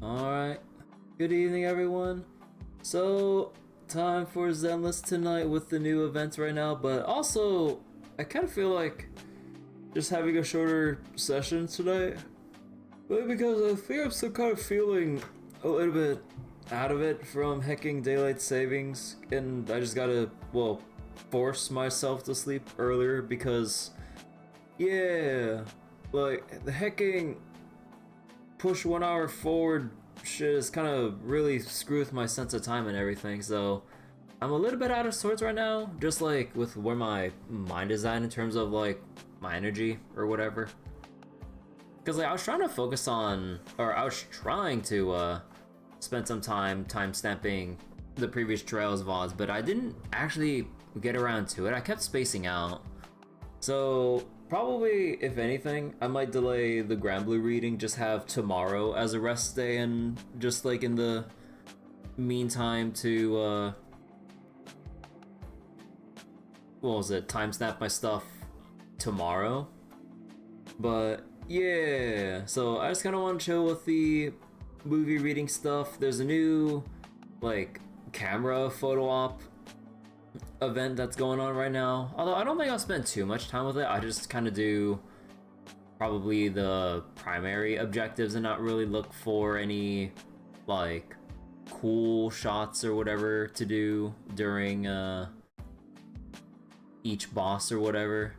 Alright, good evening everyone. So, time for Zenless tonight with the new events right now, but also, I kind of feel like just having a shorter session tonight. But because I think I'm still kind of feeling a little bit out of it from hecking daylight savings, and I just gotta, well, force myself to sleep earlier because, yeah, like, the hecking push 1 hour forward shit is kind of really screw with my sense of time and everything, so I'm a little bit out of sorts right now, just like with where my mind is at in terms of like my energy or whatever. Because like I was trying to focus on, or I was trying to spend some time stamping the previous Trails VODs, but I didn't actually get around to it. I kept spacing out. So probably, if anything, I might delay the Grand Blue reading, just have tomorrow as a rest day, and just like in the meantime to what was it, timestamp my stuff tomorrow. But yeah, so I just kind of want to chill with the movie reading stuff. There's a new like camera photo op event that's going on right now, although I don't think I'll spend too much time with it. I just kind of do probably the primary objectives and not really look for any like cool shots or whatever to do during each boss or whatever.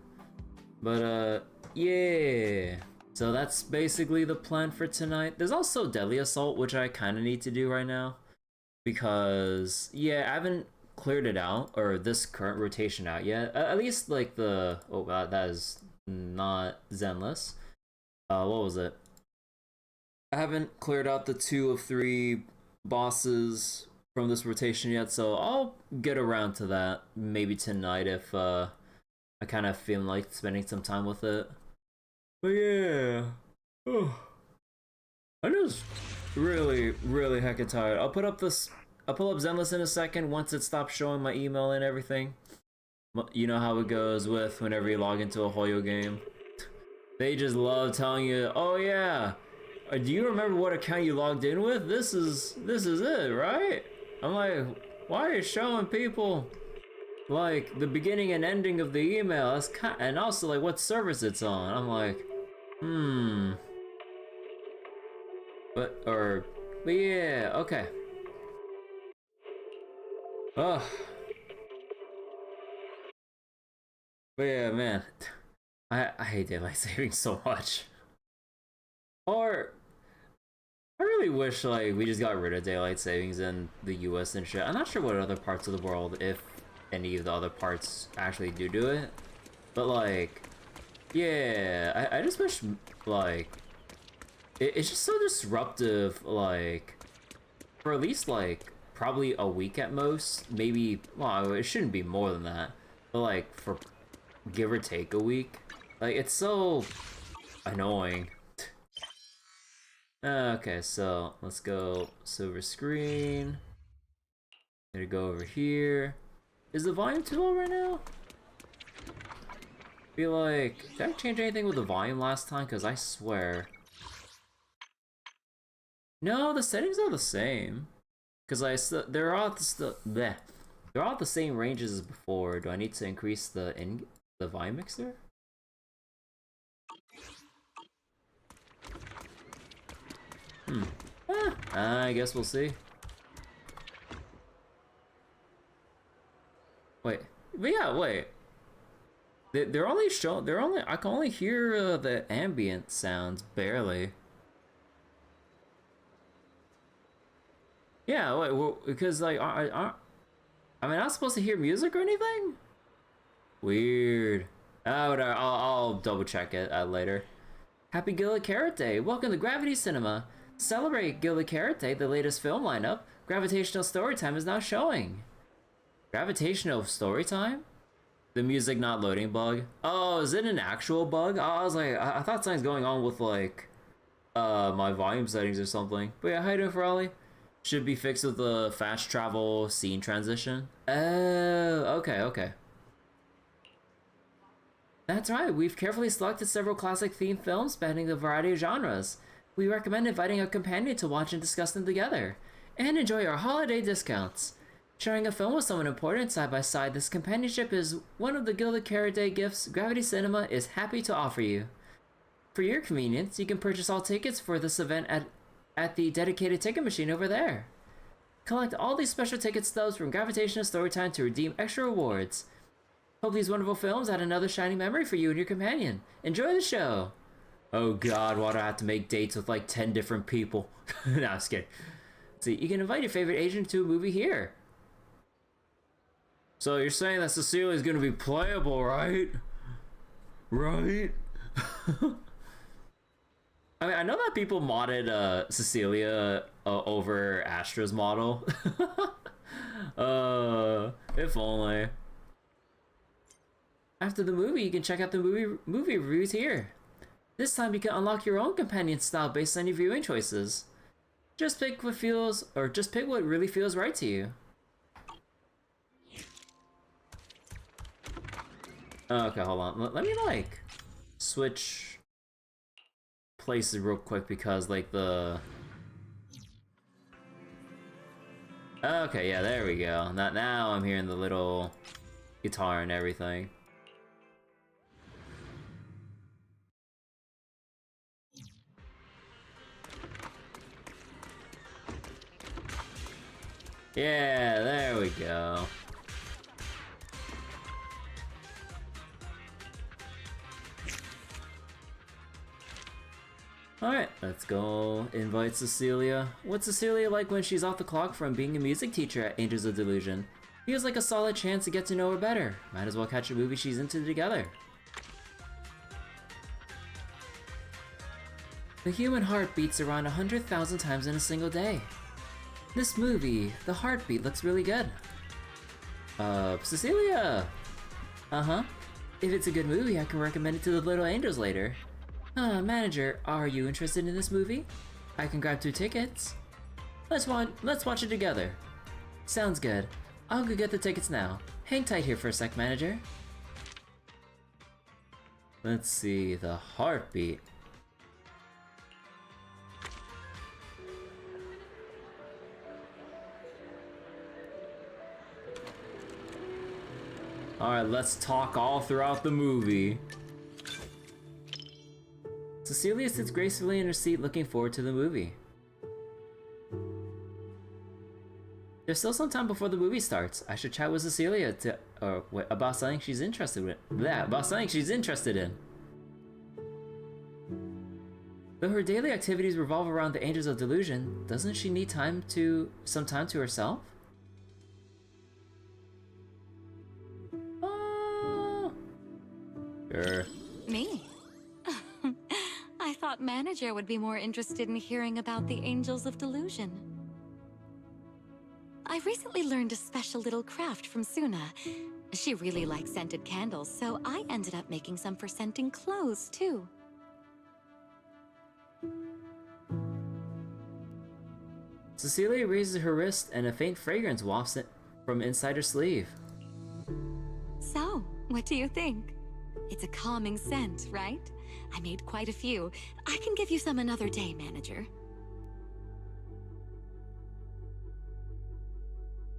But yeah, so that's basically the plan for tonight. There's also Deadly Assault, which I kind of need to do right now because yeah, I haven't cleared it out, or this current rotation out yet. At least like the, oh god, that is not Zenless. What was it? I haven't cleared out the 2 of 3 bosses from this rotation yet, so I'll get around to that maybe tonight if I kind of feel like spending some time with it. But yeah, I'm just really heckin' tired. I'll pull up Zenless in a second once it stops showing my email and everything. You know how it goes with whenever you log into a Hoyo game. They just love telling you, oh yeah, do you remember what account you logged in with? This is it, right? I'm like, why are you showing people like the beginning and ending of the email? That's and also like what service it's on. I'm like, but yeah, okay. Ugh. But yeah, man, I hate daylight savings so much. Or I really wish like we just got rid of daylight savings in the US and shit. I'm not sure what other parts of the world, if any of the other parts actually do it. But like, yeah, I just wish like it's just so disruptive, like for at least like probably a week at most, maybe, well, it shouldn't be more than that, but like for give or take a week, like it's so annoying. Okay, so let's go silver screen. Gonna go over here. Is the volume too low right now? Feel like, did I change anything with the volume last time? Because I swear, no, the settings are the same. Because they're all they're all the same ranges as before. Do I need to increase the volume mixer? I guess we'll see. Wait, but yeah, wait. They're only showing. I can only hear the ambient sounds barely. Yeah, wait, well, because like, I mean, I'm not supposed to hear music or anything? Weird. Oh, whatever, I'll double check it later. Happy Gilded Carrot Day! Welcome to Gravity Cinema! To celebrate Gilded Carrot Day, the latest film lineup, Gravitational Storytime is now showing. Gravitational Storytime? The music not loading bug? Oh, is it an actual bug? I was like, I thought something's going on with like, my volume settings or something. But yeah, how you doing, Ferrari? Should be fixed with the fast travel scene transition. Oh, okay. That's right, we've carefully selected several classic themed films spanning a variety of genres. We recommend inviting a companion to watch and discuss them together, and enjoy our holiday discounts. Sharing a film with someone important side by side, this companionship is one of the Gilded Carrot Day gifts Gravity Cinema is happy to offer you. For your convenience, you can purchase all tickets for this event at the dedicated ticket machine over there. Collect all these special ticket stubs from Gravitation and Storytime to redeem extra rewards. Hope these wonderful films add another shining memory for you and your companion. Enjoy the show! Oh god, why do I have to make dates with like 10 different people? No, I'm just kidding. See, you can invite your favorite agent to a movie here. So you're saying that Cecilia is going to be playable, right? Right? I mean, I know that people modded Cecilia over Astra's model. If only. After the movie, you can check out the movie reviews here. This time you can unlock your own companion style based on your viewing choices. Just pick what really feels right to you. Okay, hold on. Let me like switch places real quick because like the... Okay, yeah, there we go. Now I'm hearing the little guitar and everything. Yeah, there we go. Alright, let's go invite Cecilia. What's Cecilia like when she's off the clock from being a music teacher at Angels of Delusion? Feels like a solid chance to get to know her better. Might as well catch a movie she's into together. The human heart beats around 100,000 times in a single day. This movie, the heartbeat looks really good. Cecilia! Uh-huh. If it's a good movie, I can recommend it to the little angels later. Manager, are you interested in this movie? I can grab 2 tickets. Let's watch it together. Sounds good. I'll go get the tickets now. Hang tight here for a sec, manager. Let's see, the heartbeat. Alright, let's talk all throughout the movie. Cecilia sits gracefully in her seat looking forward to the movie. There's still some time before the movie starts. I should chat with Cecilia about something she's interested in. Though her daily activities revolve around the Angels of Delusion, doesn't she need some time to herself? Sure. Me? I thought Manager would be more interested in hearing about the Angels of Delusion. I recently learned a special little craft from Suna. She really likes scented candles, so I ended up making some for scenting clothes, too. Cecilia raises her wrist and a faint fragrance wafts it from inside her sleeve. So, what do you think? It's a calming scent, right? I made quite a few. I can give you some another day, Manager.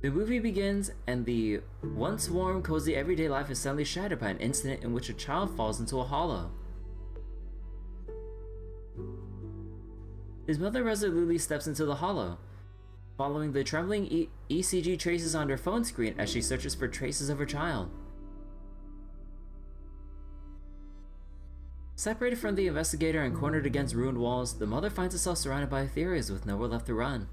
The movie begins, and the once warm, cozy everyday life is suddenly shattered by an incident in which a child falls into a hollow. His mother resolutely steps into the hollow, following the trembling ECG traces on her phone screen as she searches for traces of her child. Separated from the investigator and cornered against ruined walls, the mother finds herself surrounded by Ethereals with nowhere left to run.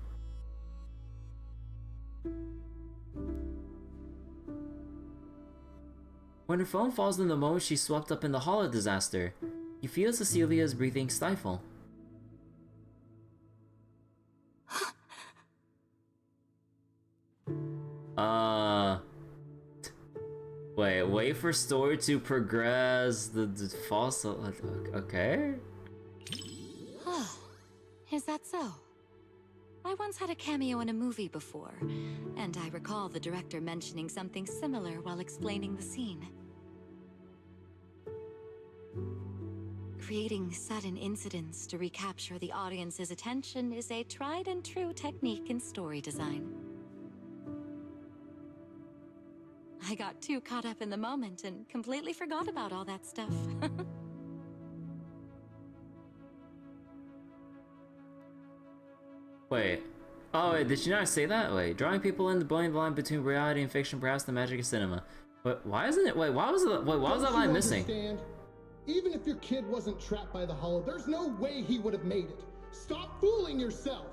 When her phone falls in the moment she's swept up in the hollow disaster, you feel Cecilia's breathing stifle. Wait for story to progress. The false. Okay. Is that so? I once had a cameo in a movie before, and I recall the director mentioning something similar while explaining the scene. Creating sudden incidents to recapture the audience's attention is a tried and true technique in story design. I got too caught up in the moment and completely forgot about all that stuff. Wait. Oh, wait, did she not say that? Wait, drawing people in the blowing line between reality and fiction, perhaps the magic of cinema. But why isn't it? Wait, why was that line missing? Even if your kid wasn't trapped by the hollow, there's no way he would have made it. Stop fooling yourself!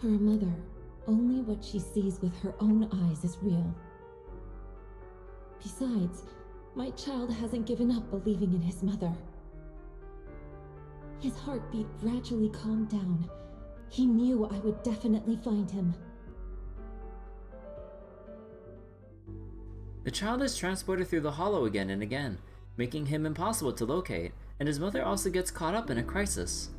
For a mother, only what she sees with her own eyes is real. Besides, my child hasn't given up believing in his mother. His heartbeat gradually calmed down. He knew I would definitely find him. The child is transported through the hollow again and again, making him impossible to locate, and his mother also gets caught up in a crisis.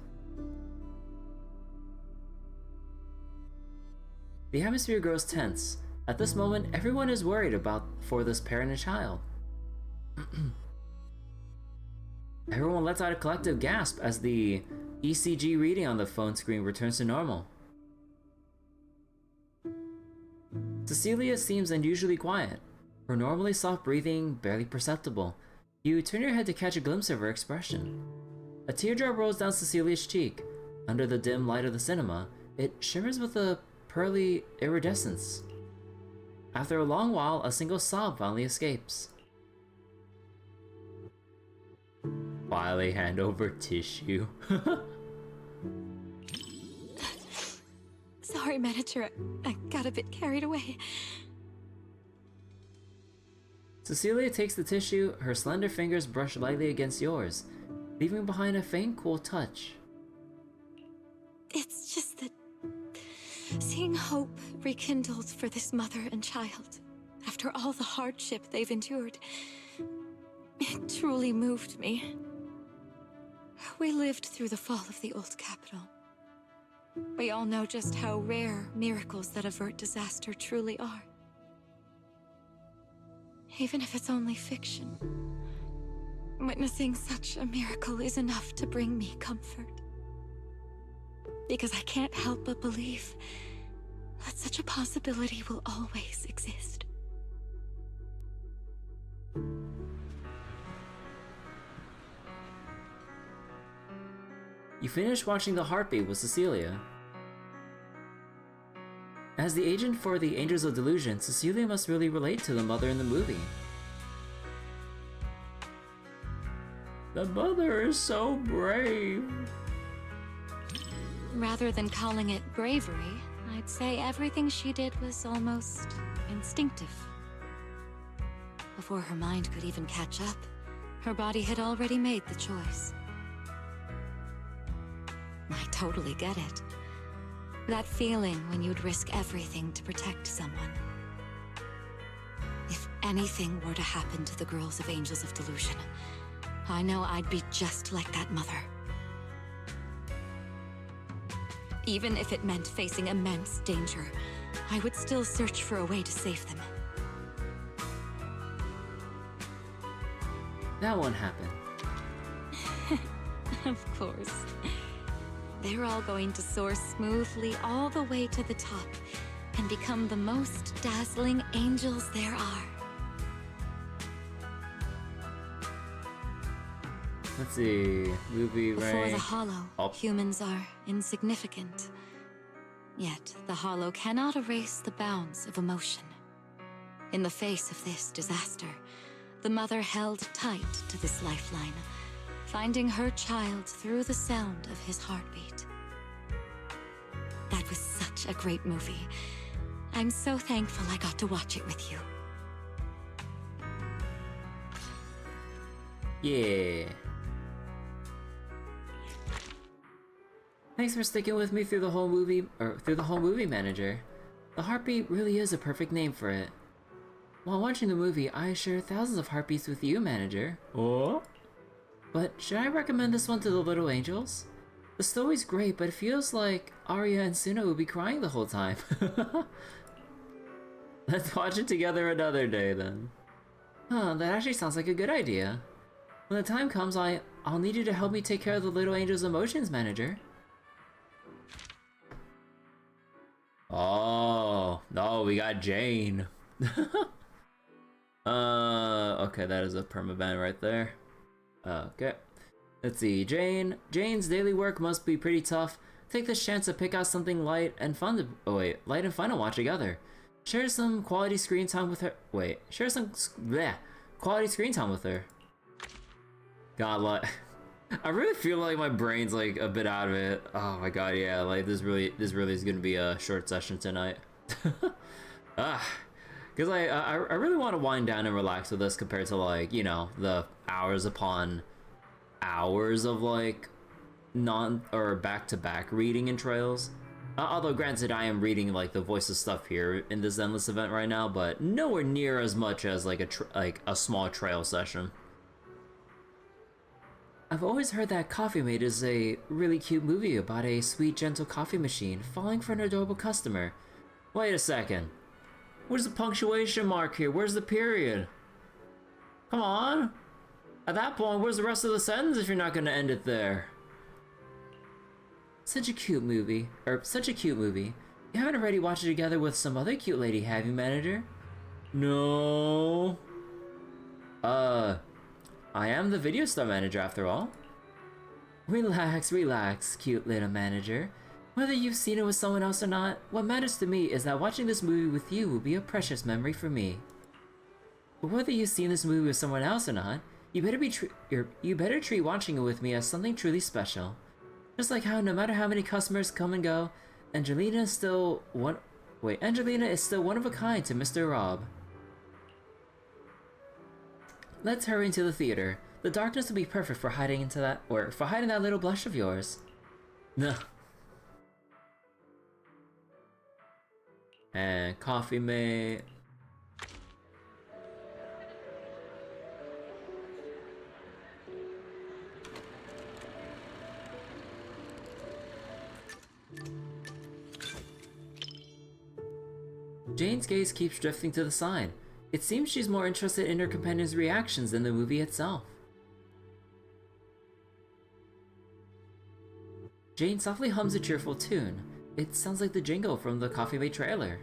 The atmosphere grows tense. At this moment, everyone is worried for this parent and child. Everyone lets out a collective gasp as the ECG reading on the phone screen returns to normal. Cecilia seems unusually quiet, her normally soft breathing barely perceptible. You turn your head to catch a glimpse of her expression. A teardrop rolls down Cecilia's cheek. Under the dim light of the cinema, it shimmers with a pearly iridescence. After a long while, a single sob finally escapes. Quietly hand over tissue. Sorry, manager. I got a bit carried away. Cecilia takes the tissue, her slender fingers brush lightly against yours, leaving behind a faint, cool touch. It's just that seeing hope rekindled for this mother and child, after all the hardship they've endured, it truly moved me. We lived through the fall of the old capital. We all know just how rare miracles that avert disaster truly are. Even if it's only fiction, witnessing such a miracle is enough to bring me comfort. Because I can't help but believe that such a possibility will always exist. You finish watching The Heartbeat with Cecilia. As the agent for the Angels of Delusion, Cecilia must really relate to the mother in the movie. The mother is so brave. Rather than calling it bravery, I'd say everything she did was almost instinctive. Before her mind could even catch up, her body had already made the choice. I totally get it. That feeling when you'd risk everything to protect someone. If anything were to happen to the girls of Angels of Delusion, I know I'd be just like that mother. Even if it meant facing immense danger, I would still search for a way to save them. That won't happen. Of course. They're all going to soar smoothly all the way to the top and become the most dazzling angels there are. Let's see, movie rank. Before the Hollow, humans are insignificant. Yet, the Hollow cannot erase the bounds of emotion. In the face of this disaster, the mother held tight to this lifeline, finding her child through the sound of his heartbeat. That was such a great movie. I'm so thankful I got to watch it with you. Yeah. Thanks for sticking with me through the whole movie, Manager. The Heartbeat really is a perfect name for it. While watching the movie, I share thousands of heartbeats with you, Manager. Oh? But should I recommend this one to the little angels? The story's great, but it feels like Arya and Suna will be crying the whole time. Let's watch it together another day, then. Huh, that actually sounds like a good idea. When the time comes, I'll need you to help me take care of the little angel's emotions manager. Oh, no, we got Jane. Okay, that is a permaban right there. Okay. Let's see, Jane's daily work must be pretty tough. Take this chance to pick out something light and fun to watch together. Share some quality screen time with her. Share some quality screen time with her. God, like, I really feel like my brain's like a bit out of it. Oh my god, yeah, like this really is gonna be a short session tonight. Because I really want to wind down and relax with this compared to, like, you know, the hours upon hours of like back-to-back reading in trails. Although granted, I am reading like the voices stuff here in the Zenless event right now, but nowhere near as much as like a small trail session. I've always heard that Coffee Mate is a really cute movie about a sweet, gentle coffee machine falling for an adorable customer. Wait a second. Where's the punctuation mark here? Where's the period? Come on! At that point, where's the rest of the sentence if you're not gonna end it there? Such a cute movie. You haven't already watched it together with some other cute lady, have you, manager? No. I am the video store manager after all. Relax, cute little manager. Whether you've seen it with someone else or not, what matters to me is that watching this movie with you will be a precious memory for me. But whether you've seen this movie with someone else or not, you better treat watching it with me as something truly special. Just like how no matter how many customers come and go, Angelina is still one of a kind to Mr. Rob. Let's hurry into the theater. The darkness will be perfect for hiding that little blush of yours. No. And Coffee Mate. Jane's gaze keeps drifting to the side. It seems she's more interested in her companion's reactions than the movie itself. Jane softly hums a cheerful tune. It sounds like the jingle from the Coffee Mate trailer.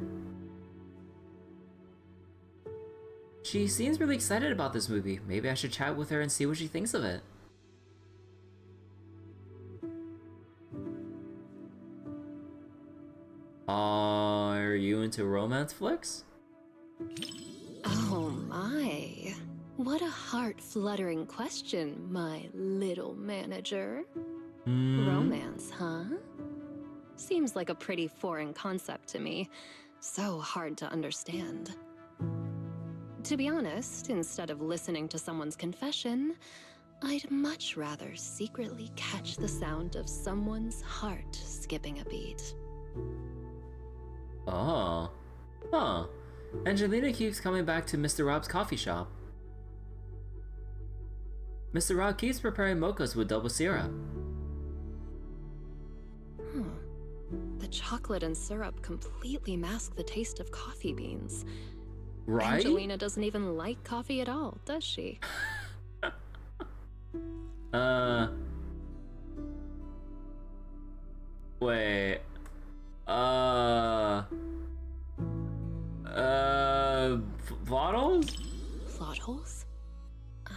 She seems really excited about this movie. Maybe I should chat with her and see what she thinks of it. Are you into romance flicks? Oh my. What a heart-fluttering question, my little manager. Romance, huh? Seems like a pretty foreign concept to me. So hard to understand. To be honest, instead of listening to someone's confession, I'd much rather secretly catch the sound of someone's heart skipping a beat. Oh. Huh. Angelina keeps coming back to Mr. Rob's coffee shop. Mr. Rob keeps preparing mochas with double syrup. The chocolate and syrup completely mask the taste of coffee beans. Right? Angelina doesn't even like coffee at all, does she? Wait. Plot holes? Plot holes?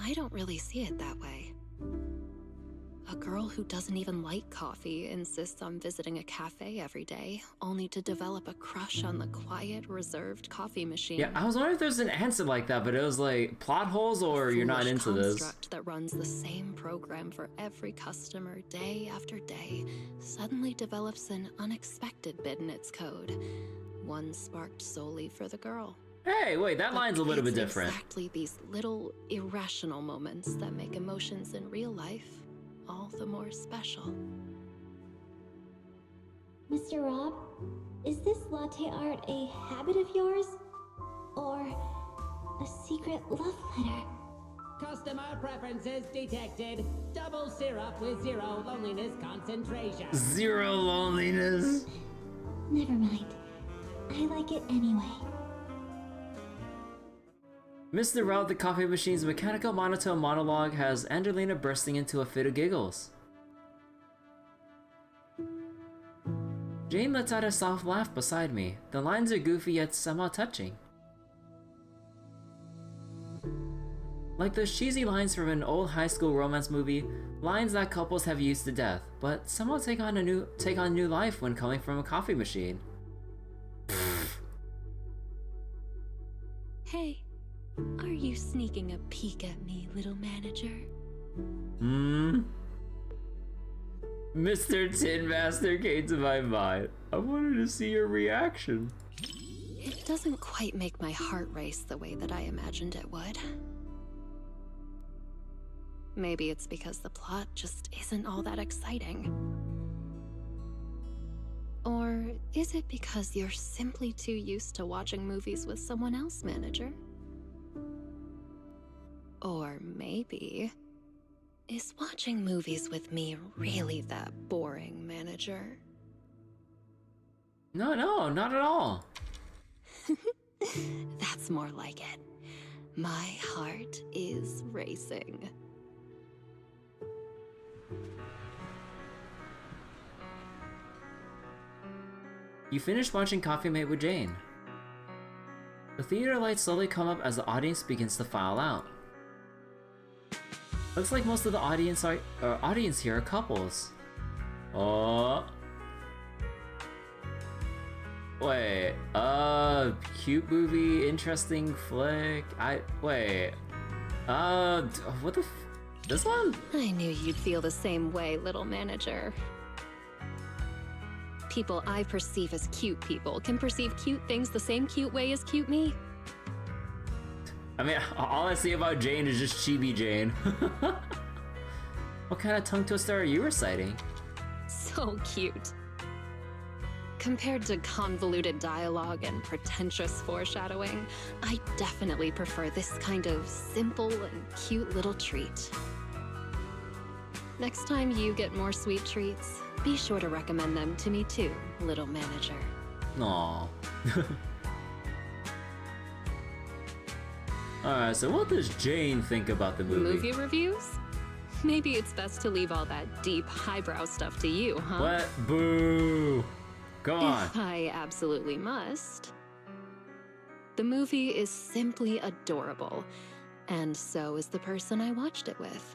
I don't really see it that way. A girl who doesn't even like coffee insists on visiting a cafe every day, only to develop a crush on the quiet, reserved coffee machine. Yeah, I was wondering if there's an answer like that, but it was like plot holes or you're not into this. Construct that runs the same program for every customer day after day suddenly develops an unexpected bit in its code, one sparked solely for the girl. Hey, wait, that line's a little bit different. Exactly these little irrational moments that make emotions in real life all the more special. Mr. Rob, is this latte art a habit of yours? Or a secret love letter? Customer preferences detected. Double syrup with 0 loneliness concentration. 0 loneliness. Never mind. I like it anyway. Mr. Throughout the coffee machine's mechanical monotone monologue has Angelina bursting into a fit of giggles. Jane lets out a soft laugh beside me. The lines are goofy yet somehow touching. Like those cheesy lines from an old high school romance movie, lines that couples have used to death, but somehow take on new life when coming from a coffee machine. Hey, are you sneaking a peek at me, little manager? Mr. Tin Master came to my mind. I wanted to see your reaction. It doesn't quite make my heart race the way that I imagined it would. Maybe it's because the plot just isn't all that exciting. Or is it because you're simply too used to watching movies with someone else, manager? Or maybe, is watching movies with me really that boring, manager? No, not at all. That's more like it. My heart is racing. You finished watching Coffee Mate with Jane. The theater lights slowly come up as the audience begins to file out. Looks like most of the audience here are couples. Oh. Wait, cute movie, interesting flick. What the this one? I knew you'd feel the same way, little manager. People I perceive as cute people can perceive cute things the same cute way as cute me. I mean, all I see about Jane is just Chibi Jane. What kind of tongue twister are you reciting? So cute. Compared to convoluted dialogue and pretentious foreshadowing, I definitely prefer this kind of simple and cute little treat. Next time you get more sweet treats, be sure to recommend them to me too, little manager. Aww. Alright, so what does Jane think about the movie? Movie reviews? Maybe it's best to leave all that deep, highbrow stuff to you, huh? What? Boo! Come on. If I absolutely must. The movie is simply adorable, and so is the person I watched it with.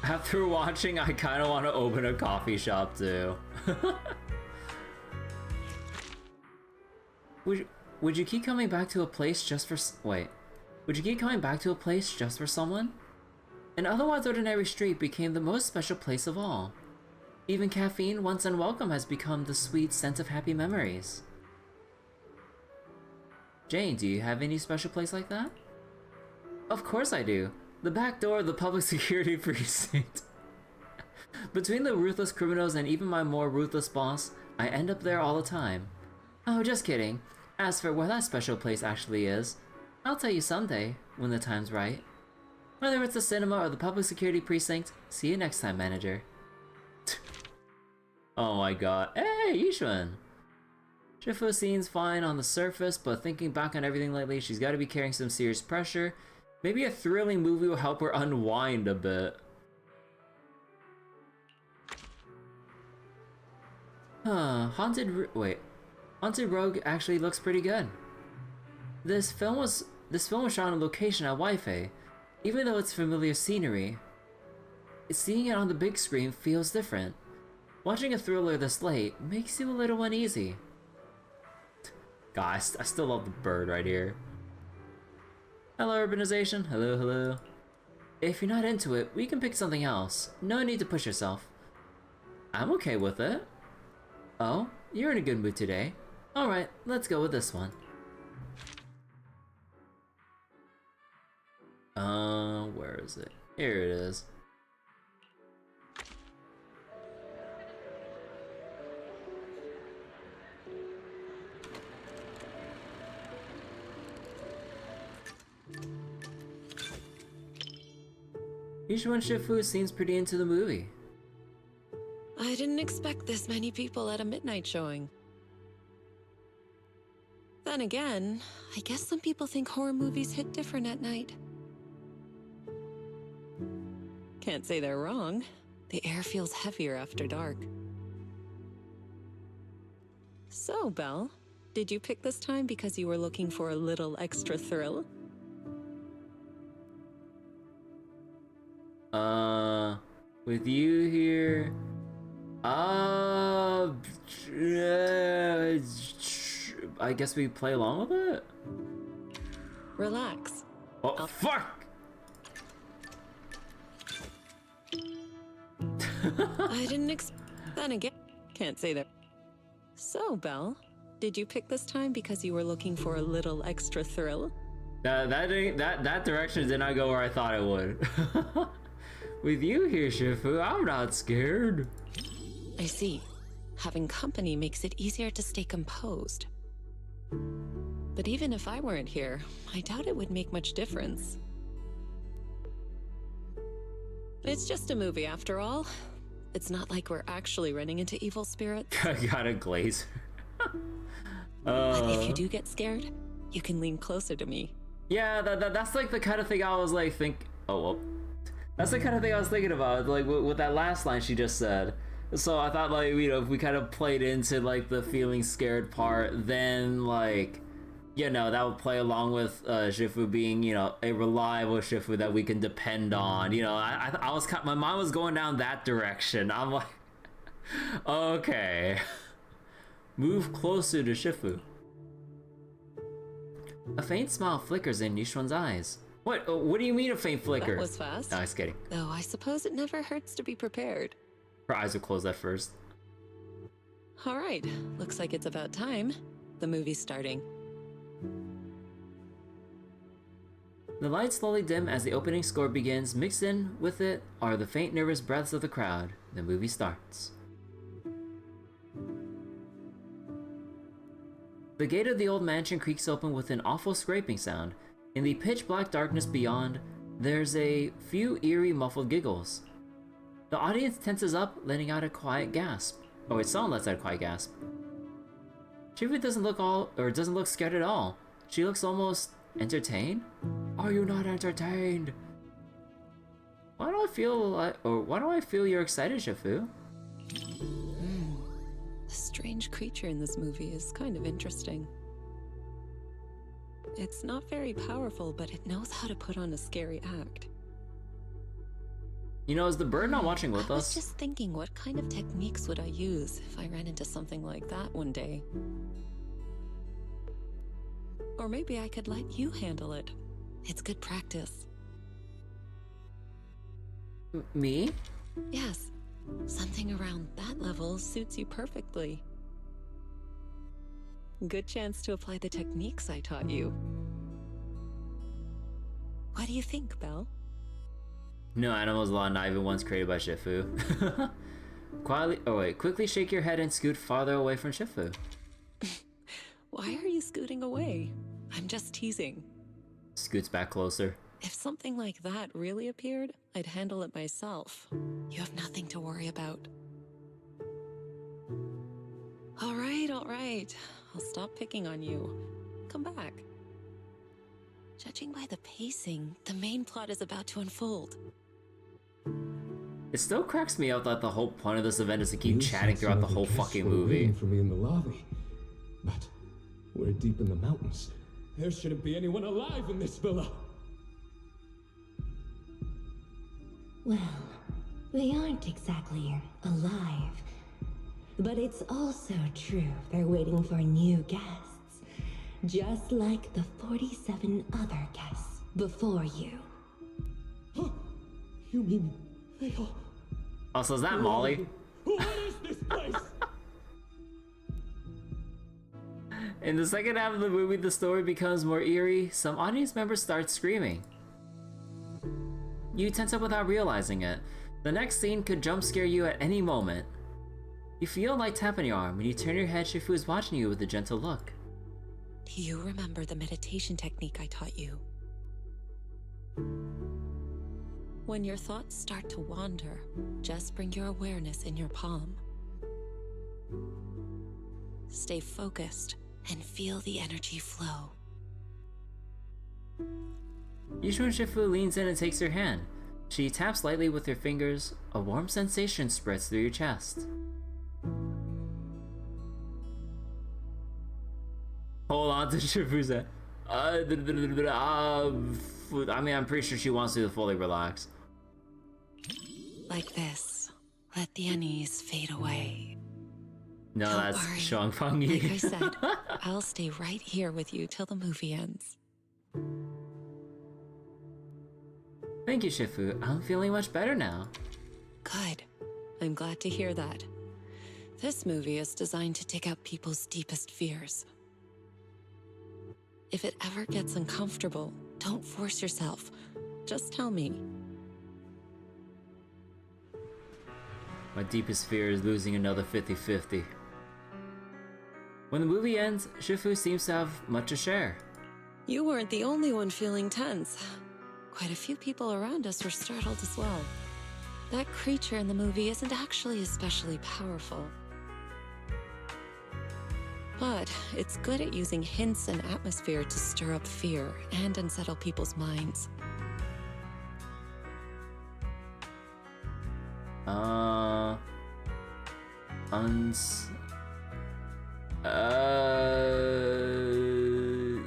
After watching, I kind of want to open a coffee shop too. Would you keep coming back to a place just for Would you keep coming back to a place just for someone? An otherwise ordinary street became the most special place of all. Even caffeine, once unwelcome, has become the sweet scent of happy memories. Jane, do you have any special place like that? Of course I do. The back door of the public security precinct. Between the ruthless criminals and even my more ruthless boss, I end up there all the time. Oh, just kidding. As for where that special place actually is, I'll tell you someday, when the time's right. Whether it's the cinema or the public security precinct, see you next time, manager. Oh my god. Hey, Yishuan! Shifu seems fine on the surface, but thinking back on everything lately, she's gotta be carrying some serious pressure. Maybe a thrilling movie will help her unwind a bit. Haunted Rogue actually looks pretty good. This film was shot on location at Wi-Fi, even though it's familiar scenery. Seeing it on the big screen feels different. Watching a thriller this late makes you a little uneasy. Guys, I still love the bird right here. Hello, urbanization. Hello, hello. If you're not into it, we can pick something else. No need to push yourself. I'm okay with it. Oh, you're in a good mood today. Alright, let's go with this one. Where is it? Here it is. Yishuan Shifu seems pretty into the movie. I didn't expect this many people at a midnight showing. Then again, I guess some people think horror movies hit different at night. Can't say they're wrong. The air feels heavier after dark. So, Belle, did you pick this time because you were looking for a little extra thrill? With you here, I guess we play along with it? Relax. Oh, fuck! I didn't Then again, can't say that. So, Belle, did you pick this time because you were looking for a little extra thrill? That direction did not go where I thought it would. With you here, Shifu, I'm not scared. I see. Having company makes it easier to stay composed. But even if I weren't here, I doubt it would make much difference. It's just a movie after all. It's not like we're actually running into evil spirits. I got a glaze. But if you do get scared, you can lean closer to me. Yeah, that's like the kind of thing I was like that's the kind of thing I was thinking about, like with that last line she just said. So I thought, like, you know, if we kind of played into like the feeling scared part, then like, you know, that would play along with Shifu being, you know, a reliable Shifu that we can depend on. You know, I was my mind was going down that direction. I'm like, okay, move closer to Shifu. A faint smile flickers in Yishuan's eyes. What do you mean a faint flicker? That was fast. No, I was kidding. Though I suppose it never hurts to be prepared. Her eyes were closed at first. All right, looks like it's about time. The movie's starting. The lights slowly dim as the opening score begins. Mixed in with it are the faint nervous breaths of the crowd. The movie starts. The gate of the old mansion creaks open with an awful scraping sound. In the pitch black darkness beyond, there's a few eerie muffled giggles. The audience tenses up, letting out a quiet gasp. Oh wait, someone lets out a quiet gasp. Shifu doesn't look scared at all. She looks almost entertained. Are you not entertained? Why do I feel you're excited, Shifu? The strange creature in this movie is kind of interesting. It's not very powerful, but it knows how to put on a scary act. You know, is the bird not watching with I was us? just thinking, what kind of techniques would I use if I ran into something like that one day? Or maybe I could let you handle it. It's good practice. Me? Yes, something around that level suits you perfectly. Good chance to apply the techniques I taught you. What do you think, Belle? No animal's law, not even once created by Shifu. Quickly shake your head and scoot farther away from Shifu. Why are you scooting away? I'm just teasing. Scoots back closer. If something like that really appeared, I'd handle it myself. You have nothing to worry about. All right. I'll stop picking on you. Come back. Judging by the pacing, the main plot is about to unfold. It still cracks me up that the whole point of this event is to keep chatting throughout the whole fucking movie. For me in the lobby, but we're deep in the mountains. There shouldn't be anyone alive in this villa. Well, they aren't exactly alive. But it's also true they're waiting for new guests. Just like the 47 other guests before you. Huh? You mean they all... Oh, so is that Molly? What is this place? In the second half of the movie, the story becomes more eerie. Some audience members start screaming. You tense up without realizing it. The next scene could jump scare you at any moment. You feel a light tap on your arm. When you turn your head, Shifu is watching you with a gentle look. Do you remember the meditation technique I taught you? When your thoughts start to wander, just bring your awareness in your palm. Stay focused and feel the energy flow. Yushuan Shifu leans in and takes your hand. She taps lightly with her fingers. A warm sensation spreads through your chest. Hold on to Shifu's head. I mean, I'm pretty sure she wants you to fully relax. Like this. Let the unease fade away. No, Don't that's worry. Shangfang Yi. Like I said, I'll stay right here with you till the movie ends. Thank you, Shifu. I'm feeling much better now. Good. I'm glad to hear that. This movie is designed to take out people's deepest fears. If it ever gets uncomfortable, don't force yourself. Just tell me. My deepest fear is losing another 50-50. When the movie ends, Shifu seems to have much to share. You weren't the only one feeling tense. Quite a few people around us were startled as well. That creature in the movie isn't actually especially powerful. But it's good at using hints and atmosphere to stir up fear and unsettle people's minds.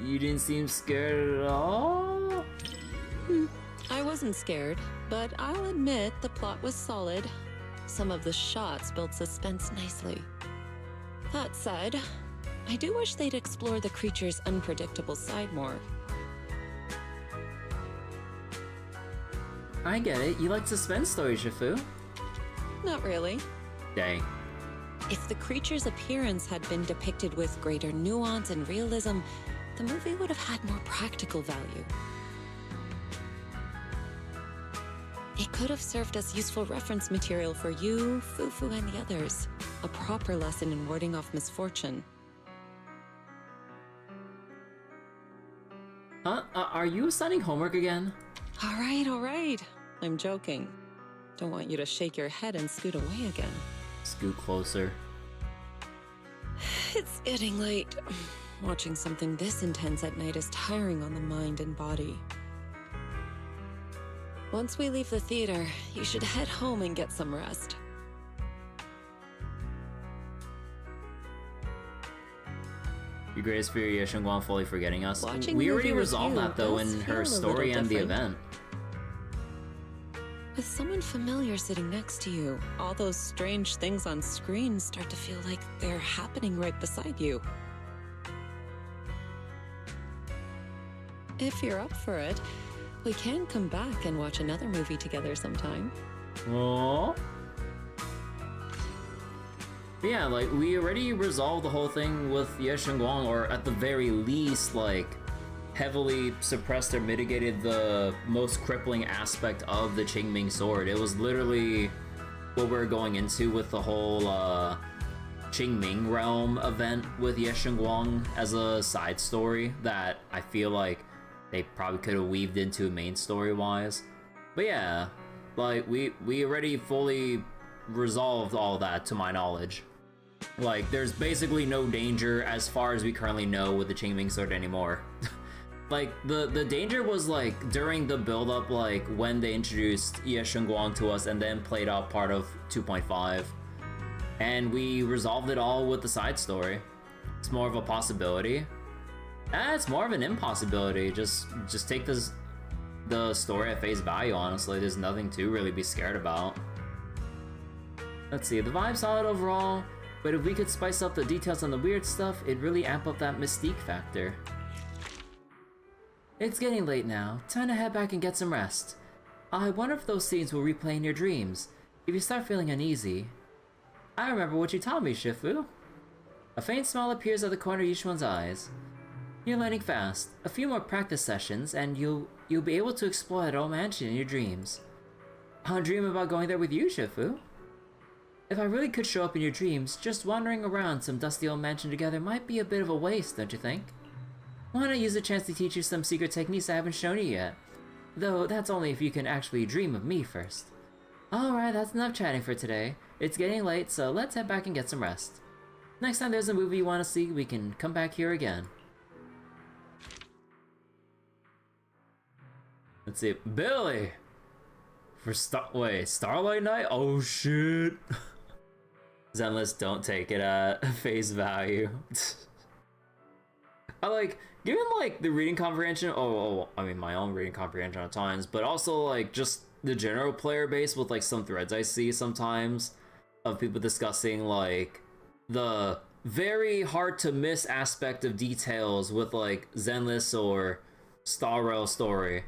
You didn't seem scared at all? I wasn't scared, but I'll admit the plot was solid. Some of the shots built suspense nicely. That said, I do wish they'd explore the creature's unpredictable side more. I get it. You like suspense stories, Shifu. Not really. Dang. If the creature's appearance had been depicted with greater nuance and realism, the movie would have had more practical value. It could have served as useful reference material for you, Fufu, and the others. A proper lesson in warding off misfortune. Huh? Are you assigning homework again? All right. I'm joking. Don't want you to shake your head and scoot away again. Scoot closer. It's getting late. Watching something this intense at night is tiring on the mind and body. Once we leave the theater, you should head home and get some rest. Your greatest fear, Ye Shengguang fully forgetting us. Watching We movie already with resolved you that though does in feel her a story little and the different. event. With someone familiar sitting next to you, all those strange things on screen start to feel like they're happening right beside you. If you're up for it, we can come back and watch another movie together sometime. Aww. Yeah, like, we already resolved the whole thing with Ye Shengguang, or at the very least, like, heavily suppressed or mitigated the most crippling aspect of the Qingming sword. It was literally what we're going into with the whole Qingming realm event with Ye Shengguang as a side story that I feel like they probably could have weaved into main story-wise. But yeah, like, we already fully resolved all that to my knowledge. Like, there's basically no danger as far as we currently know with the Qingming sword anymore. Like, the danger was, like, during the build-up, like, when they introduced Ye Shengguang to us and then played out part of 2.5. And we resolved it all with the side story. It's more of a possibility. It's more of an impossibility. Just take the story at face value, honestly. There's nothing to really be scared about. Let's see, the vibe's solid overall, but if we could spice up the details on the weird stuff, it'd really amp up that mystique factor. It's getting late now. Time to head back and get some rest. I wonder if those scenes will replay in your dreams, if you start feeling uneasy. I remember what you taught me, Shifu. A faint smile appears at the corner of Yishuan's eyes. You're learning fast. A few more practice sessions, and you'll be able to explore that old mansion in your dreams. I'll dream about going there with you, Shifu. If I really could show up in your dreams, just wandering around some dusty old mansion together might be a bit of a waste, don't you think? Why not use the chance to teach you some secret techniques I haven't shown you yet? Though, that's only if you can actually dream of me first. Alright, that's enough chatting for today. It's getting late, so let's head back and get some rest. Next time there's a movie you want to see, we can come back here again. Let's see, Billy! For Starlight Night? Oh shit! Zenless, don't take it at face value. I like, given like the reading comprehension, I mean my own reading comprehension at times, but also like just the general player base with like some threads I see sometimes of people discussing like the very hard to miss aspect of details with like Zenless or Star Rail story.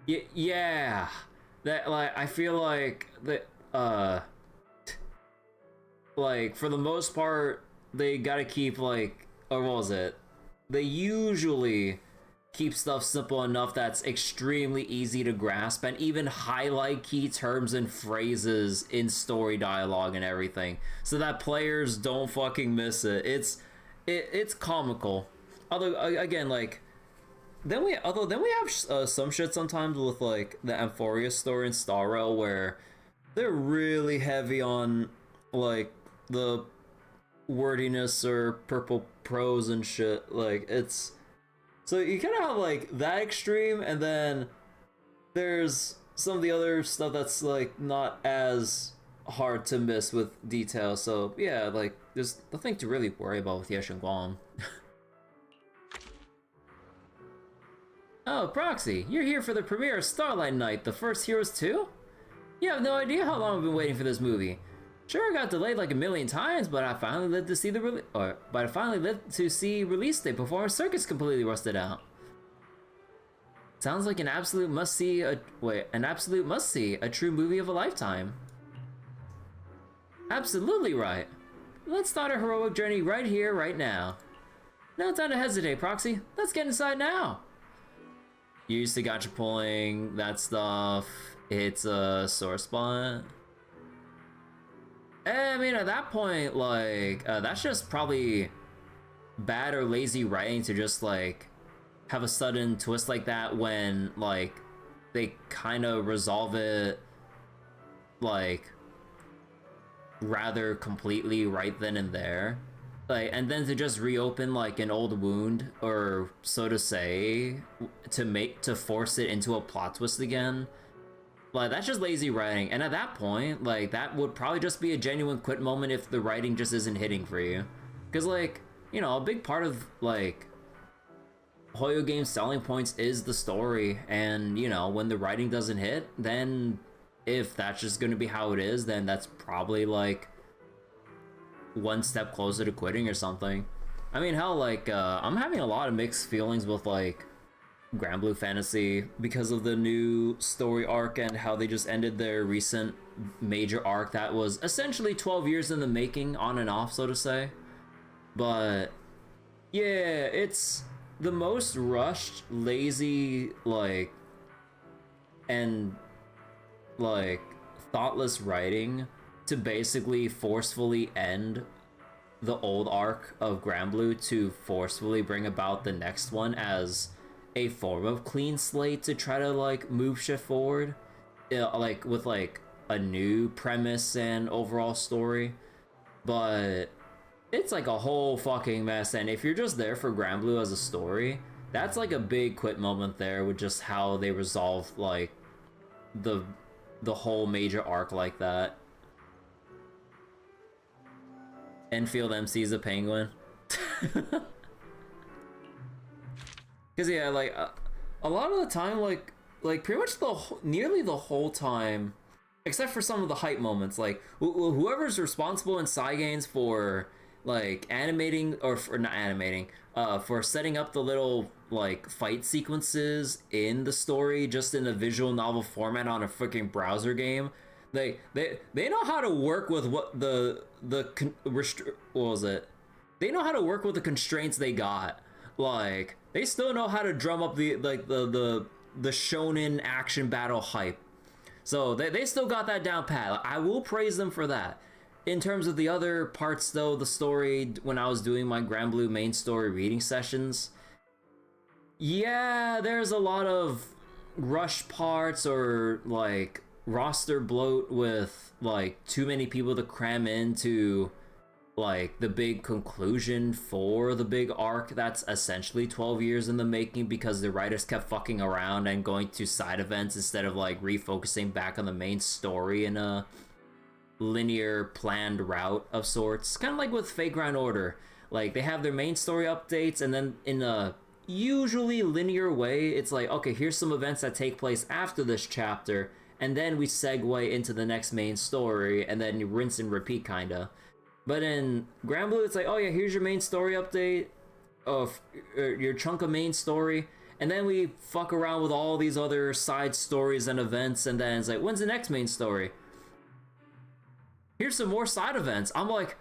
Yeah, that like I feel like that like for the most part they gotta keep like, or what was it? They usually keep stuff simple enough that's extremely easy to grasp and even highlight key terms and phrases in story dialogue and everything so that players don't fucking miss it. It's comical. Although again, like then we have some shit sometimes with like the Amphoria story and Star Rail where they're really heavy on like the wordiness or purple prose and shit. Like it's, so you kind of have like that extreme, and then there's some of the other stuff that's like not as hard to miss with detail. So yeah, like there's nothing to really worry about with Yesh and Guam. Oh, Proxy, you're here for the premiere of Starlight Night, the first Heroes 2? You have no idea how long I've been waiting for this movie. Sure, it got delayed like a million times, but I finally lived to see release day before our circuit's completely rusted out. Sounds like an absolute must-see, a true movie of a lifetime. Absolutely right. Let's start our heroic journey right here, right now. No time to hesitate, Proxy. Let's get inside now. You used to gacha pulling, that stuff. It's a sore spot. I mean, at that point, like, that's just probably bad or lazy writing to just, like, have a sudden twist like that when, like, they kind of resolve it, like, rather completely right then and there. Like, and then to just reopen, like, an old wound, or so to say, to force it into a plot twist again. Like, that's just lazy writing, and at that point, like, that would probably just be a genuine quit moment if the writing just isn't hitting for you. Because, like, you know, a big part of, like, Hoyo Game's selling points is the story, and, you know, when the writing doesn't hit, then if that's just gonna be how it is, then that's probably, like, one step closer to quitting or something. I mean, hell, like, I'm having a lot of mixed feelings with, like, Granblue Fantasy because of the new story arc and how they just ended their recent major arc that was essentially 12 years in the making, on and off, so to say. But yeah, it's the most rushed, lazy, like, and like thoughtless writing to basically forcefully end the old arc of Granblue to forcefully bring about the next one as a form of clean slate to try to like move shit forward, like with like a new premise and overall story. But it's like a whole fucking mess, and if you're just there for Granblue as a story, that's like a big quit moment there with just how they resolve like the whole major arc like that. Enfield MC's a penguin. Because yeah, like a lot of the time, like pretty much nearly the whole time, except for some of the hype moments, like whoever's responsible in Cygames for like animating, or for not animating, for setting up the little like fight sequences in the story just in a visual novel format on a freaking browser game, they know how to work with what what was it? They know how to work with the constraints they got. Like, they still know how to drum up the shonen action battle hype. So they still got that down pat. I will praise them for that. In terms of the other parts though, the story, when I was doing my Granblue main story reading sessions, yeah, there's a lot of rush parts or like roster bloat with like too many people to cram into like the big conclusion for the big arc that's essentially 12 years in the making, because the writers kept fucking around and going to side events instead of like refocusing back on the main story in a linear planned route of sorts. Kind of like with Fate Grand Order, like they have their main story updates, and then in a usually linear way it's like, okay, here's some events that take place after this chapter, and then we segue into the next main story, and then you rinse and repeat kinda. But in Grand Blue, it's like, oh yeah, here's your main story update of your chunk of main story, and then we fuck around with all these other side stories and events, and then it's like, when's the next main story? Here's some more side events. I'm like,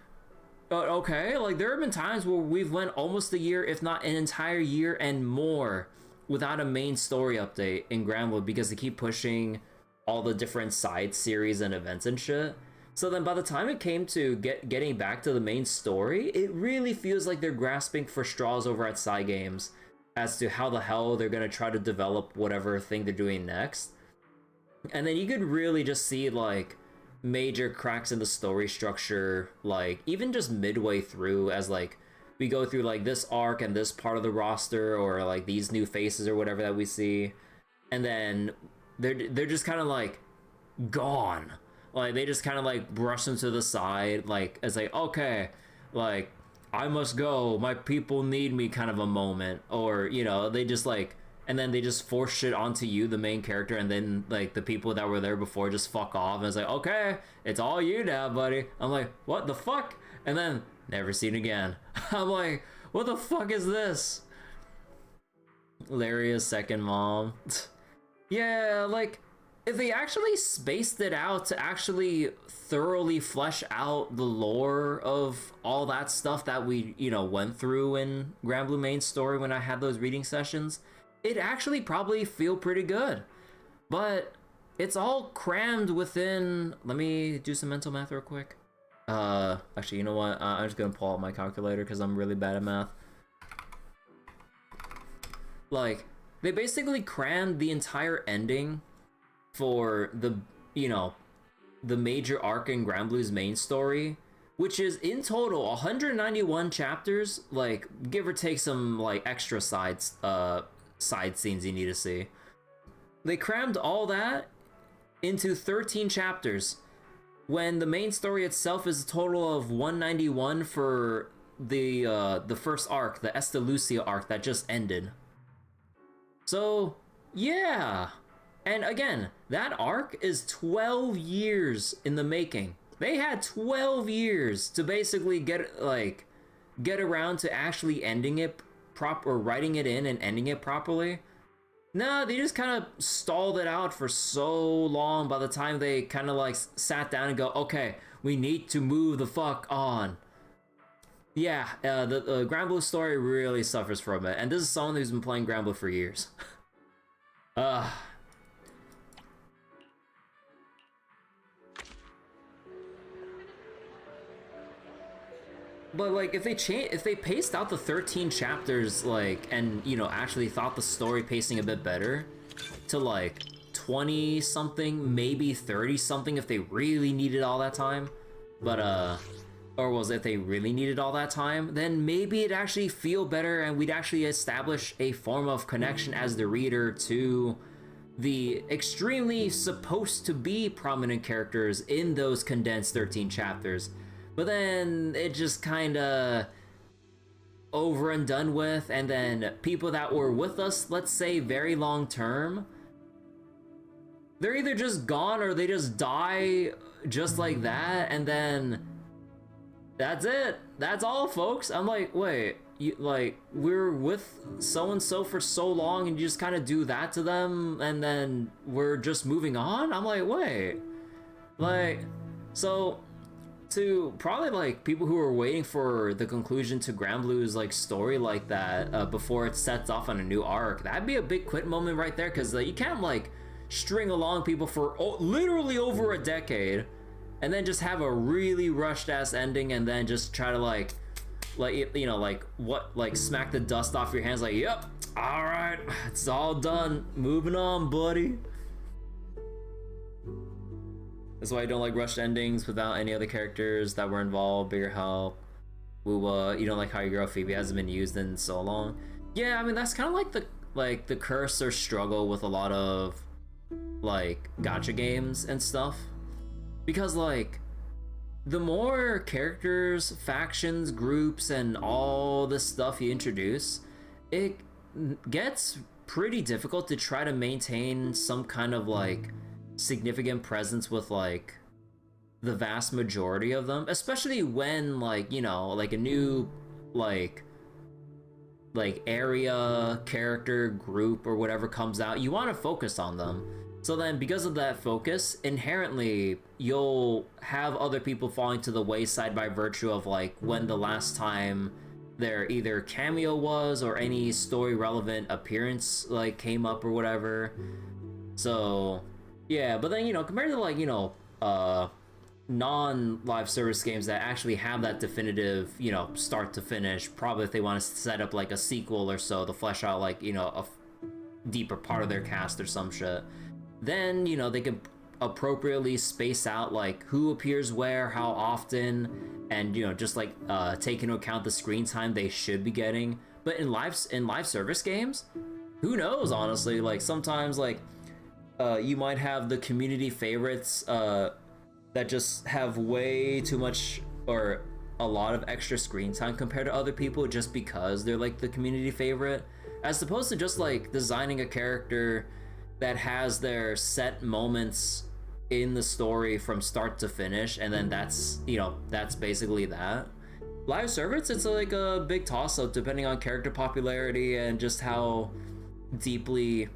okay, like there have been times where we've went almost a year, if not an entire year and more, without a main story update in Grand Blue because they keep pushing all the different side series and events and shit. So then by the time it came to getting back to the main story, it really feels like they're grasping for straws over at Cygames as to how the hell they're going to try to develop whatever thing they're doing next. And then you could really just see like major cracks in the story structure, like even just midway through, as like we go through like this arc and this part of the roster, or like these new faces or whatever that we see, and then they're just kind of like gone. Like they just kind of like brush them to the side, like it's like, okay, like I must go, my people need me kind of a moment. Or, you know, they just like, and then they just force shit onto you, the main character, and then like the people that were there before just fuck off, and it's like, okay, it's all you now, buddy. I'm like, what the fuck? And then never seen again. I'm like, what the fuck is this? Laria's second mom. Yeah, like if they actually spaced it out to actually thoroughly flesh out the lore of all that stuff that we, you know, went through in Grand Blue main story when I had those reading sessions, it'd actually probably feel pretty good. But it's all crammed within, let me do some mental math real quick. Actually, you know what? I'm just gonna pull out my calculator because I'm really bad at math. Like, they basically crammed the entire ending for the, you know, the major arc in Grand Blue's main story, which is in total 191 chapters, like give or take some like extra side scenes you need to see. They crammed all that into 13 chapters when the main story itself is a total of 191 for the first arc, the Esta Lucia arc that just ended. So yeah. And again, that arc is 12 years in the making. They had 12 years to basically get around to actually ending it or writing it in and ending it properly. No, they just kind of stalled it out for so long by the time they kind of like sat down and go, okay, we need to move the fuck on. Yeah, the Grand Blue story really suffers from it. And this is someone who's been playing Grand Blue for years. But like if they paced out the 13 chapters, like, and you know actually thought the story pacing a bit better to like 20 something, maybe 30 something if they really needed all that time, but or was it if they really needed all that time, then maybe it'd actually feel better and we'd actually establish a form of connection as the reader to the extremely supposed to be prominent characters in those condensed 13 chapters. But then it just kind of over and done with, and then people that were with us, let's say very long term, they're either just gone or they just die just like that, and then that's it. That's all, folks. I'm like, wait, we're with so-and-so for so long and you just kind of do that to them and then we're just moving on? I'm like, wait. Like, so to probably like people who are waiting for the conclusion to Grand Blue's like story like that before it sets off on a new arc, that'd be a big quit moment right there, because you can't like string along people for literally over a decade and then just have a really rushed ass ending and then just try to like you know, like what, like smack the dust off your hands like, yep, all right, it's all done, moving on, buddy. That's why I don't like rushed endings without any other characters that were involved. Bigger help. Woo, you don't like how your girl Phoebe hasn't been used in so long. Yeah, I mean that's kind of like the curse or struggle with a lot of like gacha games and stuff, because like the more characters, factions, groups, and all this stuff you introduce, it gets pretty difficult to try to maintain some kind of like significant presence with like the vast majority of them, especially when like, you know, like a new like area, character, group, or whatever comes out. You want to focus on them. So then because of that focus, inherently you'll have other people falling to the wayside by virtue of like when the last time their either cameo was or any story relevant appearance like came up or whatever. So yeah, but then, you know, compared to like, you know, non-live service games that actually have that definitive, you know, start to finish, probably if they want to set up like a sequel or so to flesh out like, you know, a deeper part of their cast or some shit, then, you know, they can appropriately space out like who appears where, how often, and, you know, just like take into account the screen time they should be getting. But in live service games, who knows, honestly. Like sometimes like you might have the community favorites that just have way too much or a lot of extra screen time compared to other people just because they're like the community favorite, as opposed to just like designing a character that has their set moments in the story from start to finish, and then that's, you know, that's basically that. Live service, it's like a big toss-up depending on character popularity and just how deeply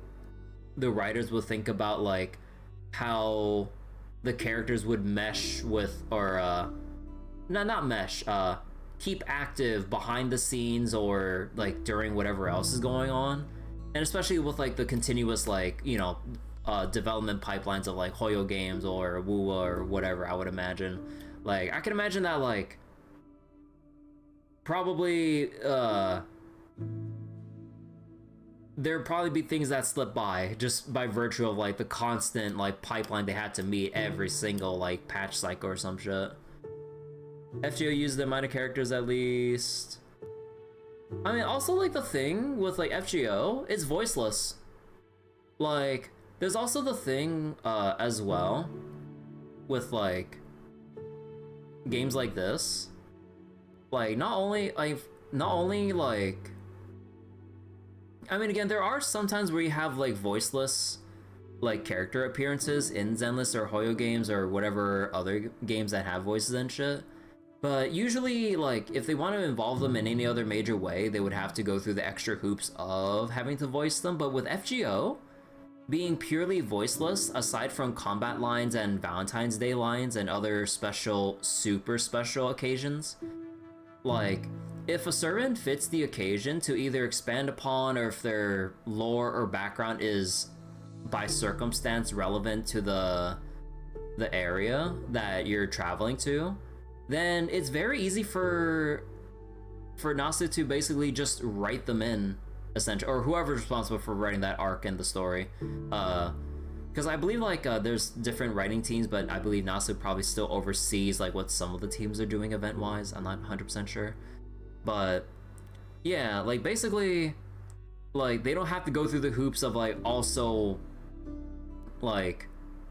the writers will think about like how the characters would mesh with, or not mesh, keep active behind the scenes or like during whatever else is going on. And especially with like the continuous like, you know, development pipelines of like Hoyo games or Wuwa or whatever, I would imagine. Like I can imagine that like probably there'd probably be things that slip by just by virtue of like the constant like pipeline they had to meet every single like patch cycle or some shit. FGO uses the minor characters at least. I mean, also like the thing with like FGO, it's voiceless. Like there's also the thing as well with like games like this. Like not only like, I mean, again, there are some times where you have like voiceless like character appearances in Zenless or Hoyo games or whatever other games that have voices and shit. But usually, like, if they want to involve them in any other major way, they would have to go through the extra hoops of having to voice them. But with FGO being purely voiceless, aside from combat lines and Valentine's Day lines and other special, super special occasions, like, if a servant fits the occasion to either expand upon, or if their lore or background is by circumstance relevant to the area that you're traveling to, then it's very easy for Nasu to basically just write them in, essentially, or whoever's responsible for writing that arc in the story. Because I believe like there's different writing teams, but I believe Nasu probably still oversees like what some of the teams are doing event-wise. I'm not 100% sure. But yeah, like basically, like they don't have to go through the hoops of like also like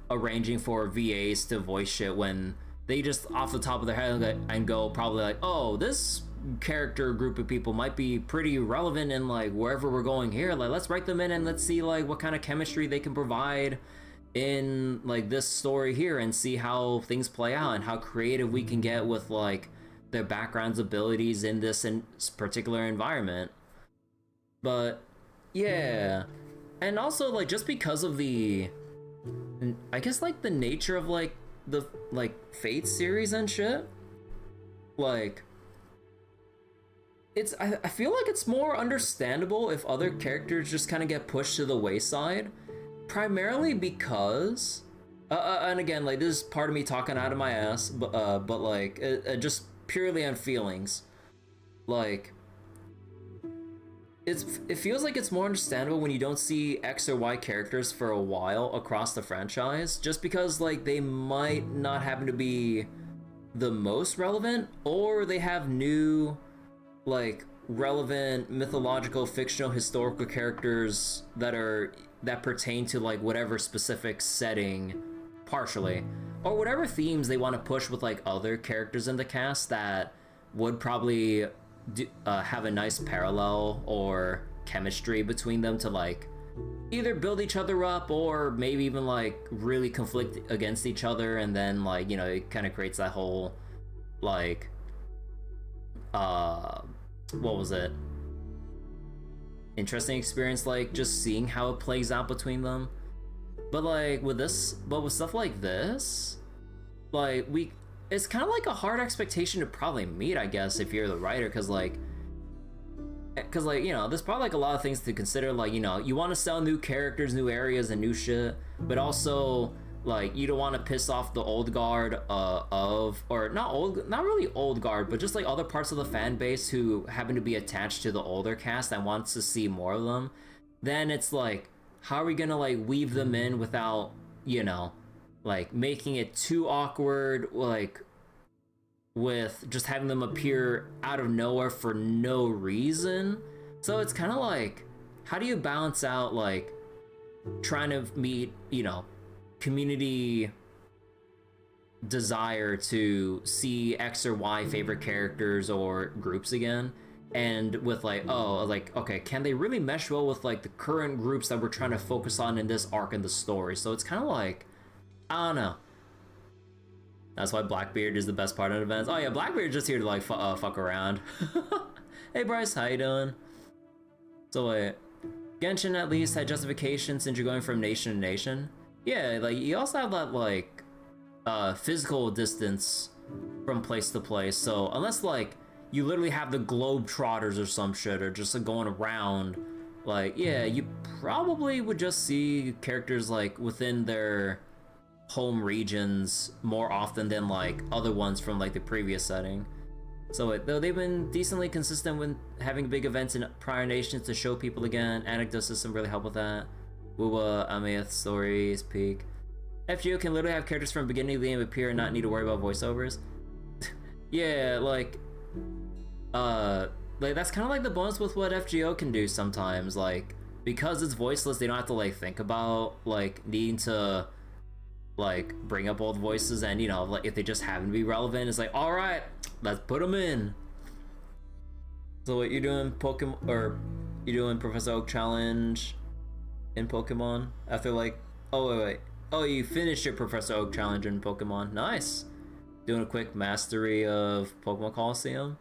arranging for VAs to voice shit when they just off the top of their head and go probably like, oh, this character group of people might be pretty relevant in like wherever we're going here. Like let's write them in and let's see like what kind of chemistry they can provide in like this story here, and see how things play out and how creative we can get with like their backgrounds, abilities in this particular environment. But yeah, and also like just because of the, I guess like the nature of like the like Fate series and shit, like it's I feel like it's more understandable if other characters just kind of get pushed to the wayside, primarily because and again, like this is part of me talking out of my ass, but like just purely on feelings. Like it feels like it's more understandable when you don't see X or Y characters for a while across the franchise, just because like they might not happen to be the most relevant, or they have new like relevant mythological, fictional, historical characters that pertain to like whatever specific setting partially, or whatever themes they want to push with like other characters in the cast that would probably have a nice parallel or chemistry between them to like either build each other up or maybe even like really conflict against each other, and then like, you know, it kind of creates that whole like what was it, interesting experience, like just seeing how it plays out between them. But with stuff like this, like it's kind of like a hard expectation to probably meet, I guess, if you're the writer, because like you know, there's probably like a lot of things to consider, like, you know, you want to sell new characters, new areas, and new shit, but also like you don't want to piss off the old guard or not really old guard, but just like other parts of the fan base who happen to be attached to the older cast and wants to see more of them. Then it's like, how are we gonna like weave them in without, you know, like making it too awkward, like with just having them appear out of nowhere for no reason? So it's kind of like, how do you balance out like trying to meet, you know, community desire to see X or Y favorite characters or groups again, and with like, oh, like, okay, can they really mesh well with like the current groups that we're trying to focus on in this arc in the story? So it's kind of like, I don't know. That's why Blackbeard is the best part of events. Oh yeah, Blackbeard's just here to like fuck around. Hey Bryce, how you doing? So wait, Genshin at least had justification since you're going from nation to nation. Yeah, like you also have that like physical distance from place to place. So unless like you literally have the Globetrotters or some shit, or just like going around, like, yeah, you probably would just see characters like within their home regions more often than like other ones from like the previous setting. So though they've been decently consistent with having big events in prior nations to show people again, anecdote system really help with that. Wuwa, Ameth stories, peak. FGO can literally have characters from the beginning of the game appear and not need to worry about voiceovers. Yeah, like that's kind of like the bonus with what FGO can do sometimes. Like, because it's voiceless, they don't have to like think about like needing to like bring up old voices, and you know, like if they just happen to be relevant, it's like, all right, let's put them in. So what you doing, Pokemon, or you doing Professor Oak challenge in Pokemon after like, oh wait, oh, you finished your Professor Oak challenge in Pokemon? Nice. Doing a quick mastery of Pokemon Coliseum.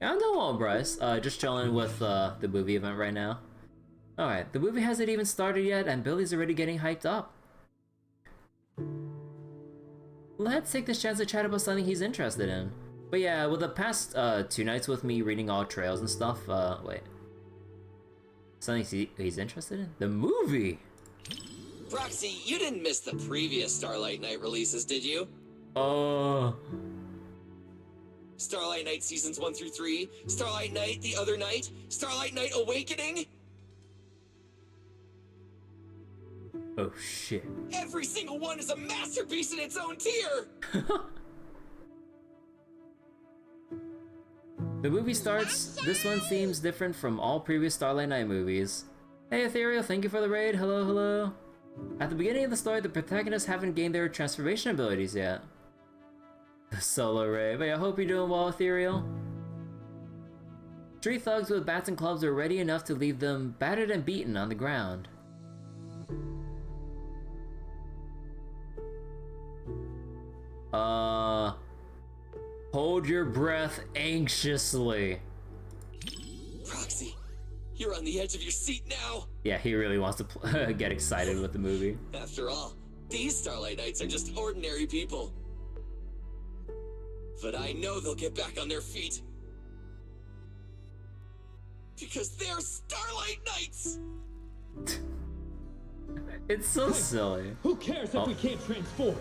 Yeah, I'm doing well, Bryce. Just chilling with the movie event right now. Alright, the movie hasn't even started yet and Billy's already getting hyped up. Let's take this chance to chat about something he's interested in. But yeah, with the past 2 nights with me reading all trails and stuff, wait. Something he's interested in? The movie! Proxy, you didn't miss the previous Starlight Knight releases, did you? Starlight Knight Seasons 1 through 3, Starlight Knight The Other Night, Starlight Knight Awakening? Oh shit. Every single one is a masterpiece in its own tier! The movie starts. This one seems different from all previous Starlight Knight movies. Hey Ethereal, thank you for the raid. Hello, hello. At the beginning of the story, the protagonists haven't gained their transformation abilities yet. The solo raid. But I hope you're doing well, Ethereal. Street thugs with bats and clubs are ready enough to leave them battered and beaten on the ground. Hold your breath anxiously. Proxy, you're on the edge of your seat now. Yeah, he really wants to get excited with the movie. After all, these Starlight Knights are just ordinary people. But I know they'll get back on their feet. Because they're Starlight Knights! It's so silly. Who cares if we can't transform?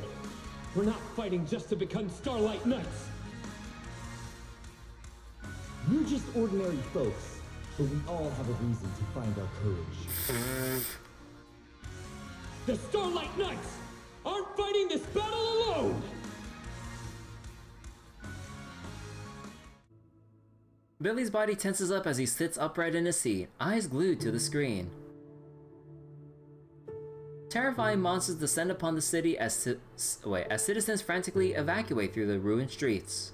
We're not fighting just to become Starlight Knights. You're just ordinary folks. but we all have a reason to find our courage. The Starlight Knights aren't fighting this battle alone! Billy's body tenses up as he sits upright in his seat, eyes glued to the screen. Terrifying monsters descend upon the city as citizens frantically evacuate through the ruined streets.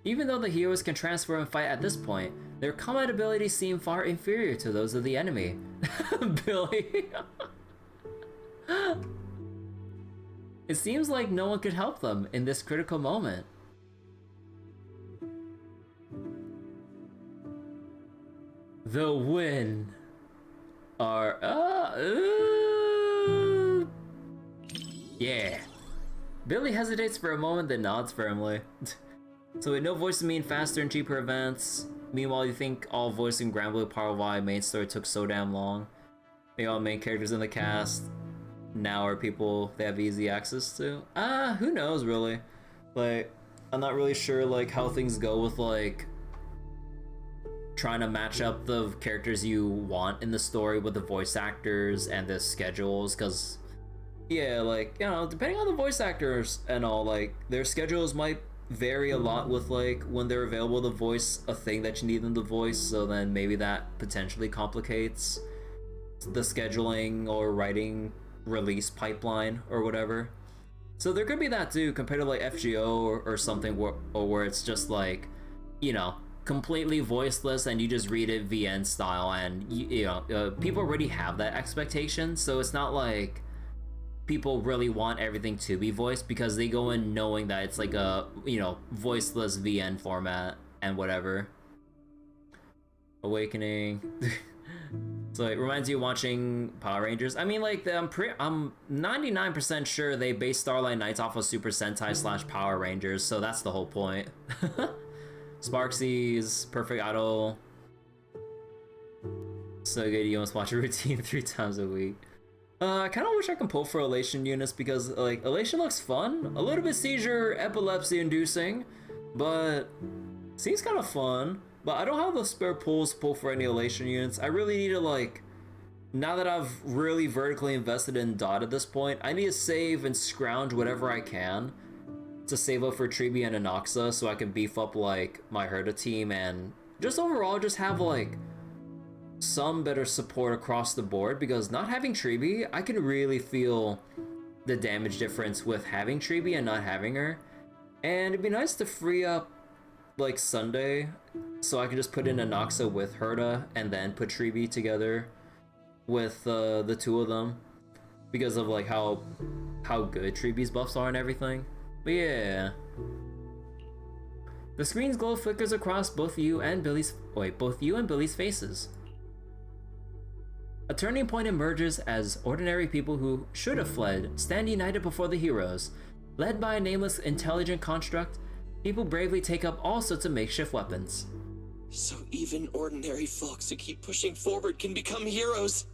Even though the heroes can transfer and fight at this point, their combat abilities seem far inferior to those of the enemy. Billy. It seems like no one could help them in this critical moment. The win are yeah. Billy hesitates for a moment, then nods firmly. So with no voices mean faster and cheaper events. Meanwhile, you think all voice and Grand Blue Power why main story took so damn long. Maybe all main characters in the cast now are people they have easy access to. Who knows really? Like, I'm not really sure like how things go with like trying to match up the characters you want in the story with the voice actors and the schedules, because yeah, like, you know, depending on the voice actors and all, like, their schedules might vary a lot with like when they're available to voice a thing that you need them to voice, so then maybe that potentially complicates the scheduling or writing release pipeline or whatever. So there could be that too, compared to like FGO or something where it's just like, you know, completely voiceless and you just read it VN style, and you know, people already have that expectation, so it's not like people really want everything to be voiced because they go in knowing that it's like a, you know, voiceless VN format and whatever. Awakening. So it reminds you of watching Power Rangers. I mean, like, I'm 99% sure they based Starlight Knights off of Super Sentai / Power Rangers, so that's the whole point. Sparksies, Perfect Idol. So good, you almost watch a routine 3 times a week. I kind of wish I could pull for Elation units because, like, Elation looks fun. A little bit seizure, epilepsy inducing, but seems kind of fun. But I don't have the spare pulls to pull for any Elation units. I really need to, like, now that I've really vertically invested in Dot at this point, I need to save and scrounge whatever I can to save up for Tribi and Inoxa so I can beef up, like, my Herda team and just overall just have, like, some better support across the board, because not having Tribi, I can really feel the damage difference with having Tribi and not having her. And it'd be nice to free up, like, Sunday so I can just put in Inoxa with Herda and then put Tribi together with the two of them, because of, like, how good Tribi's buffs are and everything. But yeah. The screen's glow flickers across both you and Billy's faces. A turning point emerges as ordinary people who should have fled stand united before the heroes. Led by a nameless intelligent construct, people bravely take up all sorts of makeshift weapons. So even ordinary folks who keep pushing forward can become heroes.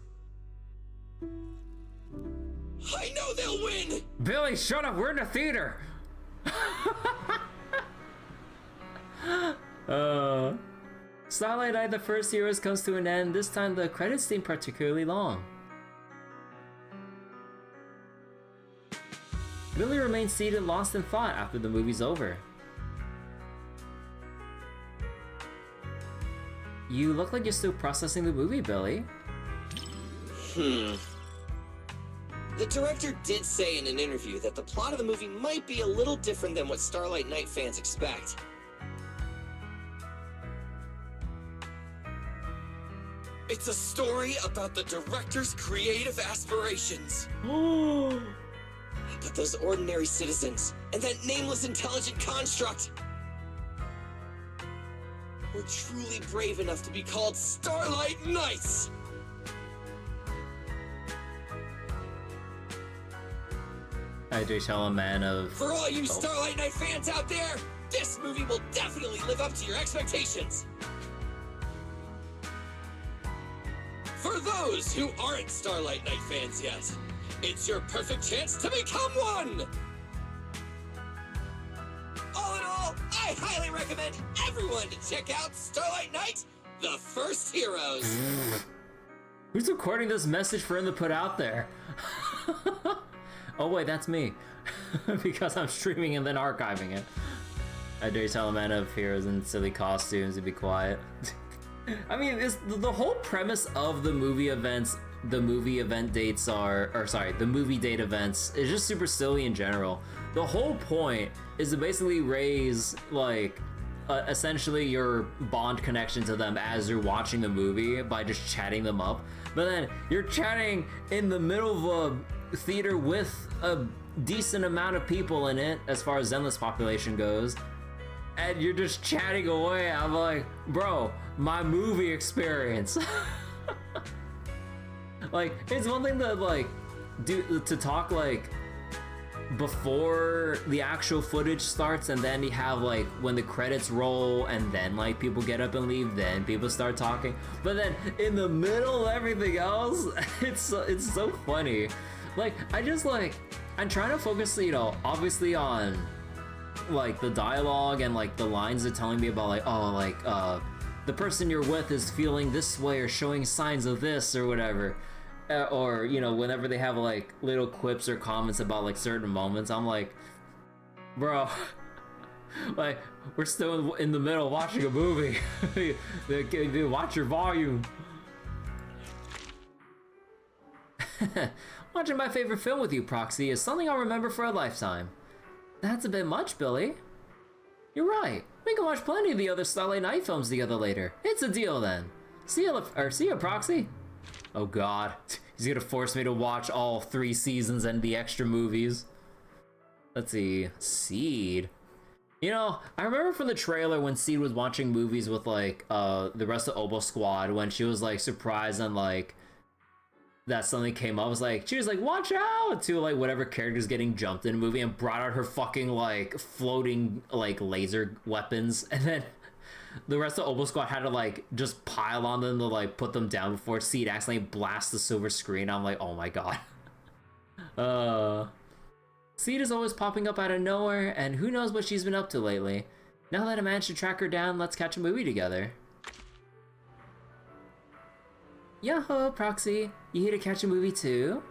I know they'll win! Billy, shut up, we're in the theater! Starlight Eye, the first heroes, comes to an end. This time the credits seem particularly long. Billy remains seated, lost in thought after the movie's over. You look like you're still processing the movie, Billy. The director did say in an interview that the plot of the movie might be a little different than what Starlight Knight fans expect. It's a story about the director's creative aspirations. But those ordinary citizens and that nameless intelligent construct were truly brave enough to be called Starlight Knights. I do tell a man of... For all you Starlight Knight fans out there, this movie will definitely live up to your expectations. For those who aren't Starlight Knight fans yet, it's your perfect chance to become one! All in all, I I highly recommend everyone to check out Starlight Knight, The First Heroes. Who's recording this message for him to put out there? Oh wait, that's me. Because I'm streaming and then archiving it. I dare tell a man of heroes in silly costumes to be quiet. I mean, it's the whole premise of the movie events, the movie event dates the movie date events is just super silly in general. The whole point is to basically raise, like, essentially your bond connection to them as you're watching the movie by just chatting them up. But then you're chatting in the middle of a theater with a decent amount of people in it, as far as Zenless population goes, and you're just chatting away. I'm like, bro, my movie experience. Like, it's one thing to like to talk like before the actual footage starts, and then you have like when the credits roll and then like people get up and leave, then people start talking. But then in the middle of everything else, it's so funny. Like, I'm trying to focus, you know, obviously on like the dialogue and like the lines they're telling me about, like, oh, like the person you're with is feeling this way or showing signs of this or whatever. Or, you know, whenever they have like little quips or comments about like certain moments, I'm like, bro, like, we're still in the middle of watching a movie. Watch your volume. Watching my favorite film with you, Proxy, is something I'll remember for a lifetime. That's a bit much, Billy. You're right. We can watch plenty of the other Starlight Knight films together later. It's a deal then. See ya, Proxy. Oh god, he's gonna force me to watch all 3 seasons and the extra movies. Let's see, Seed. You know, I remember from the trailer when Seed was watching movies with like the rest of Obo Squad, when she was like surprised and like that something came up. She was like, watch out to like whatever character's getting jumped in a movie, and brought out her fucking like floating like laser weapons, and then the rest of Obo Squad had to like just pile on them to like put them down before Seed accidentally blasts the silver screen. I'm like, oh my god. Seed is always popping up out of nowhere, and who knows what she's been up to lately. Now that I managed to track her down, let's catch a movie together. Yo-ho, Proxy, you here to catch a movie too?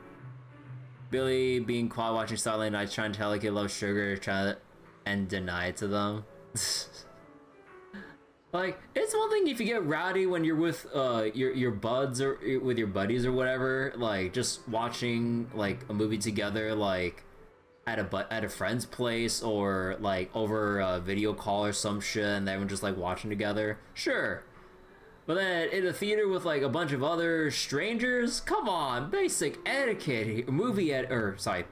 Billy being quiet watching Starlight Knight, trying to tell like he loves sugar, and deny it to them. Like, it's one thing if you get rowdy when you're with your buds or with your buddies or whatever, like just watching like a movie together, like at a friend's place or like over a video call or some shit, and everyone just like watching together. Sure. But then in a theater with like a bunch of other strangers, come on, basic etiquette here,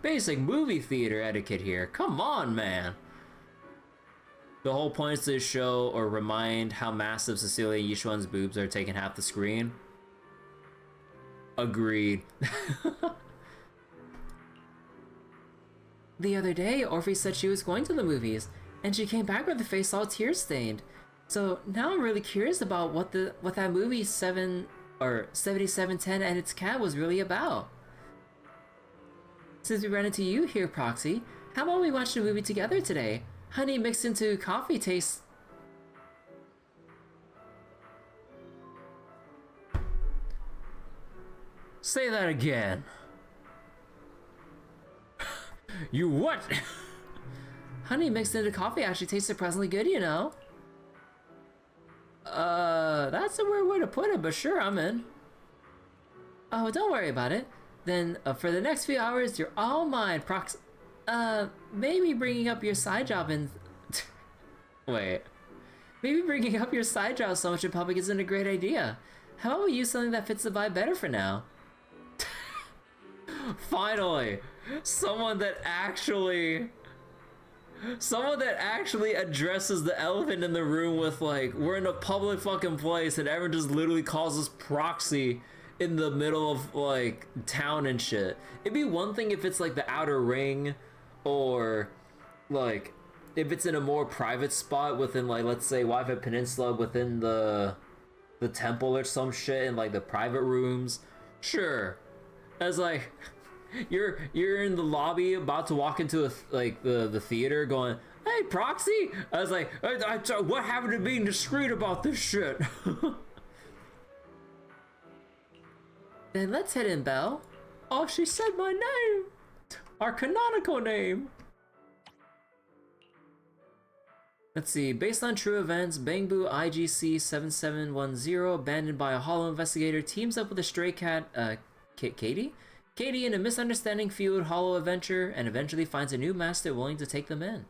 basic movie theater etiquette here. Come on, man. The whole point is to show or remind how massive Cecilia Yishuan's boobs are taking half the screen. Agreed. The other day, Orphe said she was going to the movies, and she came back with her face all tear-stained. So now I'm really curious about what that movie 7710 and its cat was really about. Since we ran into you here, Proxy, how about we watch the movie together today? Honey mixed into coffee tastes... Say that again. You what? Honey mixed into coffee actually tastes surprisingly good, you know. That's a weird way to put it, but sure, I'm in. Oh, don't worry about it. Then, for the next few hours, you're all mine, maybe bringing up your side job and... Wait. Maybe bringing up your side job so much in public isn't a great idea. How about we use something that fits the vibe better for now? Finally! Someone that actually addresses the elephant in the room with, like, we're in a public fucking place and everyone just literally calls us Proxy in the middle of, like, town and shit. It'd be one thing if it's, like, the outer ring, or, like, if it's in a more private spot within, like, let's say Wi-Fi Peninsula within the temple or some shit, in, like, the private rooms. Sure. As, like... You're in the lobby about to walk into the theater going, hey, okay, Proxy? I was like, what happened to being discreet about this shit? Then let's head in, Belle. Oh, she said my name! Our canonical name! Let's see, based on true events, Bangbu IGC 7710, abandoned by a hollow investigator, teams up with a stray cat, Katie? Katie in a misunderstanding-fueled hollow adventure, and eventually finds a new master willing to take them in.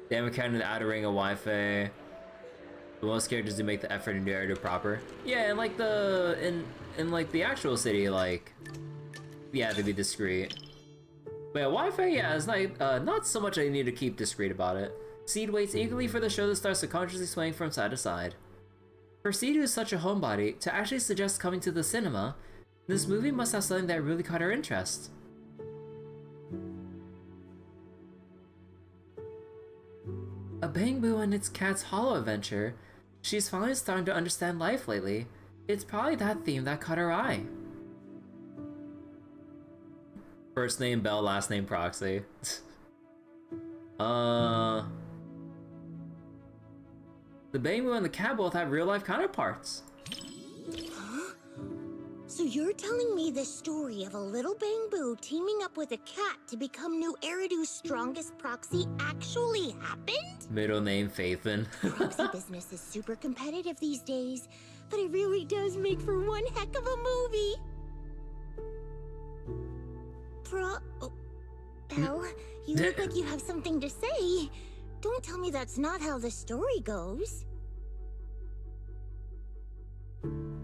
Damn, we're counting the outer ring of Wi-Fi. Most characters do make the effort and do area proper. Yeah, and like in like the actual city, like, yeah, to be discreet. But yeah, Wi-Fi, yeah, it's like not so much I need to keep discreet about it. Seed waits eagerly for the show to start subconsciously swaying from side to side. For Seed, who is such a homebody, to actually suggest coming to the cinema, this movie must have something that really caught her interest. A Bangbu and its cat's hollow adventure. She's finally starting to understand life lately. It's probably that theme that caught her eye. First name Belle, last name Proxy. The Bangbu and the cat both have real-life counterparts. Huh? So you're telling me the story of a little Bangbu teaming up with a cat to become New Eridu's strongest proxy actually happened? Middle name Faithin. Proxy business is super competitive these days, but it really does make for one heck of a movie. Belle, you look like you have something to say. Don't tell me that's not how the story goes.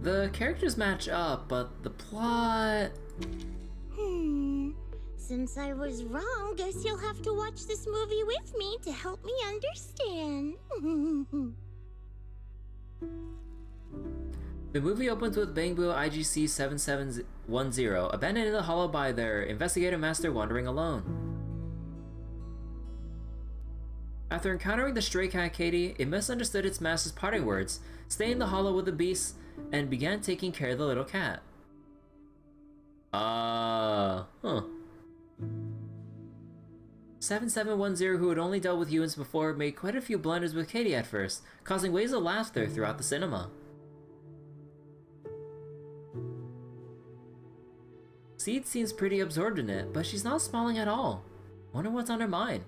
The characters match up, but the plot... Since I was wrong, guess you'll have to watch this movie with me to help me understand. The movie opens with Bangbu IGC 7710, abandoned in the hollow by their investigator master wandering alone. After encountering the stray cat Katie, it misunderstood its master's parting words, stayed in the hollow with the beast, and began taking care of the little cat. 7710, who had only dealt with humans before, made quite a few blunders with Katie at first, causing waves of laughter throughout the cinema. Seed seems pretty absorbed in it, but she's not smiling at all. Wonder what's on her mind.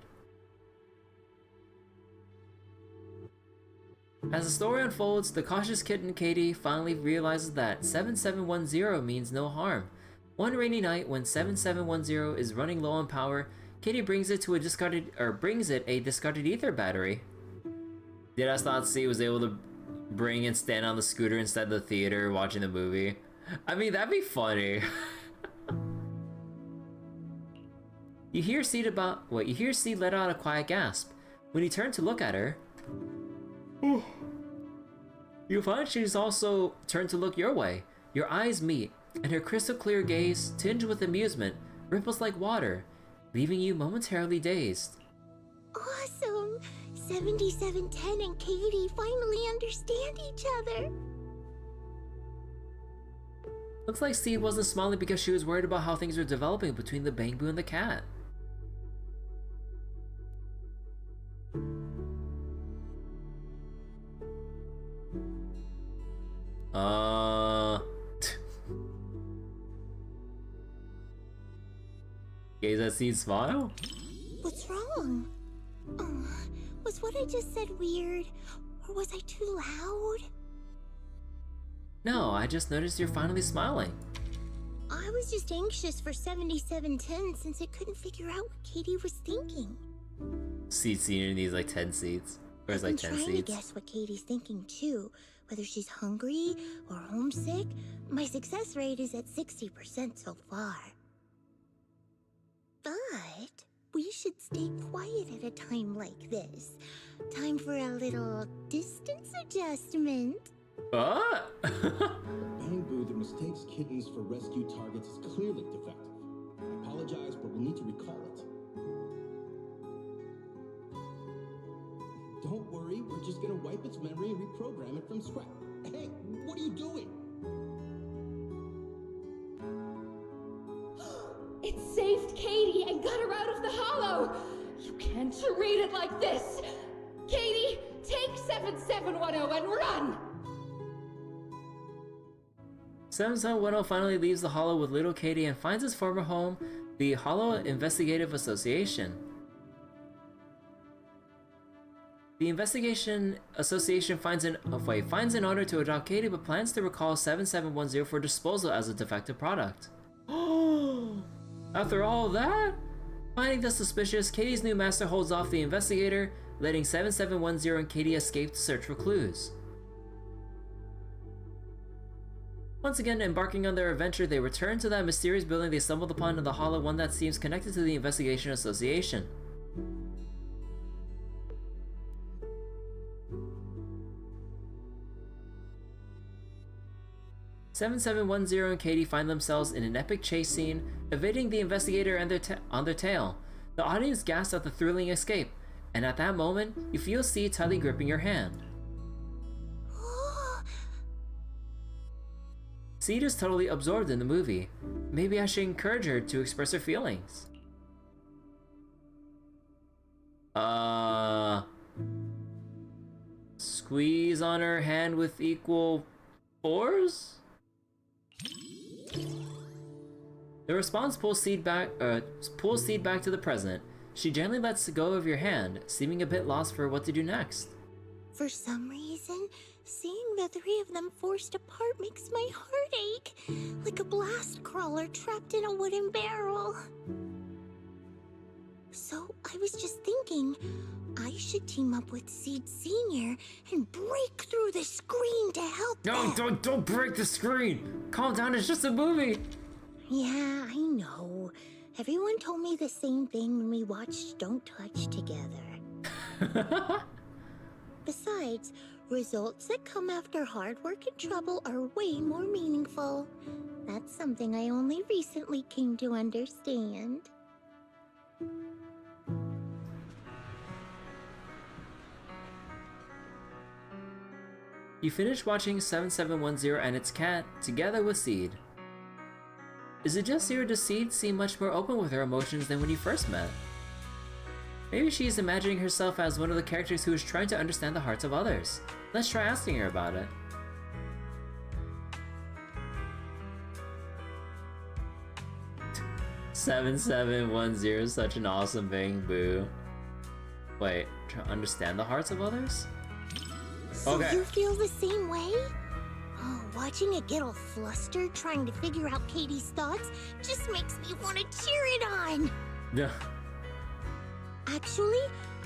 As the story unfolds, the cautious kitten Katie finally realizes that 7710 means no harm. One rainy night, when 7710 is running low on power, Katie brings it a discarded ether battery. Did I not see was able to bring and stand on the scooter instead of the theater watching the movie? I mean, that'd be funny. You hear Seed let out a quiet gasp. When you turn to look at her, you find she's also turned to look your way. Your eyes meet, and her crystal clear gaze, tinged with amusement, ripples like water, leaving you momentarily dazed. Awesome! 7710 and Katie finally understand each other. Looks like Seed wasn't smiling because she was worried about how things were developing between the Bangbu and the cat. Gaze at Seed's smile? What's wrong? Was what I just said weird? Or was I too loud? No, I just noticed you're finally smiling. I was just anxious for 7710 since it couldn't figure out what Katie was thinking. Seed senior needs like 10 seats. Or is like 10 seats. I'm trying to guess what Katie's thinking too. Whether she's hungry or homesick. My success rate is at 60% so far. But we should stay quiet at a time like this. Time for a little distance adjustment. Bangbu that mistakes kittens for rescue targets is clearly defective. I apologize, but we'll need to recall it. Don't worry, we're just gonna wipe its memory and reprogram it from scratch. Hey, what are you doing? It saved Katie got her out of the hollow! You can't read it like this! Katie, take 7710 and run! 7710 finally leaves the Hollow with little Katie and finds his former home, the Hollow Investigative Association. The Investigation Association finds an owner to adopt Katie, but plans to recall 7710 for disposal as a defective product. After all that? Finding this suspicious, Katie's new master holds off the investigator, letting 7710 and Katie escape to search for clues. Once again, embarking on their adventure, they return to that mysterious building they stumbled upon in the Hollow, one that seems connected to the Investigation Association. "7710 and Katie find themselves in an epic chase scene, evading the investigator and on their tail. The audience gasps at the thrilling escape, and at that moment, you feel Seed tightly gripping your hand. Seed is totally absorbed in the movie. Maybe I should encourage her to express her feelings. Squeeze on her hand with equal force? The response pulls Seed back to the present. She gently lets go of your hand, seeming a bit lost for what to do next. For some reason, seeing the three of them forced apart makes my heart ache, like a blast crawler trapped in a wooden barrel. So I was just thinking, I should team up with Seed Sr. and break through the screen to help them. No, don't break the screen! Calm down, it's just a movie! Yeah, I know. Everyone told me the same thing when we watched Don't Touch together. Besides, results that come after hard work and trouble are way more meaningful. That's something I only recently came to understand. You finish watching 7710 and its cat together with Seed. Is it just here, or does Seed seem much more open with her emotions than when you first met? Maybe she's imagining herself as one of the characters who is trying to understand the hearts of others. Let's try asking her about it. "7710 is such an awesome thing, boo." Wait, try to understand the hearts of others? So Okay. you feel the same way? Oh, watching it get all flustered trying to figure out Katie's thoughts just makes me want to cheer it on. Yeah. Actually,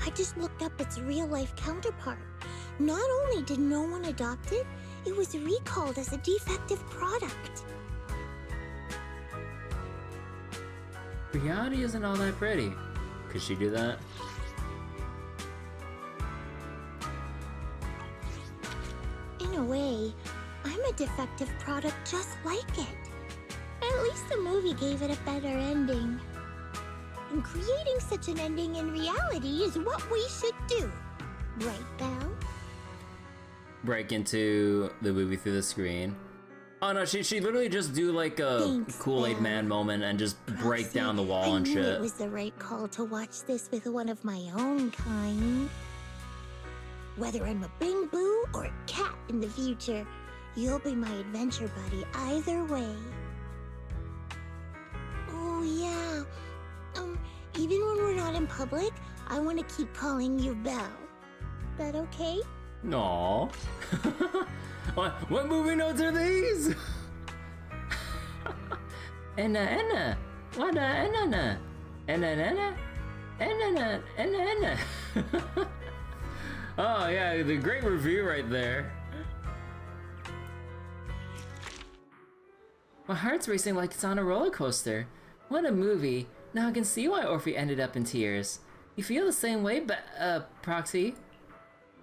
I just looked up its real-life counterpart. Not only did no one adopt it, it was recalled as a defective product. Reality isn't all that pretty. Could she do that? In a way, I'm a defective product just like it. At least the movie gave it a better ending. And creating such an ending in reality is what we should do. Right, Belle? Break into the movie through the screen. Oh no, she literally just do like a Thanks, Kool-Aid Belle. Man moment and just break Proxy, down the wall I and knew shit. it was the right call to watch this with one of my own kind. Whether I'm a Bing Boo or a cat in the future, you'll be my adventure buddy either way. Oh yeah. Even when we're not in public, I want to keep calling you Belle. That okay? Aww. What movie notes are these? Enna. What Enna? Enna. Oh yeah, the great review right there. My heart's racing like it's on a roller coaster. What a movie. Now I can see why Orphe ended up in tears. You feel the same way, Proxy?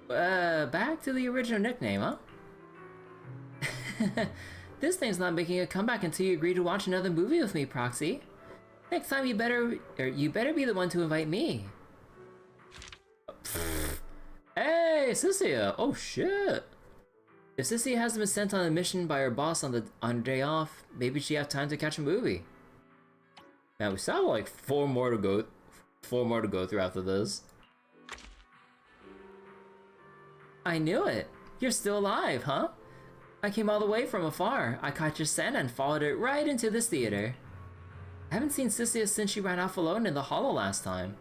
Back to the original nickname, huh? This thing's not making a comeback until you agree to watch another movie with me, Proxy. Next time you better be the one to invite me. Hey, Sissia! Oh shit! If Sissia hasn't been sent on a mission by her boss on day off, maybe she have time to catch a movie. Man, we still have like 4 more to go. 4 more to go through after this. I knew it! You're still alive, huh? I came all the way from afar. I caught your scent and followed it right into this theater. I haven't seen Cynthia since she ran off alone in the hollow last time.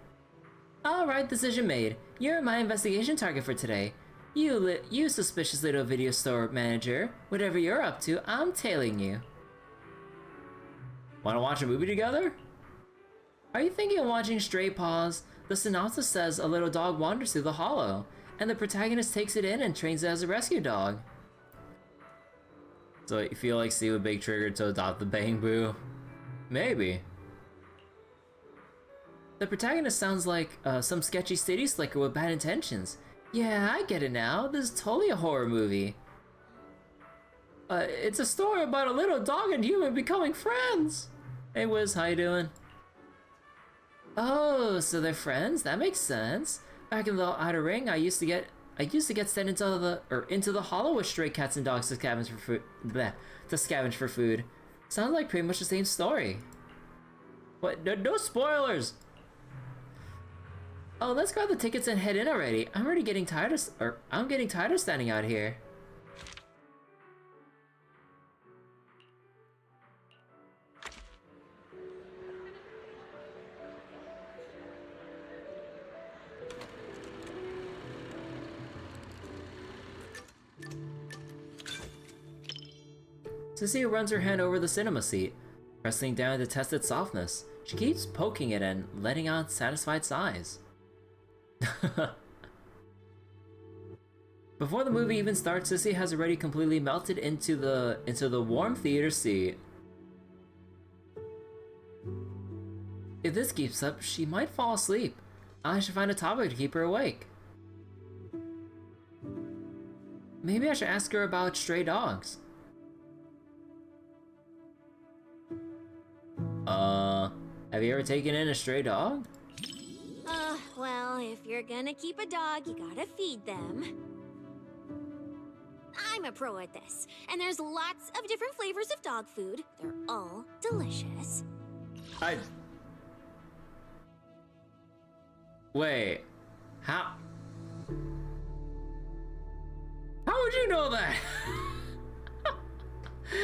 Alright, decision made. You're my investigation target for today. You suspicious little video store manager. Whatever you're up to, I'm tailing you. Wanna watch a movie together? Are you thinking of watching Stray Paws? The synopsis says a little dog wanders through the hollow, and the protagonist takes it in and trains it as a rescue dog. So you feel like Steve would big trigger to adopt the Bang Boo? Maybe. The protagonist sounds like some sketchy city slicker with bad intentions. Yeah, I get it now. This is totally a horror movie. It's a story about a little dog and human becoming friends. Hey Wiz, how you doing? Oh, so they're friends? That makes sense. Back in the Outer Ring, I used to get sent into the hollow with stray cats and dogs to scavenge for food. Bleh, to scavenge for food. Sounds like pretty much the same story. What? No spoilers. Oh, let's grab the tickets and head in already. I'm getting tired of standing out here. Cecilia runs her hand over the cinema seat, pressing down to test its softness. She keeps poking it and letting out satisfied sighs. Before the movie even starts, Sissy has already completely melted into the warm theater seat. If this keeps up, she might fall asleep. I should find a topic to keep her awake. Maybe I should ask her about stray dogs. Have you ever taken in a stray dog? Well, if you're gonna keep a dog, you gotta feed them. I'm a pro at this, and there's lots of different flavors of dog food. They're all delicious. Wait, how would you know that?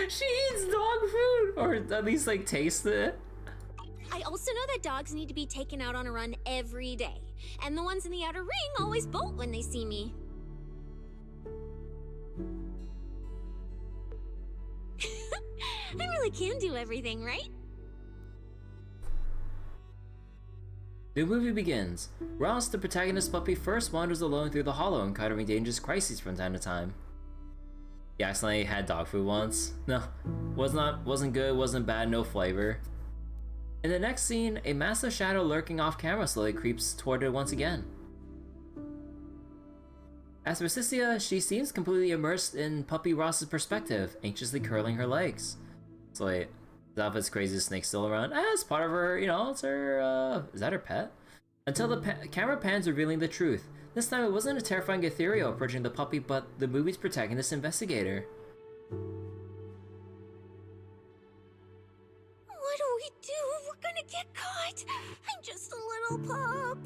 She eats dog food, or at least like taste it. I also know that dogs need to be taken out on a run every day, and the ones in the Outer Ring always bolt when they see me. I really can do everything, right? The movie begins. Ross, the protagonist puppy, first wanders alone through the hollow, encountering dangerous crises from time to time. He accidentally had dog food once. No, wasn't good, wasn't bad, no flavor. In the next scene, a massive shadow lurking off camera slowly creeps toward it once again. As for Cyssia, she seems completely immersed in puppy Ross's perspective, anxiously curling her legs. So wait, is Alpha's craziest snake still around? It's part of her, it's her, is that her pet? Until the camera pans revealing the truth. This time it wasn't a terrifying ethereal approaching the puppy, but the movie's protagonist investigator. What do we do? We're gonna get caught. I'm just a little pup.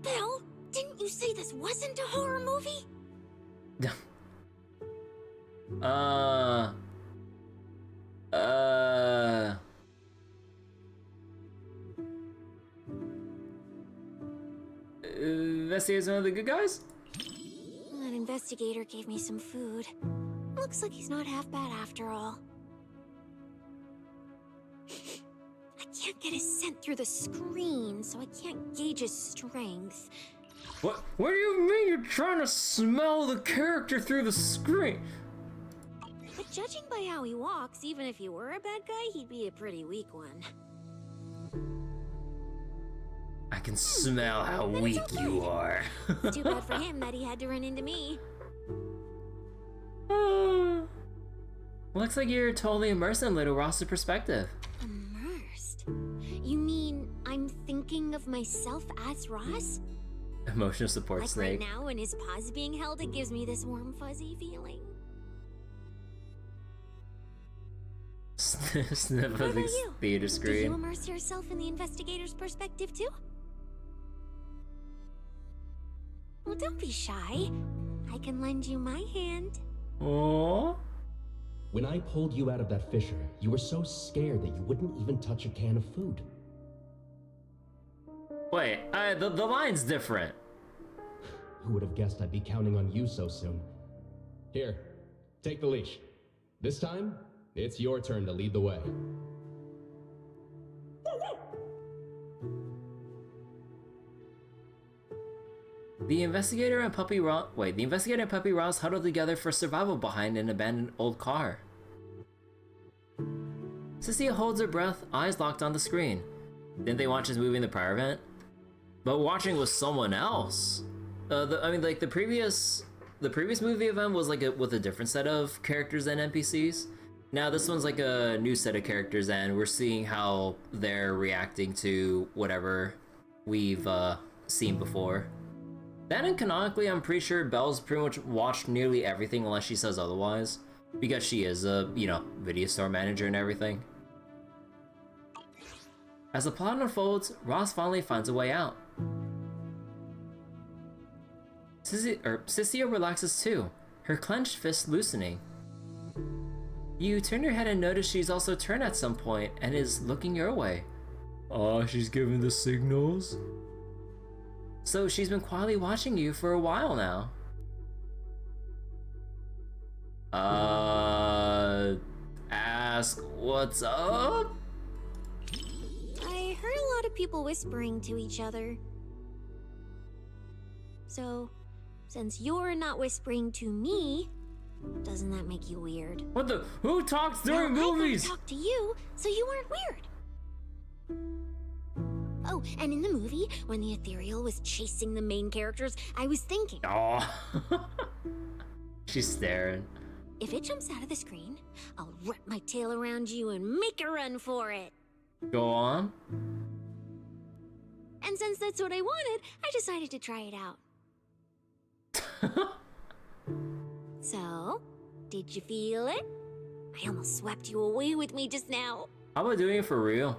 Belle, didn't you say this wasn't a horror movie? Investigator's one of the good guys? That investigator gave me some food. Looks like he's not half bad after all. I can't get his scent through the screen, so I can't gauge his strength. What do you mean you're trying to smell the character through the screen? But judging by how he walks, even if he were a bad guy, he'd be a pretty weak one. I can smell how weak you are. It's too bad for him that he had to run into me. Looks like you're totally immersed in Little Ross's perspective. Immersed? You mean I'm thinking of myself as Ross? Emotional support like snake. Right now, when his paw's being held, it gives me this warm, fuzzy feeling. Sniff What of about the you? theater Did you screen. immerse yourself in the investigator's perspective too? Well, don't be shy. I can lend you my hand. Aww. When I pulled you out of that fissure, you were so scared that you wouldn't even touch a can of food. Wait, the line's different. Who would have guessed I'd be counting on you so soon? Here, take the leash. This time, it's your turn to lead the way. The investigator and Puppy Ross huddled together for survival behind an abandoned old car. Cecilia holds her breath, eyes locked on the screen. Didn't they watch this movie in the prior event? But watching with someone else. The previous movie event was like with a different set of characters and NPCs. Now this one's like a new set of characters, and we're seeing how they're reacting to whatever we've seen before. Then and canonically, I'm pretty sure Belle's pretty much watched nearly everything unless she says otherwise, because she is a, video store manager and everything. As the plot unfolds, Ross finally finds a way out. Cecilia relaxes too, her clenched fist loosening. You turn your head and notice she's also turned at some point and is looking your way. Oh, she's giving the signals? So she's been quietly watching you for a while now. Ask what's up? I heard a lot of people whispering to each other. So, since you're not whispering to me, doesn't that make you weird? What the? Who talks during movies? I talked to you, so you weren't weird. Oh, and in the movie, when the ethereal was chasing the main characters, I was thinking. Oh. She's staring. If it jumps out of the screen, I'll wrap my tail around you and make a run for it. Go on. And since that's what I wanted, I decided to try it out. So, did you feel it? I almost swept you away with me just now. How about doing it for real?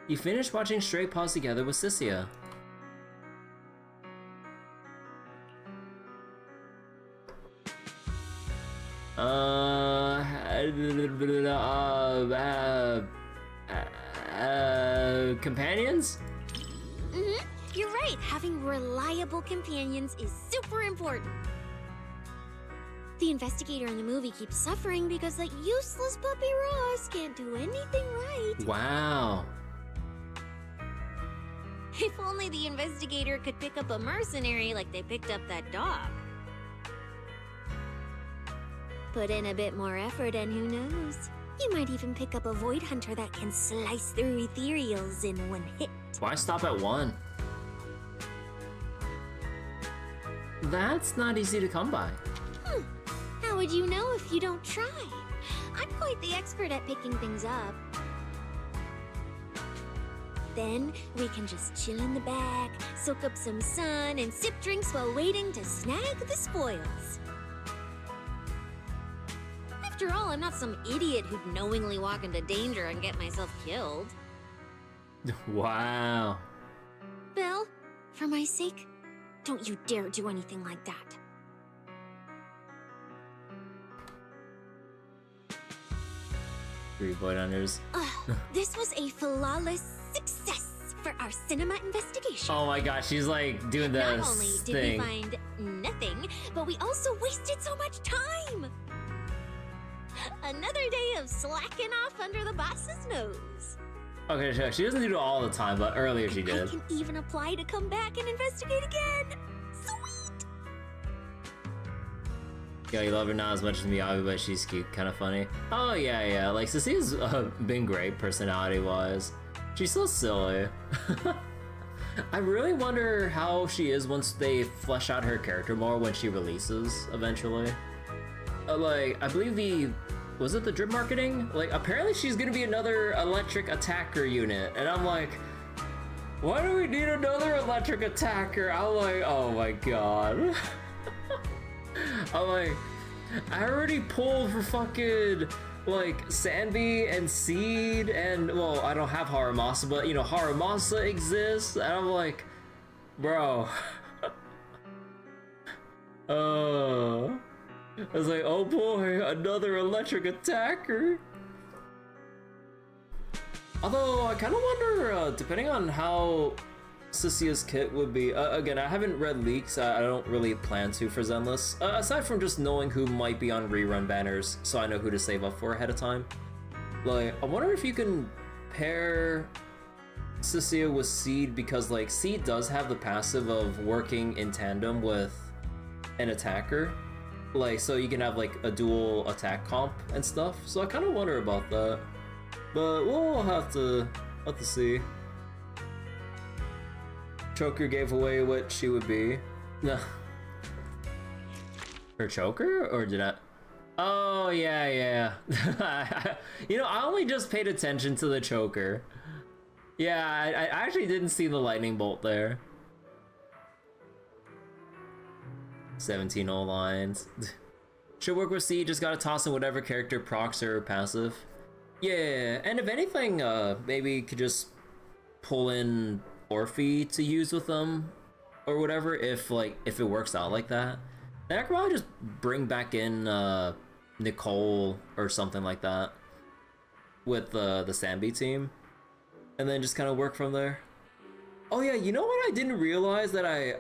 You finished watching Stray Paws together with Cecilia. Companions? You're right. Having reliable companions is super important. The investigator in the movie keeps suffering because that useless puppy Ross can't do anything right. Wow. If only the investigator could pick up a mercenary like they picked up that dog. Put in a bit more effort and who knows? You might even pick up a void hunter that can slice through ethereals in one hit. Why stop at one? That's not easy to come by. How would you know if you don't try? I'm quite the expert at picking things up. Then we can just chill in the back, soak up some sun, and sip drinks while waiting to snag the spoils. After all, I'm not some idiot who'd knowingly walk into danger and get myself killed. Wow. Belle, for my sake, don't you dare do anything like that. Three void hunters. This was a flawless success for our cinema investigation. Oh my gosh, she's like doing the Not only did we find nothing, but we also wasted so much time. Another day of slacking off under the boss's nose. Okay, sure. She doesn't do it all the time, but earlier she did. I can even apply to come back and investigate again. Sweet! Yeah, you love her not as much as Miyabi, but she's cute, kind of funny. Oh yeah. Like Cecilia's been great personality-wise. She's so silly. I really wonder how she is once they flesh out her character more when she releases eventually. Like, I believe was it the drip marketing? Like, apparently she's gonna be another electric attacker unit, and I'm like, why do we need another electric attacker? I'm like, oh my god. I'm like, I already pulled for fucking like Sanbi and Seed, and well, I don't have Haramasa, but you know, Haramasa exists, and I'm like, bro. I was like, oh boy, another electric attacker. Although, I kind of wonder, depending on how Cecia's kit would be, again, I haven't read leaks, I don't really plan to for Zenless, aside from just knowing who might be on rerun banners, so I know who to save up for ahead of time. Like, I wonder if you can pair Cecia with Seed, because like, Seed does have the passive of working in tandem with an attacker. Like, so you can have like a dual attack comp and stuff, so I kind of wonder about that. But we'll have to see. Choker gave away what she would be. No. Her choker? Or did I? Oh, yeah. You know, I only just paid attention to the choker. Yeah, I actually didn't see the lightning bolt there. 17 old lines. Should work with C, just gotta toss in whatever character procs or passive. Yeah, and if anything, maybe could just pull in Orphe to use with them or whatever, if it works out like that. Then I could probably just bring back in Nicole or something like that with the Sanbi team, and then just kind of work from there. Oh yeah, you know what I didn't realize that I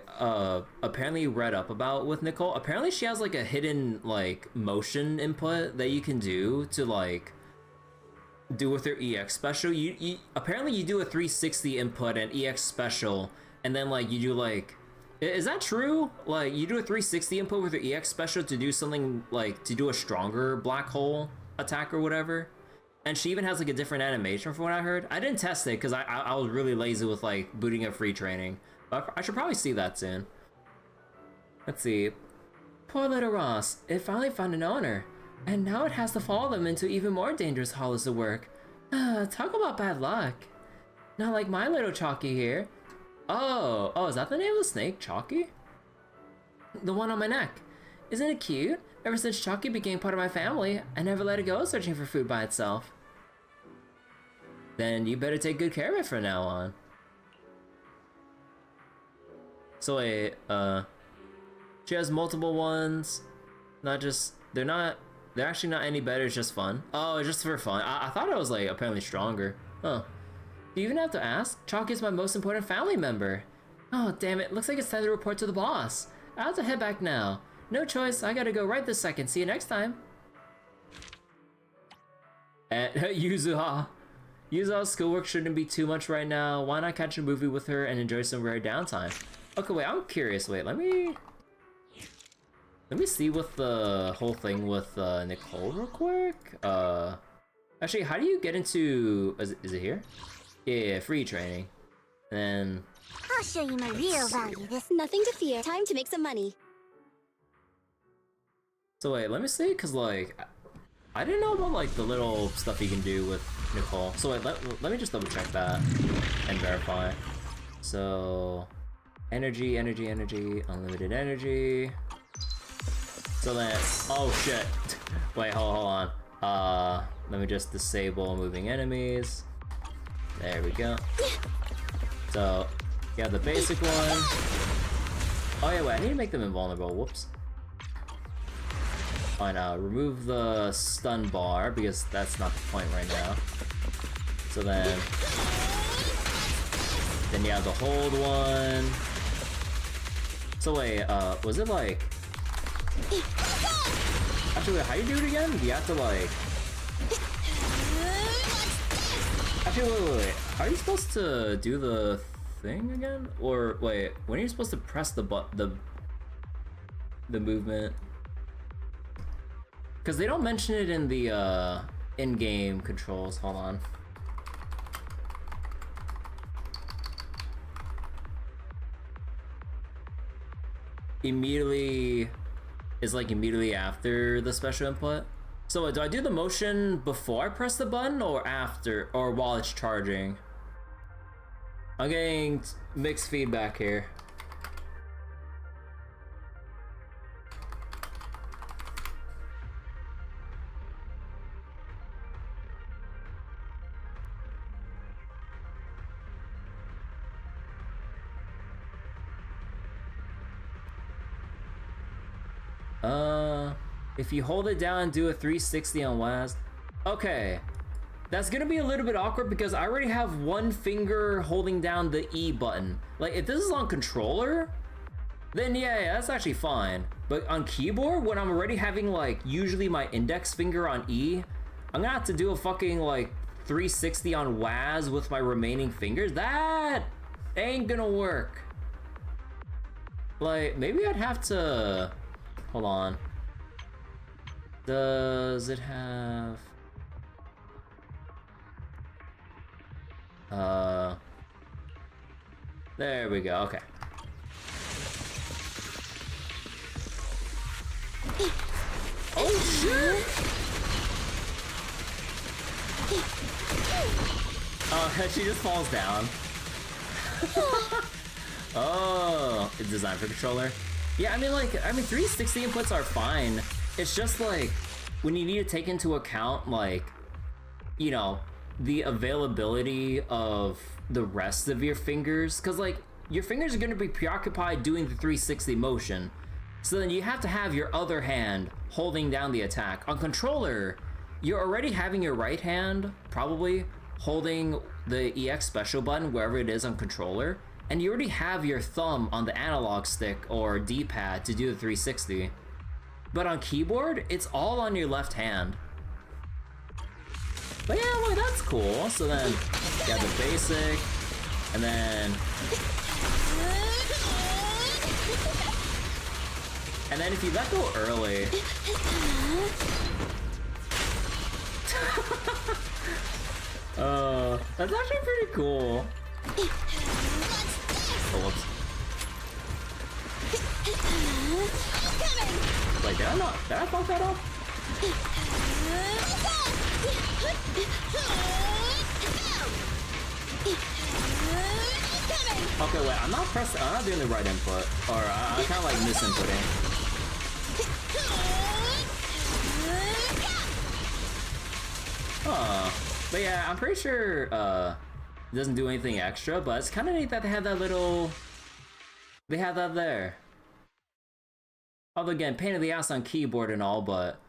apparently read up about with Nicole? Apparently she has like a hidden like motion input that you can do to like do with her EX special. You apparently you do a 360 input and EX special, and then like you do like, is that true? Like you do a 360 input with your EX special to do something like to do a stronger black hole attack or whatever. And she even has like a different animation from what I heard. I didn't test it because I was really lazy with like booting up free training, but I should probably see that soon. Let's see. Poor little Ross, it finally found an owner, and now it has to follow them into even more dangerous hollows of work. Talk about bad luck. Not like my little Chalky here. Oh, is that the name of the snake, Chalky? The one on my neck. Isn't it cute? Ever since Chalky became part of my family, I never let it go searching for food by itself. Then you better take good care of it from now on. So wait, she has multiple ones. They're actually not any better, it's just fun. Oh, it's just for fun. I thought it was like apparently stronger. Huh. Do you even have to ask? Chalky is my most important family member. Oh, damn it. Looks like it's time to report to the boss. I have to head back now. No choice, I gotta go right this second. See you next time. And Yuzuha's schoolwork shouldn't be too much right now. Why not catch a movie with her and enjoy some rare downtime? Okay, wait, I'm curious. Wait, let me see what the whole thing with Nicole real quick. Actually, how do you get into... Is it here? Yeah, free training. And... I'll show you my real value. There's nothing to fear. Time to make some money. So wait, let me see, cause like, I didn't know about like the little stuff you can do with Nicole. So wait, let me just double check that and verify. So, energy, unlimited energy. So then, oh shit. Wait, hold on. Let me just disable moving enemies. There we go. So, yeah, the basic one. Oh yeah, wait, I need to make them invulnerable, whoops. Fine, remove the stun bar, because that's not the point right now. So then you have the hold one. So wait, was it like... Actually, wait, how do you do it again? Do you have to like... Actually, wait. How are you supposed to do the thing again? Or wait, when are you supposed to press the movement? Because they don't mention it in the in-game controls. Hold on. Immediately is like immediately after the special input. So do I do the motion before I press the button or after, or while it's charging? I'm getting mixed feedback here. If you hold it down and do a 360 on WASD. Okay. That's gonna be a little bit awkward because I already have one finger holding down the E button. Like, if this is on controller, then yeah, that's actually fine. But on keyboard, when I'm already having, like, usually my index finger on E, I'm gonna have to do a fucking, like, 360 on WASD with my remaining fingers? That ain't gonna work. Like, maybe I'd have to... Hold on. Does it have... There we go, okay. Oh shit! Oh, she just falls down. Oh, it's designed for controller. Yeah, I mean 360 inputs are fine. It's just like, when you need to take into account, like, you know, the availability of the rest of your fingers, because like your fingers are going to be preoccupied doing the 360 motion, so then you have to have your other hand holding down the attack. On controller, you're already having your right hand probably holding the EX special button wherever it is on controller, and you already have your thumb on the analog stick or D-pad to do the 360. But on keyboard, it's all on your left hand. But yeah, well, that's cool. So then, you have the basic, and then... And then if you let go early... That's actually pretty cool. Oh, whoops. Wait, did I fuck that up? Okay, wait, I'm not doing the right input. Or I'm kinda like misinputting. But yeah, I'm pretty sure it doesn't do anything extra, but it's kinda neat that they have that little... They have that there. Although again, pain in the ass on keyboard and all, but...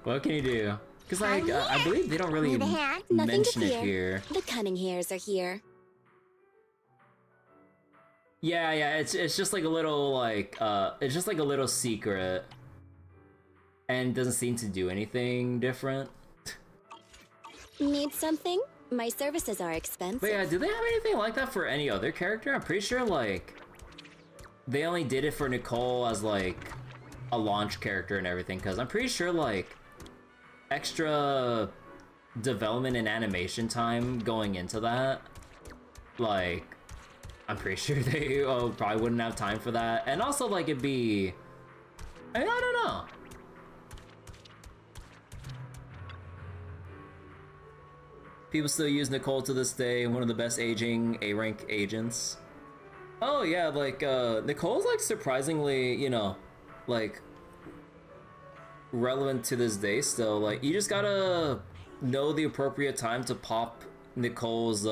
what can you do? Because like, I believe they don't really mention it here. The cunning hairs are here. Yeah, it's just like a little like it's just like a little secret, and doesn't seem to do anything different. Need something? My services are expensive. But yeah, do they have anything like that for any other character? I'm pretty sure like they only did it for Nicole as like a launch character and everything, because I'm pretty sure like extra development and animation time going into that, like I'm pretty sure they probably wouldn't have time for that. And also like it'd be, I mean, I don't know. People still use Nicole to this day, one of the best aging A-rank agents. Oh yeah, like Nicole's like surprisingly, you know, like relevant to this day still. Like you just gotta know the appropriate time to pop Nicole's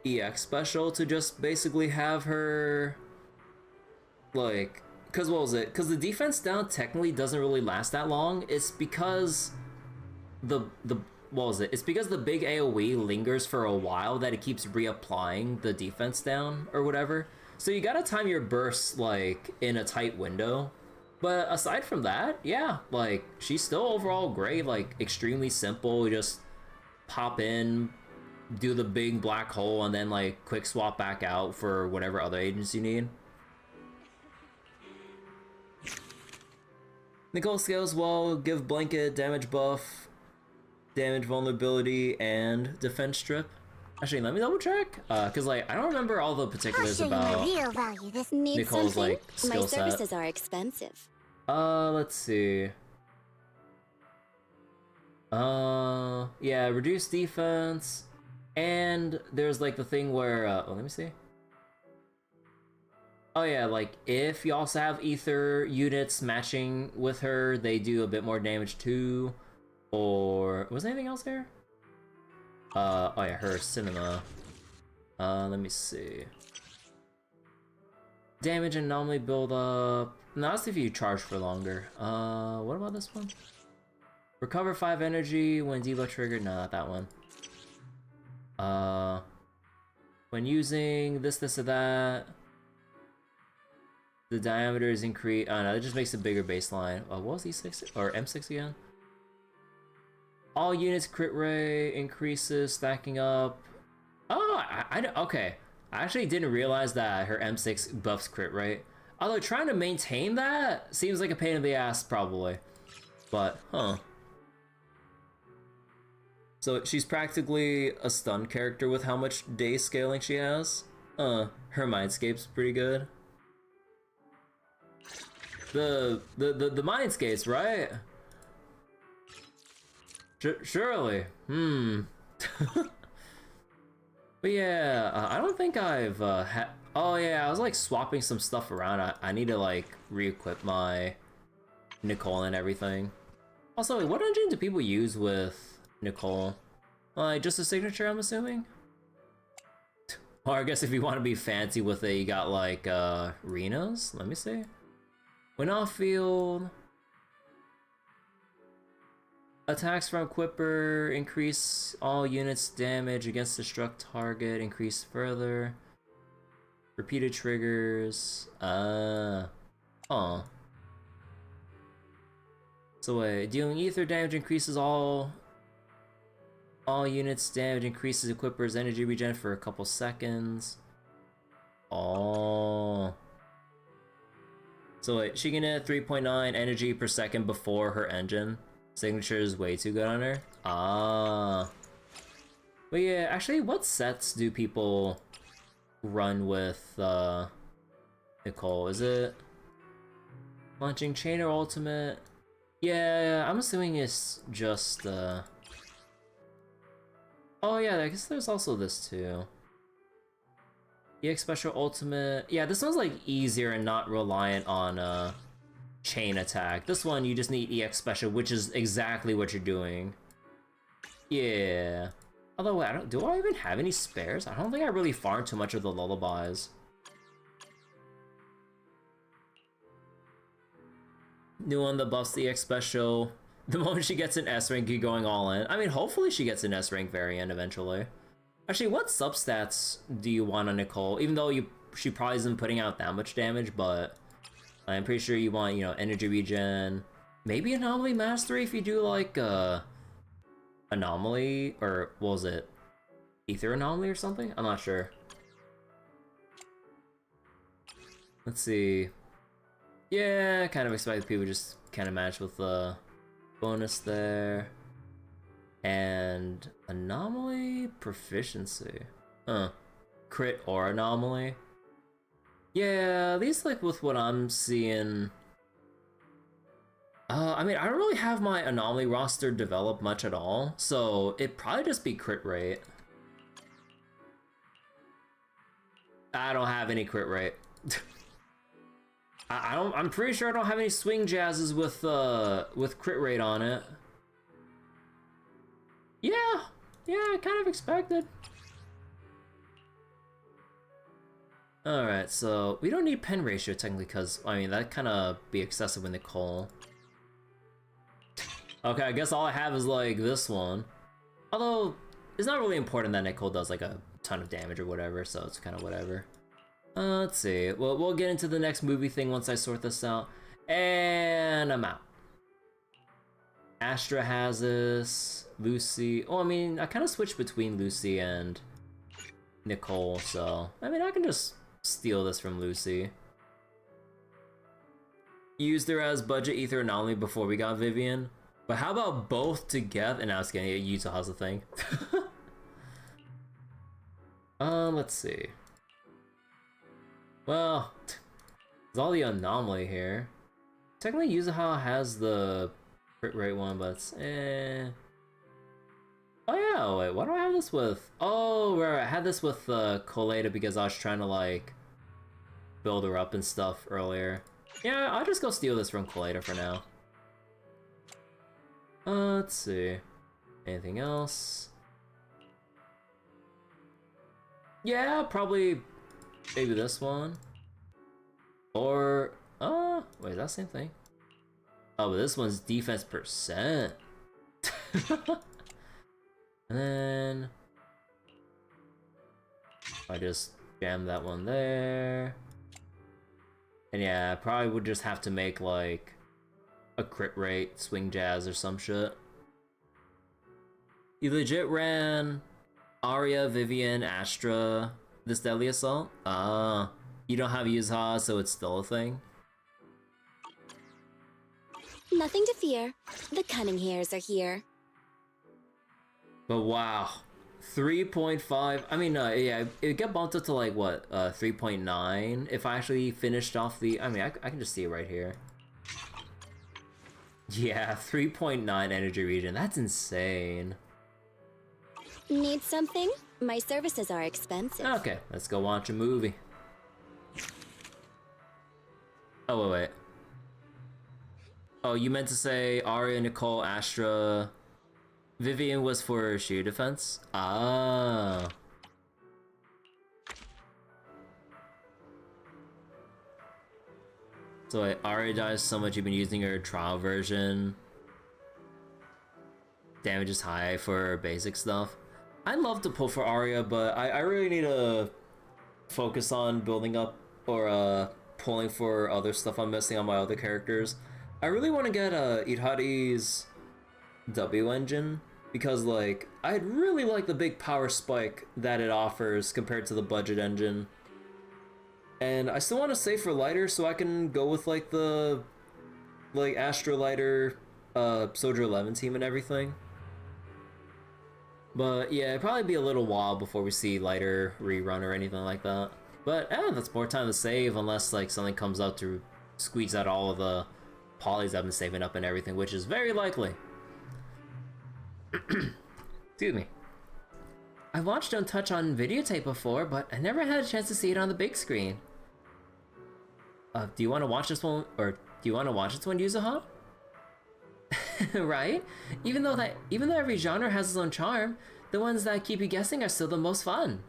EX special to just basically have her like, cause what was it? Cause the defense down technically doesn't really last that long. It's because the what was it? It's because the big AoE lingers for a while that it keeps reapplying the defense down or whatever. So you gotta time your bursts like in a tight window. But aside from that, yeah, like she's still overall great, like extremely simple. You just pop in, do the big black hole, and then like quick swap back out for whatever other agents you need. Nicole scales well, give blanket, damage buff, damage vulnerability, and defense strip. Actually, let me double check, cause like I don't remember all the particulars about Nicole's like skill set. My services are expensive. Let's see. Yeah, reduced defense, and there's like the thing where oh, let me see. Oh yeah, like if you also have ether units matching with her, they do a bit more damage too. Or was there anything else there? Oh yeah, her cinema. Let me see. Damage and anomaly build up. No, that's if you charge for longer. What about this one? Recover 5 energy when debuff triggered. No, not that one. When using this or that, the diameter is increased. Oh no, that just makes a bigger baseline. What was E6 or M6 again? All units crit rate increases, stacking up. Oh, okay. I actually didn't realize that her M6 buffs crit rate. Although trying to maintain that seems like a pain in the ass, probably. But, huh. So she's practically a stun character with how much day scaling she has. Her Mindscape's pretty good. The Mindscapes, right? Surely. But yeah, I don't think I've oh yeah, I was like swapping some stuff around. I need to like re-equip my Nicole and everything. Also, what engine do people use with Nicole? Like just a signature, I'm assuming? Or I guess if you want to be fancy with it, you got like Rena's? Let me see. When off field, attacks from Equipper increase all units damage against the struck target, increase further. Repeated triggers. So wait, dealing ether damage increases all units damage, increases Equipper's energy regen for a couple seconds. Oh. So wait, she can add 3.9 energy per second before her engine. Signature is way too good on her. But yeah, actually, what sets do people run with Nicole? Is it launching chain or ultimate? Yeah, I'm assuming it's just oh yeah, I guess there's also this too. EX special ultimate. Yeah, this one's like easier and not reliant on chain attack. This one you just need EX special, which is exactly what you're doing. Yeah. Although do I even have any spares? I don't think I really farmed too much of the lullabies. New one that buffs the EX special. The moment she gets an S rank, you're going all in. I mean, hopefully she gets an S rank variant eventually. Actually, what substats do you want on Nicole? Even though she probably isn't putting out that much damage, but I'm pretty sure you want, you know, energy regen. Maybe Anomaly Mastery if you do like Anomaly, or what was it? Ether Anomaly or something? I'm not sure. Let's see. Yeah, kind of expect people just kind of match with the bonus there. And Anomaly Proficiency. Crit or Anomaly. Yeah, at least like with what I'm seeing. I mean, I don't really have my Anomaly roster developed much at all, so it'd probably just be crit rate. I don't have any crit rate. I'm pretty sure I don't have any swing jazzes with crit rate on it. Yeah, I kind of expected. Alright, so we don't need pen ratio technically, because, I mean, that kind of be excessive with Nicole. Okay, I guess all I have is, like, this one. Although, it's not really important that Nicole does, like, a ton of damage or whatever, so it's kind of whatever. Let's see. Well, we'll get into the next movie thing once I sort this out. And I'm out. Astra has this. Lucy. Oh, I mean, I kind of switched between Lucy and Nicole, so I mean, I can just steal this from Lucy. Used her as budget ether anomaly before we got Vivian, but how about both together? And I was getting Utah has a thing. Let's see. Well, there's all the anomaly here. Technically, Yuzuha has the crit rate one, but it's Oh yeah, wait, why do I have this with? Oh, right, I had this with Coleta because I was trying to like build her up and stuff earlier. Yeah, I'll just go steal this from Coleta for now. Let's see. Anything else? Yeah, probably maybe this one. Or, wait, is that the same thing? Oh, but this one's defense percent. And then I just jam that one there. And yeah, I probably would just have to make like a crit rate, swing jazz or some shit. You legit ran Arya, Vivian, Astra, this Deadly Assault? You don't have Yuza, so it's still a thing? Nothing to fear. The cunning hairs are here. But wow, 3.5. I mean, yeah, it got bumped up to like what, 3.9 if I actually finished off the. I mean, I can just see it right here. Yeah, 3.9 energy region. That's insane. Need something? My services are expensive. Okay, let's go watch a movie. Oh wait. Oh, you meant to say Arya, Nicole, Astra. Vivian was for shield defense? Ah. So wait, Arya dies so much you've been using her trial version. Damage is high for basic stuff. I'd love to pull for Arya, but I really need to focus on building up or pulling for other stuff I'm missing on my other characters. I really want to get Ihari's W engine, because like I'd really like the big power spike that it offers compared to the budget engine. And I still want to save for lighter so I can go with like the Astra lighter Soldier 11 team and everything. But yeah, it'd probably be a little while before we see lighter rerun or anything like that. But that's more time to save unless like something comes out to squeeze out all of the polys I've been saving up and everything, which is very likely. Excuse me. I've watched Don't Touch on videotape before, but I never had a chance to see it on the big screen. Do you want to watch this one, or do you want to watch this one, Yuzuha? Right? Even though every genre has its own charm, the ones that keep you guessing are still the most fun.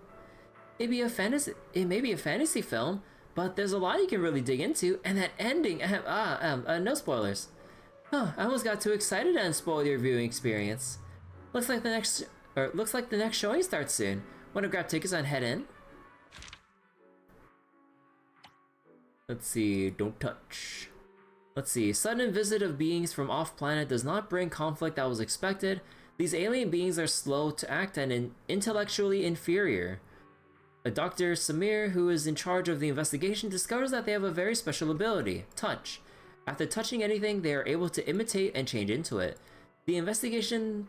It may be a fantasy film, but there's a lot you can really dig into, and that ending, no spoilers. Huh, I almost got too excited and spoiled your viewing experience. Looks like the next showing starts soon. Want to grab tickets and head in? Let's see, don't touch. Let's see, sudden visit of beings from off-planet does not bring conflict that was expected. These alien beings are slow to act and intellectually inferior. Dr. Samir, who is in charge of the investigation, discovers that they have a very special ability, touch. After touching anything, they are able to imitate and change into it. The investigation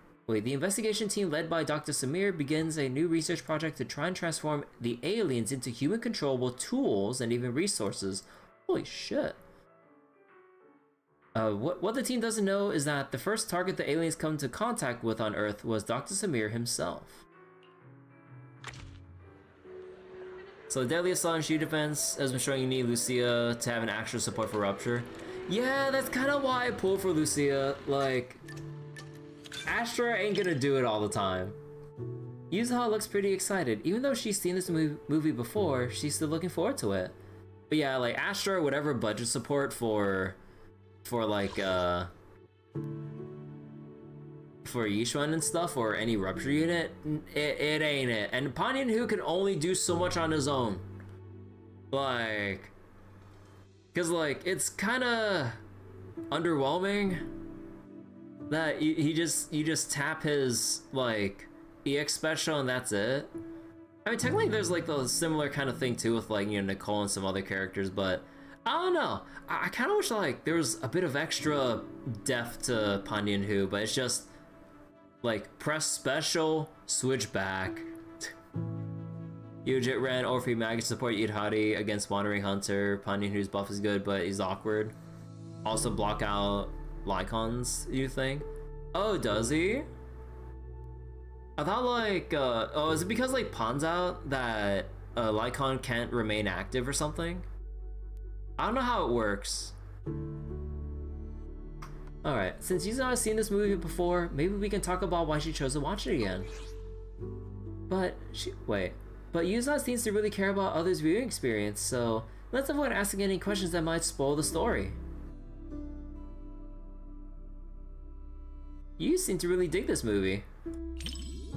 team led by Dr. Samir begins a new research project to try and transform the aliens into human controllable tools and even resources. Holy shit. What the team doesn't know is that the first target the aliens come into contact with on Earth was Dr. Samir himself. So Deadly Assault and Shield Defense has been showing you need Lucia to have an actual support for Rupture. Yeah, that's kind of why I pulled for Lucia. Like, Astra ain't gonna do it all the time. Yuzuha looks pretty excited. Even though she's seen this movie before, she's still looking forward to it. But yeah, like Astra, whatever budget support for like for Yishuan and stuff, or any Rupture unit, it ain't it. And Panyan Hu can only do so much on his own. Like, cause like it's kind of underwhelming that you just tap his like EX special and that's it. I mean, technically there's like the similar kind of thing too with like, you know, Nicole and some other characters, but I don't know. I kind of wish like there was a bit of extra depth to Panyan Hu, but it's just like press special, switch back. Yujit ran Orphe Mag to support Yidhari against Wandering Hunter. Panyan Hu's buff is good, but he's awkward. Also block out Lycons, you think? Oh, does he? I thought like, oh, is it because like Pan's out that Lycon can't remain active or something? I don't know how it works. Alright, since Yuzuha has seen this movie before, maybe we can talk about why she chose to watch it again. But Yuzuha seems to really care about others' viewing experience, so Let's avoid asking any questions that might spoil the story. You seem to really dig this movie.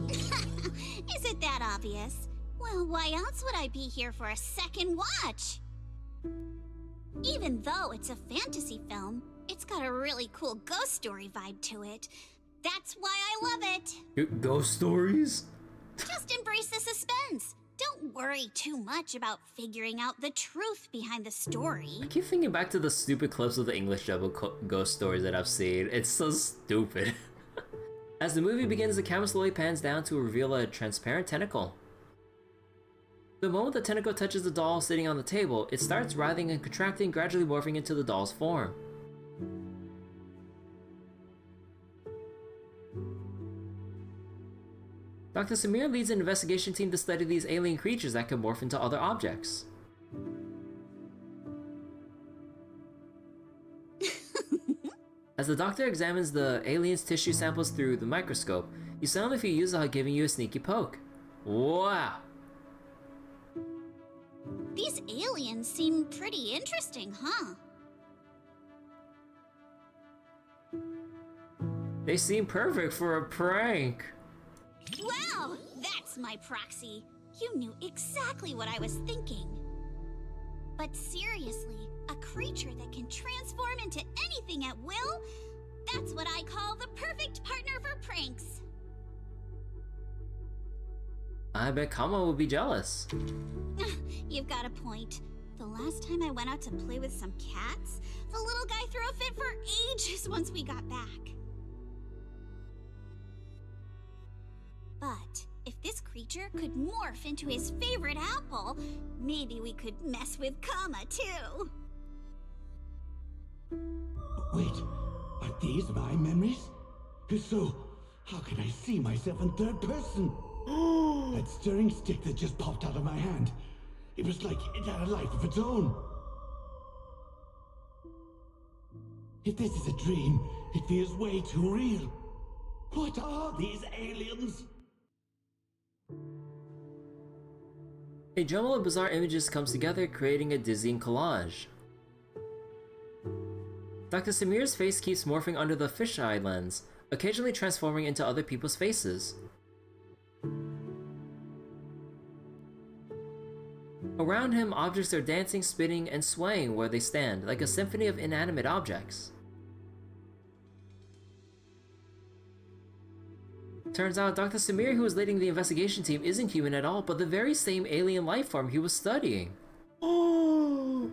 Is it that obvious? Well, why else would I be here for a second watch? Even though it's a fantasy film, it's got a really cool ghost story vibe to it. That's why I love it. Ghost stories? Just embrace the suspense. Don't worry too much about figuring out the truth behind the story. I keep thinking back to the stupid clips of the English dub of ghost stories that I've seen. It's so stupid. As the movie begins, the camera slowly pans down to reveal a transparent tentacle. The moment the tentacle touches the doll sitting on the table, it starts writhing and contracting, gradually morphing into the doll's form. Dr. Samir leads an investigation team to study these alien creatures that can morph into other objects. As the doctor examines the alien's tissue samples through the microscope, you suddenly feel Yuzaha giving you a sneaky poke. Wow! These aliens seem pretty interesting, huh? They seem perfect for a prank. Wow, that's my proxy. You knew exactly what I was thinking. But seriously, a creature that can transform into anything at will? That's what I call the perfect partner for pranks. I bet Kama would be jealous. You've got a point. The last time I went out to play with some cats, the little guy threw a fit for ages once we got back. But if this creature could morph into his favorite apple, maybe we could mess with Kama too. Wait, are these my memories? If so, how can I see myself in third person? That stirring stick that just popped out of my hand. It was like it had a life of its own. If this is a dream, it feels way too real. What are these aliens? A jumble of bizarre images comes together, creating a dizzying collage. Dr. Samir's face keeps morphing under the fisheye lens, occasionally transforming into other people's faces. Around him, objects are dancing, spinning, and swaying where they stand, like a symphony of inanimate objects. Turns out Dr. Samir, who was leading the investigation team, isn't human at all, but the very same alien life form he was studying. Oh!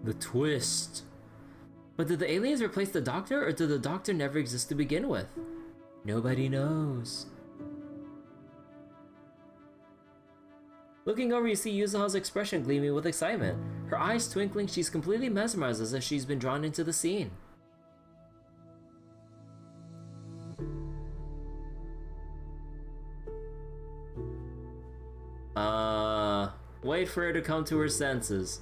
The twist. But did the aliens replace the doctor, or did the doctor never exist to begin with? Nobody knows. Looking over, you see Yuzaha's expression gleaming with excitement. Her eyes twinkling, she's completely mesmerized as if she's been drawn into the scene. Wait for her to come to her senses.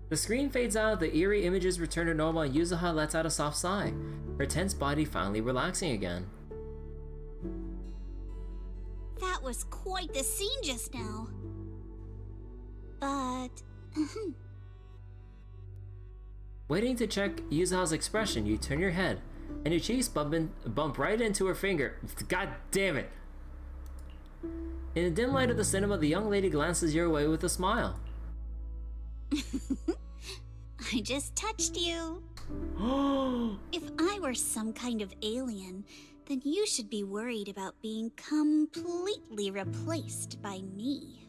The screen fades out, the eerie images return to normal, and Yuzaha lets out a soft sigh, her tense body finally relaxing again. That was quite the scene just now. But... Waiting to check Yuzaha's expression, you turn your head, and your cheeks bump right into her finger. God damn it! In the dim light of the cinema, the young lady glances your way with a smile. I just touched you. If I were some kind of alien, then you should be worried about being completely replaced by me.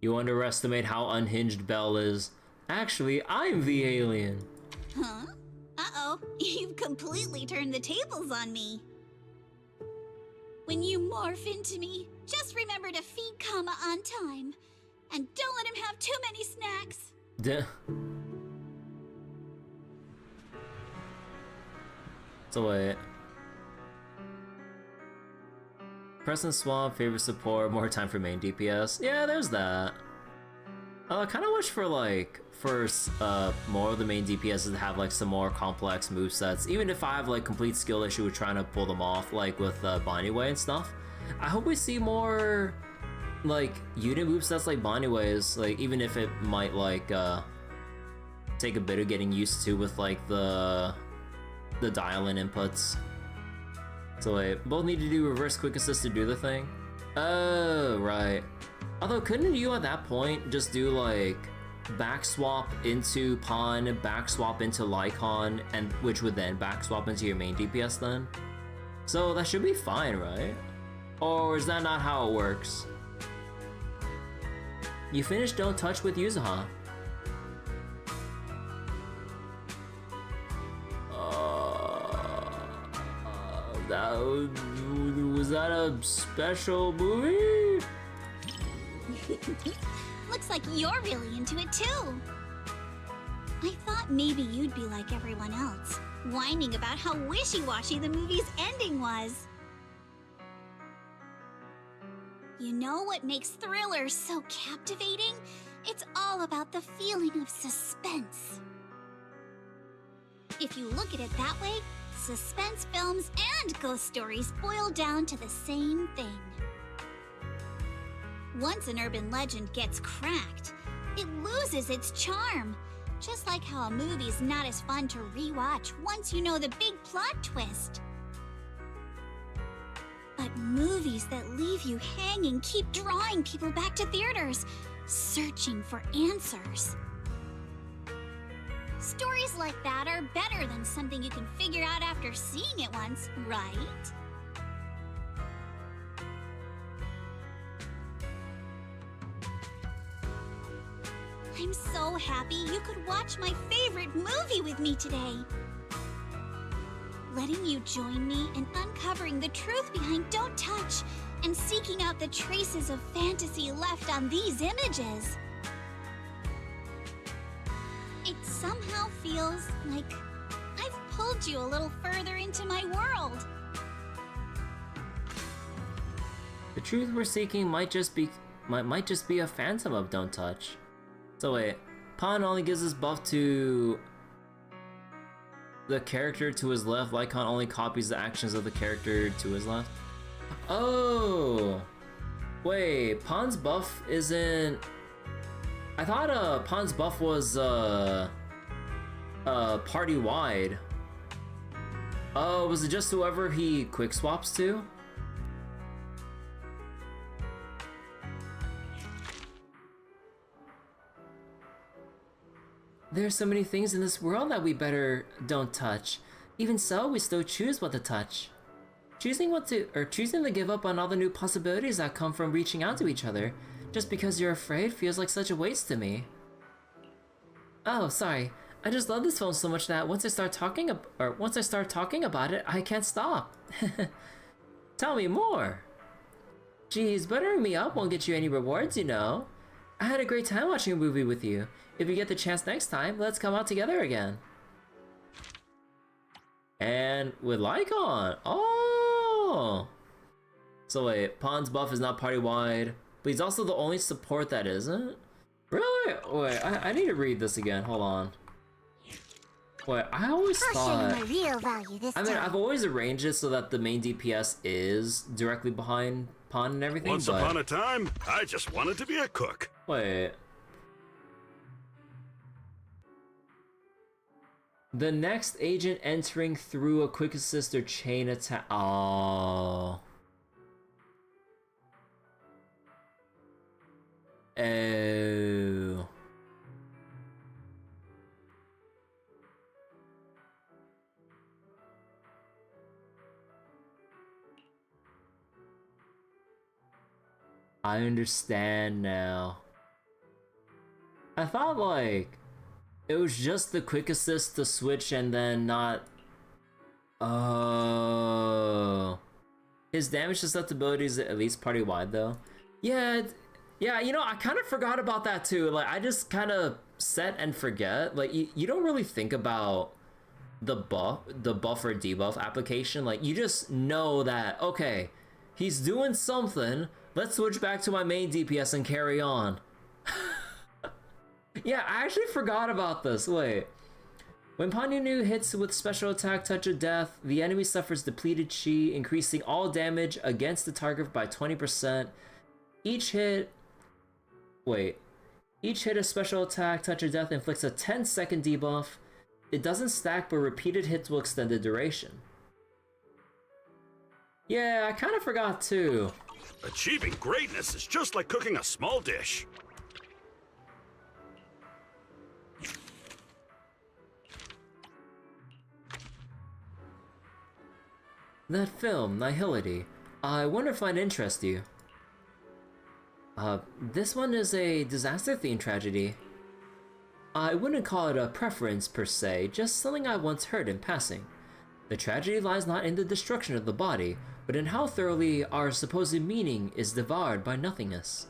You underestimate how unhinged Belle is. Actually, I'm the alien. Huh? Uh-oh, you've completely turned the tables on me. When you morph into me, just remember to feed Kama on time. And don't let him have too many snacks. So wait. Press and swap, favorite support, more time for main DPS. Yeah, there's that. I kind of wish for more of the main DPSs to have like some more complex movesets. Even if I have like complete skill issue with trying to pull them off, like with Bonnie Way and stuff. I hope we see more like unit movesets like Banyue's, like even if it might like take a bit of getting used to with like the dial-in inputs. So wait, both need to do reverse quick assist to do the thing? Oh, right. Although couldn't you at that point just do like back swap into Pawn, back swap into Lycon, and which would then back swap into your main DPS then? So that should be fine, right? Or is that not how it works? You finished Don't Touch with Yuzuha. Was that a special movie? Looks like you're really into it too. I thought maybe you'd be like everyone else, whining about how wishy-washy the movie's ending was. You know what makes thrillers so captivating? It's all about the feeling of suspense. If you look at it that way, suspense films and ghost stories boil down to the same thing. Once an urban legend gets cracked, it loses its charm. Just like how a movie's not as fun to rewatch once you know the big plot twist. But movies that leave you hanging keep drawing people back to theaters, searching for answers. Stories like that are better than something you can figure out after seeing it once, right? I'm so happy you could watch my favorite movie with me today. Letting you join me in uncovering the truth behind Don't Touch and seeking out the traces of fantasy left on these images. It somehow feels like I've pulled you a little further into my world. The truth we're seeking might just be a phantom of Don't Touch. So wait, Pawn only gives his buff to the character to his left. Lycon only copies the actions of the character to his left. Oh, wait, Pawn's buff isn't. I thought Pawn's buff was party wide. Oh, was it just whoever he quick swaps to? There's so many things in this world that we better don't touch. Even so, we still choose what to touch. Choosing to give up on all the new possibilities that come from reaching out to each other, just because you're afraid, feels like such a waste to me. Oh, sorry. I just love this film so much that once I start talking about it, I can't stop. Tell me more. Geez, buttering me up won't get you any rewards, you know. I had a great time watching a movie with you. If you get the chance next time, let's come out together again. And with Lycon. Oh! So wait, Pawn's buff is not party-wide, but he's also the only support that isn't? Really? Wait, I need to read this again. Hold on. Wait, I always thought... I'll show you my real value this time. I've always arranged it so that the main DPS is directly behind Pawn and everything, Once upon a time, I just wanted to be a cook. Wait. The next agent entering through a quick assist or chain attack. Oh. Oh. I understand now. I thought like it was just the quick assist to switch and then not. Oh. His damage susceptibility is at least party wide though. Yeah, yeah. You know, I kind of forgot about that too. Like I just kind of set and forget. Like you don't really think about the buff or debuff application. Like you just know that okay, he's doing something. Let's switch back to my main DPS and carry on. Yeah, I actually forgot about this. Wait. When Panyunu hits with special attack Touch of Death, the enemy suffers depleted chi, increasing all damage against the target by 20%. Each hit... Wait. Each hit, a special attack, touch of death inflicts a 10-second debuff. It doesn't stack, but repeated hits will extend the duration. Yeah, I kind of forgot too. Achieving greatness is just like cooking a small dish. That film, Nihility, I wonder if I'd interest you. This one is a disaster-themed tragedy. I wouldn't call it a preference per se, just something I once heard in passing. The tragedy lies not in the destruction of the body, but in how thoroughly our supposed meaning is devoured by nothingness.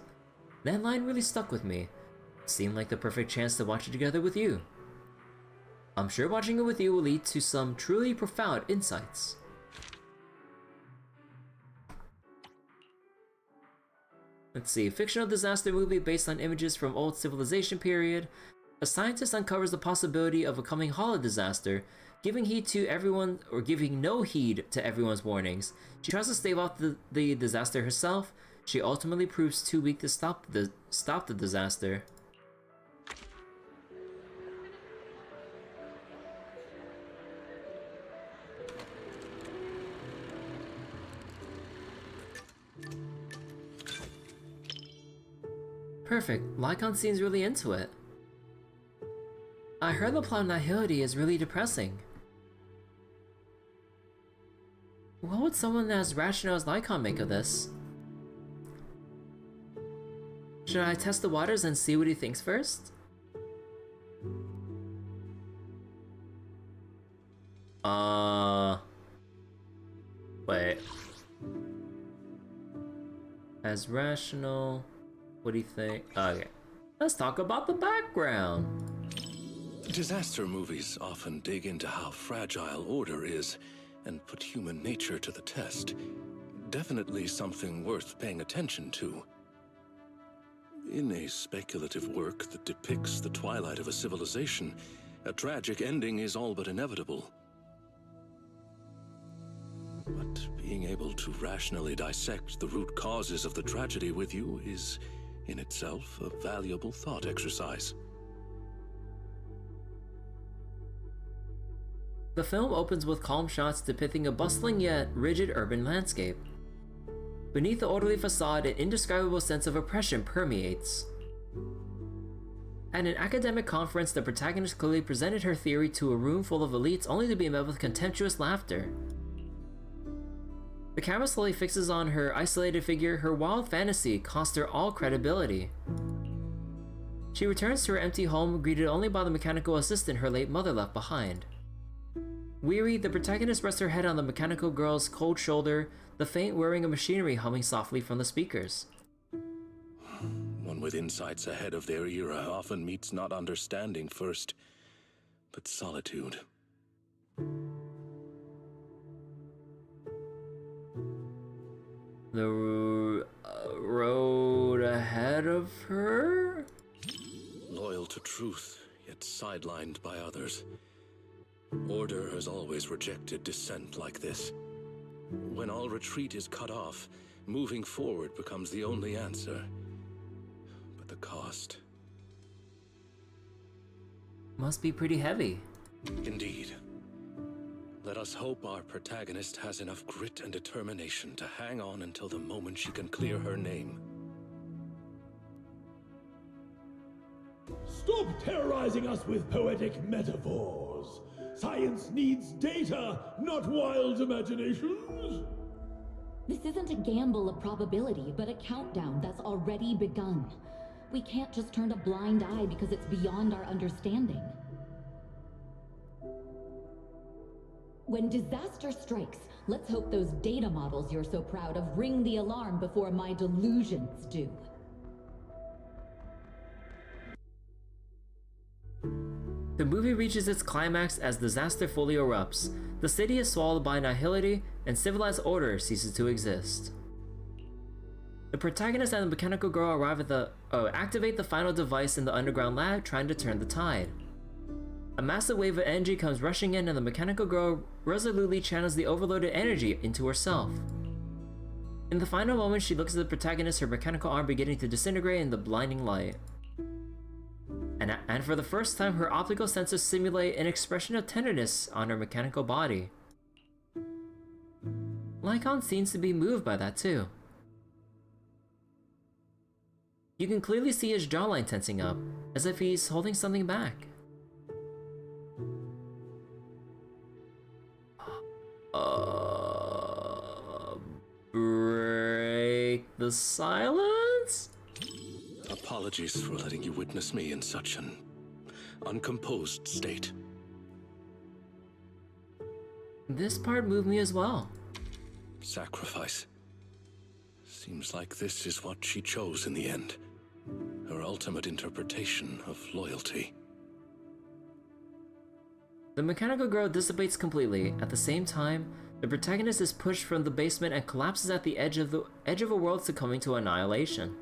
That line really stuck with me. It seemed like the perfect chance to watch it together with you. I'm sure watching it with you will lead to some truly profound insights. Let's see, fictional disaster movie based on images from old civilization period. A scientist uncovers the possibility of a coming holo disaster, giving heed to everyone, or giving no heed to everyone's warnings. She tries to stave off the disaster herself. She ultimately proves too weak to stop the disaster. Perfect. Lycon seems really into it. I heard the plot of Nihility is really depressing. What would someone as rational as Lycon make of this? Should I test the waters and see what he thinks first? Wait. As rational... What do you think? Okay. Let's talk about the background. Disaster movies often dig into how fragile order is and put human nature to the test. Definitely something worth paying attention to. In a speculative work that depicts the twilight of a civilization, a tragic ending is all but inevitable. But being able to rationally dissect the root causes of the tragedy with you is, in itself, a valuable thought exercise. The film opens with calm shots depicting a bustling yet rigid urban landscape. Beneath the orderly facade, an indescribable sense of oppression permeates. At an academic conference, the protagonist clearly presented her theory to a room full of elites only to be met with contemptuous laughter. The camera slowly fixes on her isolated figure. Her wild fantasy cost her all credibility. She returns to her empty home, greeted only by the mechanical assistant her late mother left behind. Weary, the protagonist rests her head on the mechanical girl's cold shoulder, the faint whirring of machinery humming softly from the speakers. One with insights ahead of their era often meets not understanding first, but solitude. The road ahead of her? Loyal to truth, yet sidelined by others. Order has always rejected dissent like this. When all retreat is cut off, moving forward becomes the only answer. But the cost... must be pretty heavy. Indeed. Let us hope our protagonist has enough grit and determination to hang on until the moment she can clear her name. Stop terrorizing us with poetic metaphors. Science needs data, not wild imaginations. This isn't a gamble of probability, but a countdown that's already begun. We can't just turn a blind eye because it's beyond our understanding. When disaster strikes, let's hope those data models you're so proud of ring the alarm before my delusions do. The movie reaches its climax as disaster fully erupts. The city is swallowed by Nihility, and civilized order ceases to exist. The protagonist and the mechanical girl arrive at activate the final device in the underground lab, trying to turn the tide. A massive wave of energy comes rushing in, and the mechanical girl resolutely channels the overloaded energy into herself. In the final moment, she looks at the protagonist, her mechanical arm beginning to disintegrate in the blinding light. And for the first time, her optical sensors simulate an expression of tenderness on her mechanical body. Lycon seems to be moved by that too. You can clearly see his jawline tensing up, as if he's holding something back. Break the silence? Apologies for letting you witness me in such an uncomposed state. This part moved me as well. Sacrifice. Seems like this is what she chose in the end. Her ultimate interpretation of loyalty. The mechanical girl dissipates completely. At the same time, the protagonist is pushed from the basement and collapses at the edge of a world succumbing to annihilation.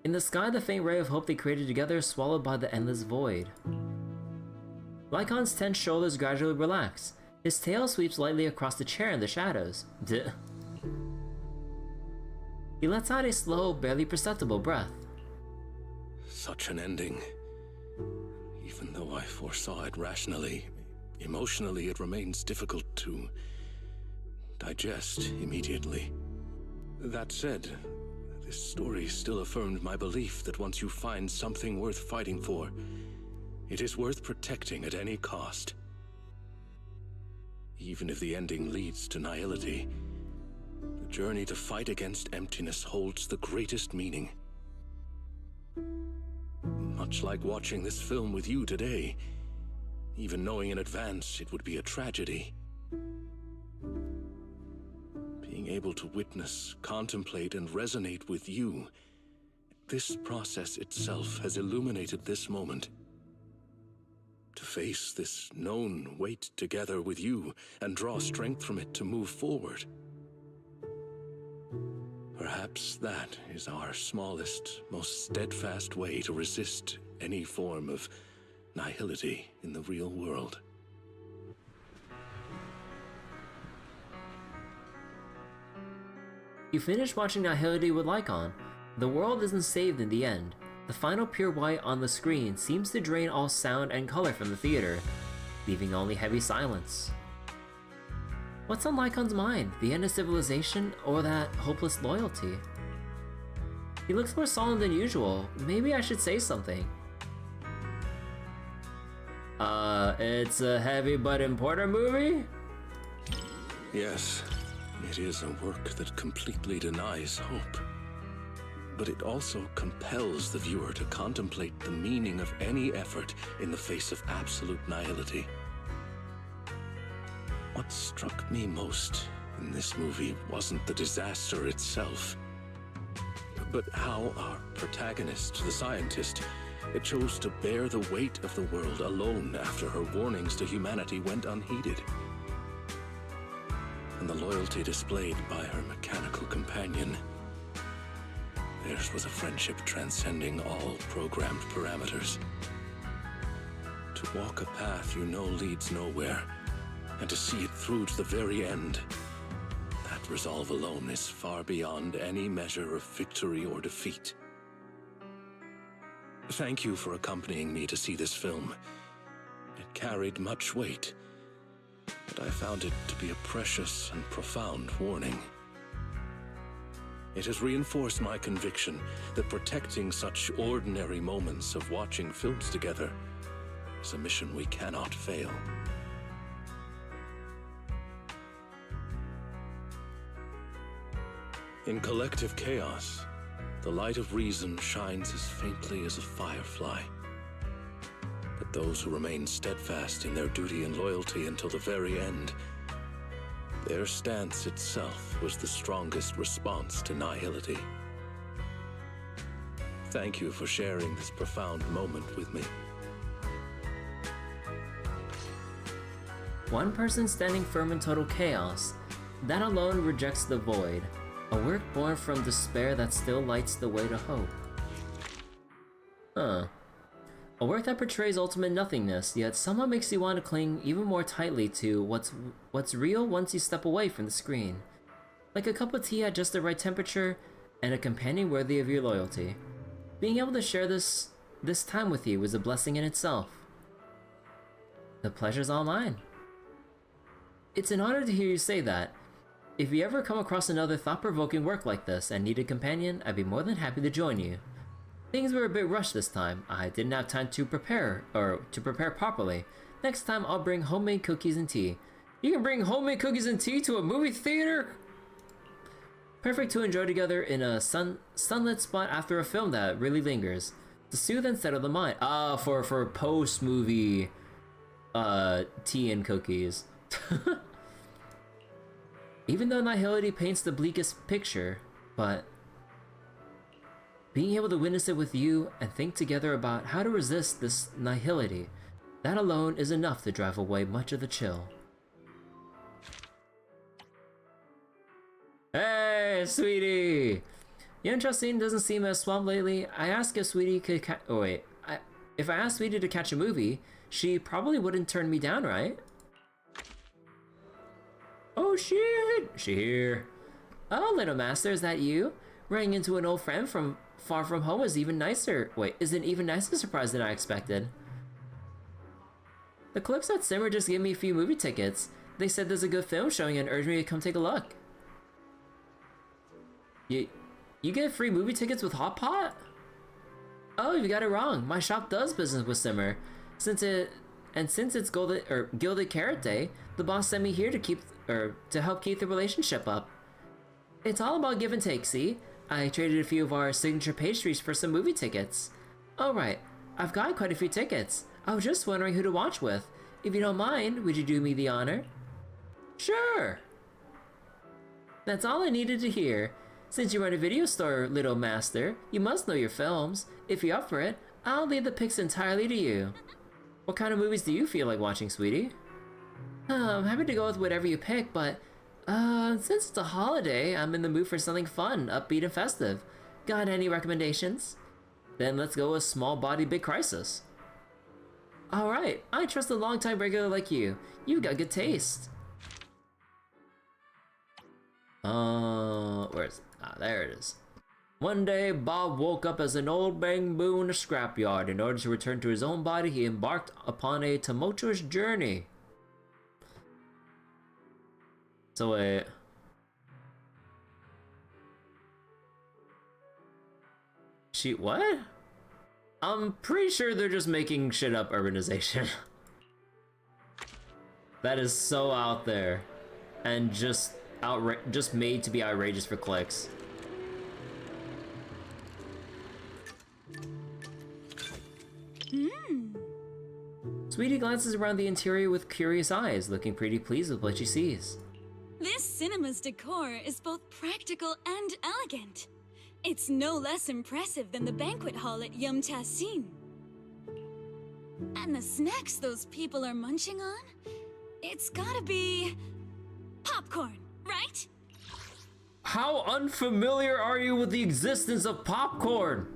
In the sky, the faint ray of hope they created together is swallowed by the endless void. Lycon's tense shoulders gradually relax. His tail sweeps lightly across the chair in the shadows. Duh. He lets out a slow, barely perceptible breath. Such an ending. Even though I foresaw it rationally, emotionally it remains difficult to digest immediately. That said, this story still affirmed my belief that once you find something worth fighting for, it is worth protecting at any cost. Even if the ending leads to nihility, the journey to fight against emptiness holds the greatest meaning. Much like watching this film with you today, even knowing in advance it would be a tragedy. Being able to witness, contemplate, and resonate with you, this process itself has illuminated this moment. To face this known weight together with you and draw strength from it to move forward. Perhaps that is our smallest, most steadfast way to resist any form of nihility in the real world. You finish watching Nihility with Lycon. The world isn't saved in the end. The final pure white on the screen seems to drain all sound and color from the theater, leaving only heavy silence. What's on Lycon's mind? The end of civilization or that hopeless loyalty? He looks more solemn than usual. Maybe I should say something. It's a heavy but important movie? Yes, it is a work that completely denies hope. But it also compels the viewer to contemplate the meaning of any effort in the face of absolute nihility. What struck me most in this movie wasn't the disaster itself, but how our protagonist, the scientist, chose to bear the weight of the world alone after her warnings to humanity went unheeded. And the loyalty displayed by her mechanical companion. Theirs was a friendship transcending all programmed parameters. To walk a path you know leads nowhere, and to see it through to the very end. That resolve alone is far beyond any measure of victory or defeat. Thank you for accompanying me to see this film. It carried much weight, but I found it to be a precious and profound warning. It has reinforced my conviction that protecting such ordinary moments of watching films together is a mission we cannot fail. In collective chaos, the light of reason shines as faintly as a firefly. But those who remain steadfast in their duty and loyalty until the very end, their stance itself was the strongest response to nihility. Thank you for sharing this profound moment with me. One person standing firm in total chaos, that alone rejects the void. A work born from despair that still lights the way to hope. Huh. A work that portrays ultimate nothingness, yet somehow makes you want to cling even more tightly to what's real once you step away from the screen. Like a cup of tea at just the right temperature, and a companion worthy of your loyalty. Being able to share this time with you was a blessing in itself. The pleasure's all mine. It's an honor to hear you say that. If you ever come across another thought-provoking work like this and need a companion, I'd be more than happy to join you. Things were a bit rushed this time. I didn't have time to prepare properly. Next time I'll bring homemade cookies and tea. You can bring homemade cookies and tea to a movie theater? Perfect to enjoy together in a sunlit spot after a film that really lingers. To soothe and settle the mind. Ah, for post-movie tea and cookies. Even though Nihility paints the bleakest picture, but being able to witness it with you and think together about how to resist this nihility, that alone is enough to drive away much of the chill. Hey, Sweety! Young Justine doesn't seem as swamped lately. I asked if Sweety could if I asked Sweety to catch a movie, she probably wouldn't turn me down, right? Oh shit! She here. Oh, little master, is that you? Running into an old friend from far from home is even nicer. Wait, is an even nicer surprise than I expected. The Clips at Simmer just gave me a few movie tickets. They said there's a good film showing and urged me to come take a look. You get free movie tickets with Hot Pot? Oh, you got it wrong. My shop does business with Simmer. Since it's Gilded Carrot Day, the boss sent me here to help keep the relationship up. It's all about give and take, see? I traded a few of our signature pastries for some movie tickets. Oh right, I've got quite a few tickets. I was just wondering who to watch with. If you don't mind, would you do me the honor? Sure! That's all I needed to hear. Since you run a video store, little master, you must know your films. If you're up for it, I'll leave the picks entirely to you. What kind of movies do you feel like watching, Sweety? I'm happy to go with whatever you pick, but since it's a holiday, I'm in the mood for something fun, upbeat, and festive. Got any recommendations? Then let's go with Small Body Big Crisis. Alright, I trust a long-time regular like you. You've got good taste. Where is it? Ah, there it is. One day, Bob woke up as an old bamboo in a scrapyard. In order to return to his own body, he embarked upon a tumultuous journey. So wait. What? I'm pretty sure they're just making shit up urbanization. That is so out there. And just made to be outrageous for clicks. Sweety glances around the interior with curious eyes, looking pretty pleased with what she sees. This cinema's decor is both practical and elegant. It's no less impressive than the banquet hall at Yum Tassin. And the snacks those people are munching on? It's gotta be popcorn, right? How unfamiliar are you with the existence of popcorn?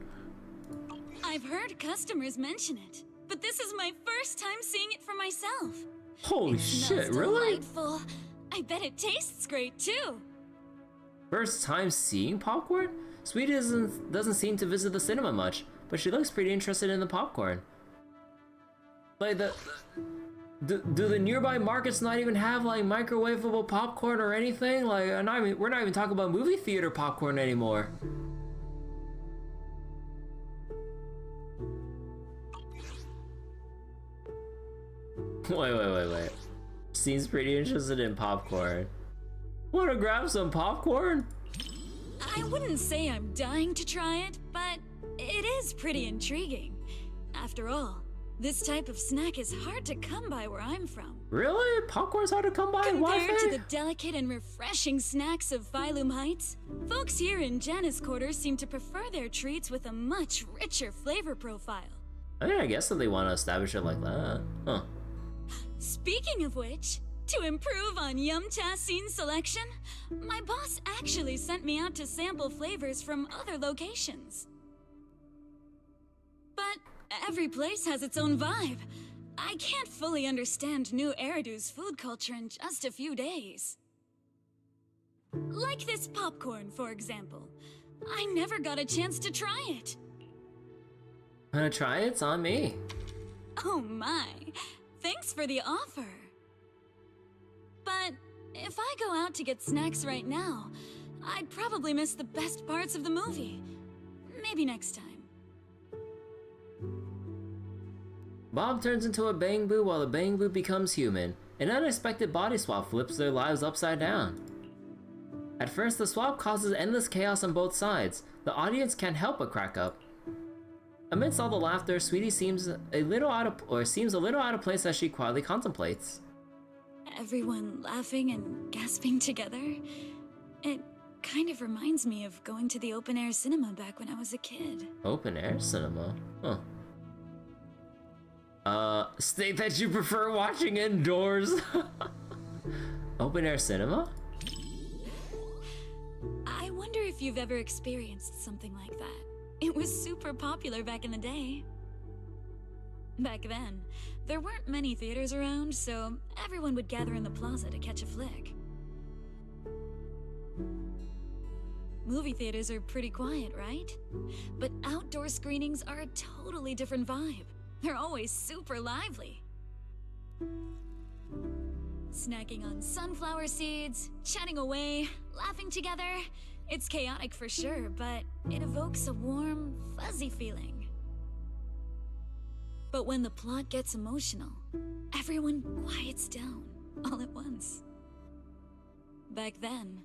I've heard customers mention it, but this is my first time seeing it for myself. Holy shit, really? Delightful. I bet it tastes great too. First time seeing popcorn? Sweetie doesn't seem to visit the cinema much, but she looks pretty interested in the popcorn. Like do the nearby markets not even have like microwavable popcorn or anything? Like we're not even talking about movie theater popcorn anymore. Wait. Seems pretty interested in popcorn. Wanna grab some popcorn? I wouldn't say I'm dying to try it, but it is pretty intriguing. After all, this type of snack is hard to come by where I'm from. Really? Popcorn's hard to come by? Compared to the delicate and refreshing snacks of Phylum Heights, folks here in Janus Quarter seem to prefer their treats with a much richer flavor profile. I mean, I guess that they want to establish it like that. Huh. Speaking of which, to improve on Yum Tassin's selection, my boss actually sent me out to sample flavors from other locations. But Every place has its own vibe. I can't fully understand New Eridu's food culture in just a few days. Like this popcorn, for example. I never got a chance to try it. Wanna try it? It's on me. Oh my. Thanks for the offer. But if I go out to get snacks right now, I'd probably miss the best parts of the movie. Maybe next time. Bob turns into a Bangbu while the Bangbu becomes human. An unexpected body swap flips their lives upside down. At first, the swap causes endless chaos on both sides. The audience can't help but crack up. Amidst all the laughter, Sweety seems a little out of place as she quietly contemplates. Everyone laughing and gasping together. It kind of reminds me of going to the open-air cinema back when I was a kid. Open-air cinema? Huh. State that you prefer watching indoors. Open-air cinema? I wonder if you've ever experienced something like that. It was super popular back in the day. Back then, there weren't many theaters around, so everyone would gather in the plaza to catch a flick. Movie theaters are pretty quiet, right? But outdoor screenings are a totally different vibe. They're always super lively. Snacking on sunflower seeds, chatting away, laughing together. It's chaotic for sure, but it evokes a warm, fuzzy feeling. But when the plot gets emotional, everyone quiets down all at once. Back then,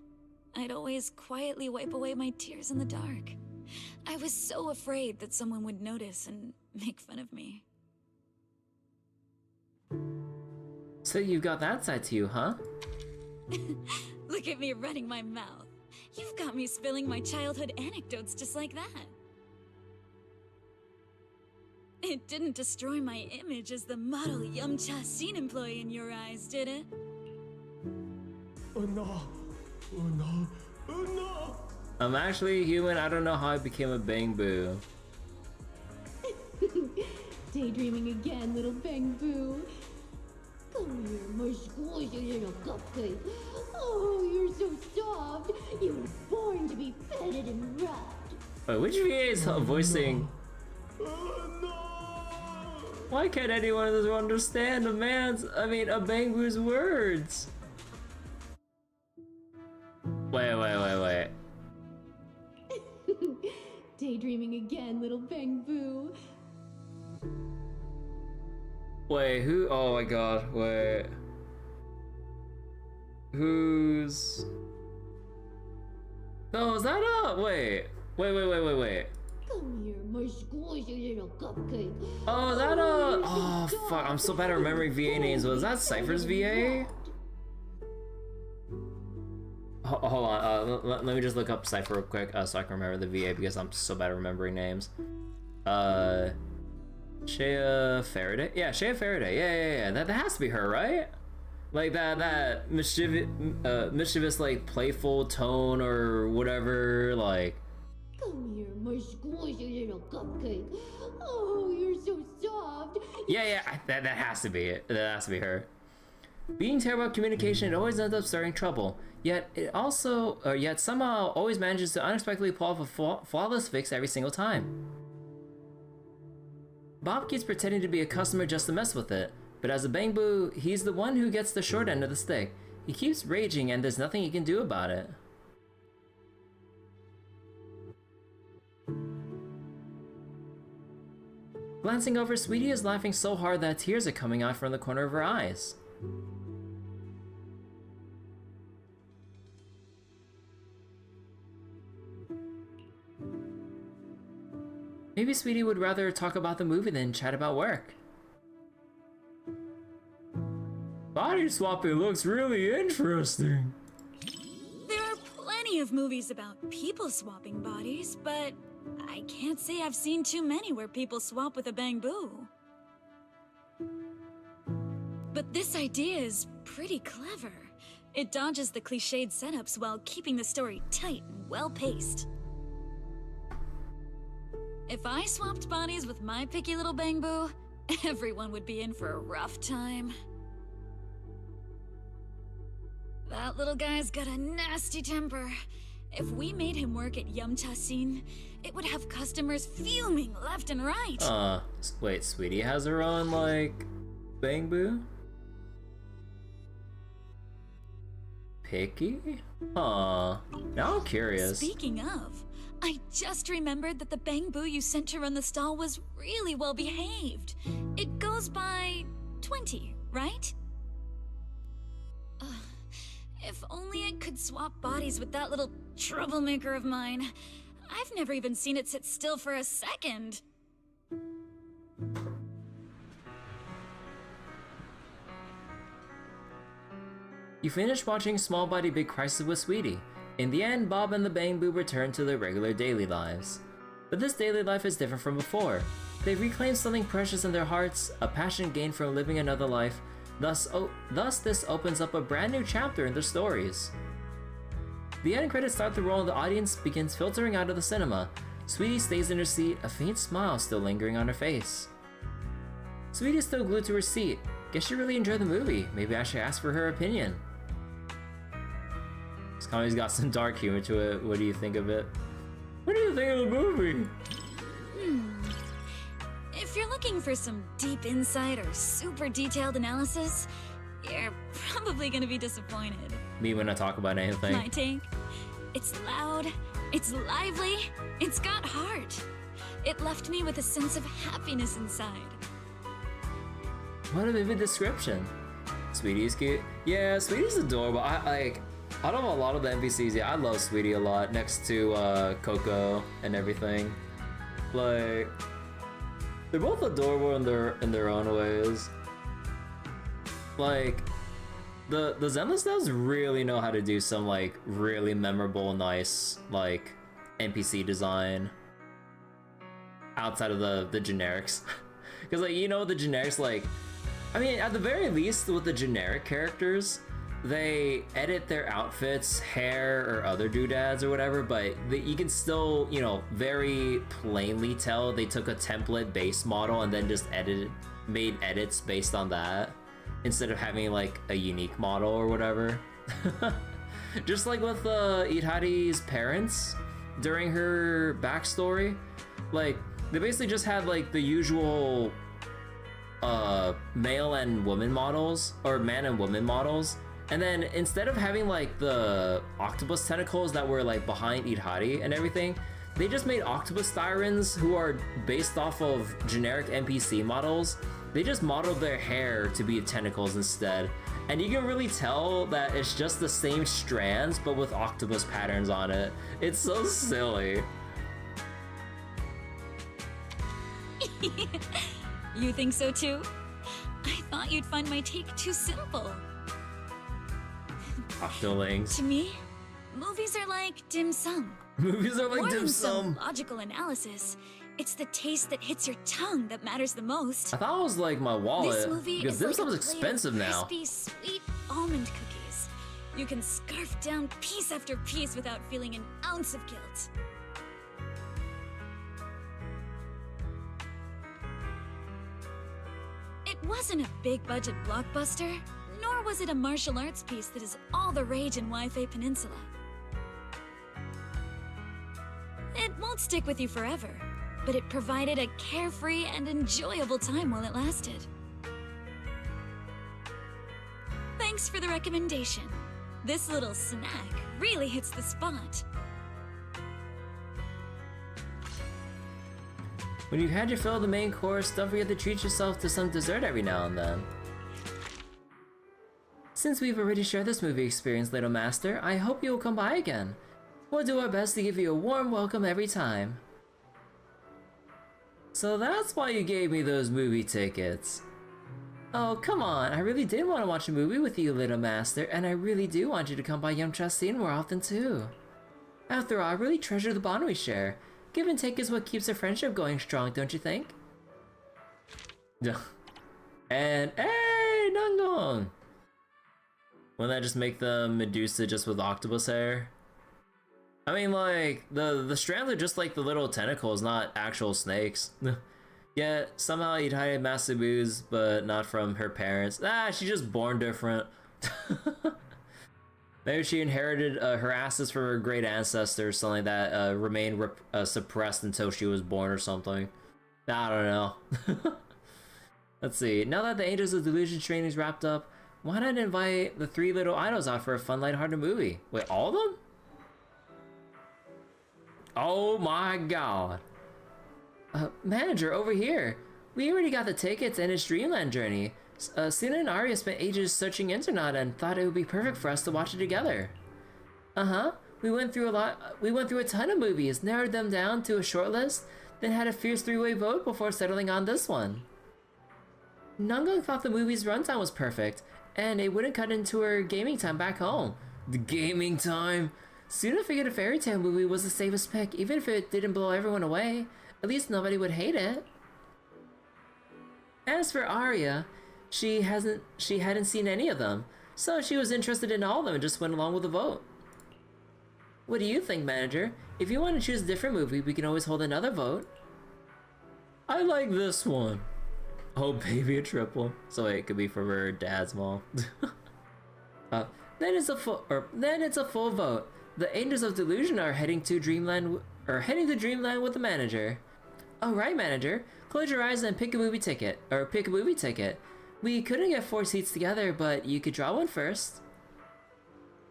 I'd always quietly wipe away my tears in the dark. I was so afraid that someone would notice and make fun of me. So you've got that side to you, huh? Look at me running my mouth. You've got me spilling my childhood anecdotes just like that. It didn't destroy my image as the model Yumcha scene employee in your eyes, did it? Oh no. Oh no. Oh no. I'm actually human. I don't know how I became a Bangbu. Daydreaming again, little Bangbu. Come here, my squishy little cupcake. Oh, you're so soft. You were born to be petted and rubbed. Wait, which VA is voicing? Why can't anyone understand a Bangbu's words? Wait. Daydreaming again, little Bangbu. Wait, who? Oh my god, wait. Who's... No, is that a... Wait. Come here, my squishy little cupcake. Oh, is that a... Oh, fuck, I'm so bad at remembering VA names. Was that Cypher's VA? Hold on, let me just look up Cypher real quick so I can remember the VA because I'm so bad at remembering names. Shea Faraday? Yeah, Shea Faraday. Yeah. That has to be her, right? Like that mischievous, like, playful tone or whatever, like... Come here, my squishy little cupcake. Oh, you're so soft. Yeah, that has to be it. That has to be her. Being terrible at communication, it always ends up starting trouble. Yet somehow always manages to unexpectedly pull off a flawless fix every single time. Bob keeps pretending to be a customer just to mess with it, but as a Bangbu, he's the one who gets the short end of the stick. He keeps raging and there's nothing he can do about it. Glancing over, Sweety is laughing so hard that tears are coming out from the corner of her eyes. Maybe Sweety would rather talk about the movie than chat about work. Body swapping looks really interesting. There are plenty of movies about people swapping bodies, but I can't say I've seen too many where people swap with a Bangbu. But this idea is pretty clever. It dodges the cliched setups while keeping the story tight and well-paced. If I swapped bodies with my picky little Bangbu, everyone would be in for a rough time. That little guy's got a nasty temper. If we made him work at Yumchasin, it would have customers fuming left and right. Wait, Sweety has her own, like, Bangbu? Picky? Now I'm curious. Speaking of, I just remembered that the Bangbu you sent to run the stall was really well behaved. It goes by 20, right? If only I could swap bodies with that little troublemaker of mine. I've never even seen it sit still for a second. You finish watching Small Body Big Crisis with Sweety. In the end, Bob and the Bangbu return to their regular daily lives. But this daily life is different from before. They've reclaimed something precious in their hearts, a passion gained from living another life. Thus this opens up a brand new chapter in their stories. The end credits start to roll and the audience begins filtering out of the cinema. Sweety stays in her seat, a faint smile still lingering on her face. Sweety's still glued to her seat. Guess she really enjoyed the movie. Maybe I should ask for her opinion. This comedy's got some dark humor to it. What do you think of it? What do you think of the movie? If you're looking for some deep insight or super detailed analysis, you're probably gonna be disappointed. Me when I talk about anything. My take? It's loud, it's lively, it's got heart. It left me with a sense of happiness inside. What a vivid description. Sweety's cute. Yeah, Sweety's adorable. Out of a lot of the NPCs, yeah, I love Sweety a lot. Next to Coco and everything. Like, they're both adorable in their own ways. Like, the Zenless does really know how to do some like really memorable, nice like NPC design outside of the generics. Because like, you know, the generics, like, I mean, at the very least with the generic characters, they edit their outfits, hair, or other doodads or whatever, but you can still, you know, very plainly tell they took a template base model and then just made edits based on that instead of having like a unique model or whatever. Just like with Itari's parents during her backstory, like they basically just had like the usual male and woman models, or man and woman models. And then instead of having like the octopus tentacles that were like behind Itari and everything, they just made octopus sirens who are based off of generic NPC models. They just modeled their hair to be tentacles instead. And you can really tell that it's just the same strands but with octopus patterns on it. It's so silly. You think so too? I thought you'd find my take too simple. Octolings. To me, movies are like dim sum. Movies are like More dim than sum. some logical analysis. It's the taste that hits your tongue that matters the most. I thought it was like my wallet, This movie because is dim like sum's a plate of expensive now. crispy, sweet almond cookies. You can scarf down piece after piece without feeling an ounce of guilt. It wasn't a big-budget blockbuster, nor was it a martial arts piece that is all the rage in Wi-Fi Peninsula. It won't stick with you forever, but it provided a carefree and enjoyable time while it lasted. Thanks for the recommendation. This little snack really hits the spot. When you've had your fill of the main course, don't forget to treat yourself to some dessert every now and then. Since we've already shared this movie experience, Little Master, I hope you will come by again. We'll do our best to give you a warm welcome every time. So that's why you gave me those movie tickets. Oh, come on, I really did want to watch a movie with you, Little Master, and I really do want you to come by Yumchasin more often too. After all, I really treasure the bond we share. Give and take is what keeps a friendship going strong, don't you think? And hey, I mean, like, the strands are just like the little tentacles, not actual snakes. Yet, somehow he'd hide massive boobs, but not from her parents. Ah, she's just born different. Maybe she inherited her asses from her great ancestors, something that remained suppressed until she was born or something. I don't know. Let's see. Now that the Angels of Delusion training is wrapped up, why not invite the 3 little idols out for a fun, lighthearted movie? Wait, all of them? Oh my god. Manager, over here. We already got the tickets and it's Dreamland Journey. Suna and Arya spent ages searching internet and thought it would be perfect for us to watch it together. Uh-huh. We went through a ton of movies, narrowed them down to a short list, then had a fierce 3-way vote before settling on this one. Nangong thought the movie's runtime was perfect, and it wouldn't cut into her gaming time back home. The gaming time? Suna figured a fairy tale movie was the safest pick, even if it didn't blow everyone away. At least nobody would hate it. As for Arya, she hadn't seen any of them, so she was interested in all of them and just went along with the vote. What do you think, manager? If you want to choose a different movie, we can always hold another vote. I like this one. Oh, baby, a triple. So wait, it could be from her dad's mom. Then it's a full vote. The Angels of Delusion are heading to Dreamland with the manager. All right, manager. Close your eyes and pick a movie ticket. We couldn't get 4 seats together, but you could draw one first.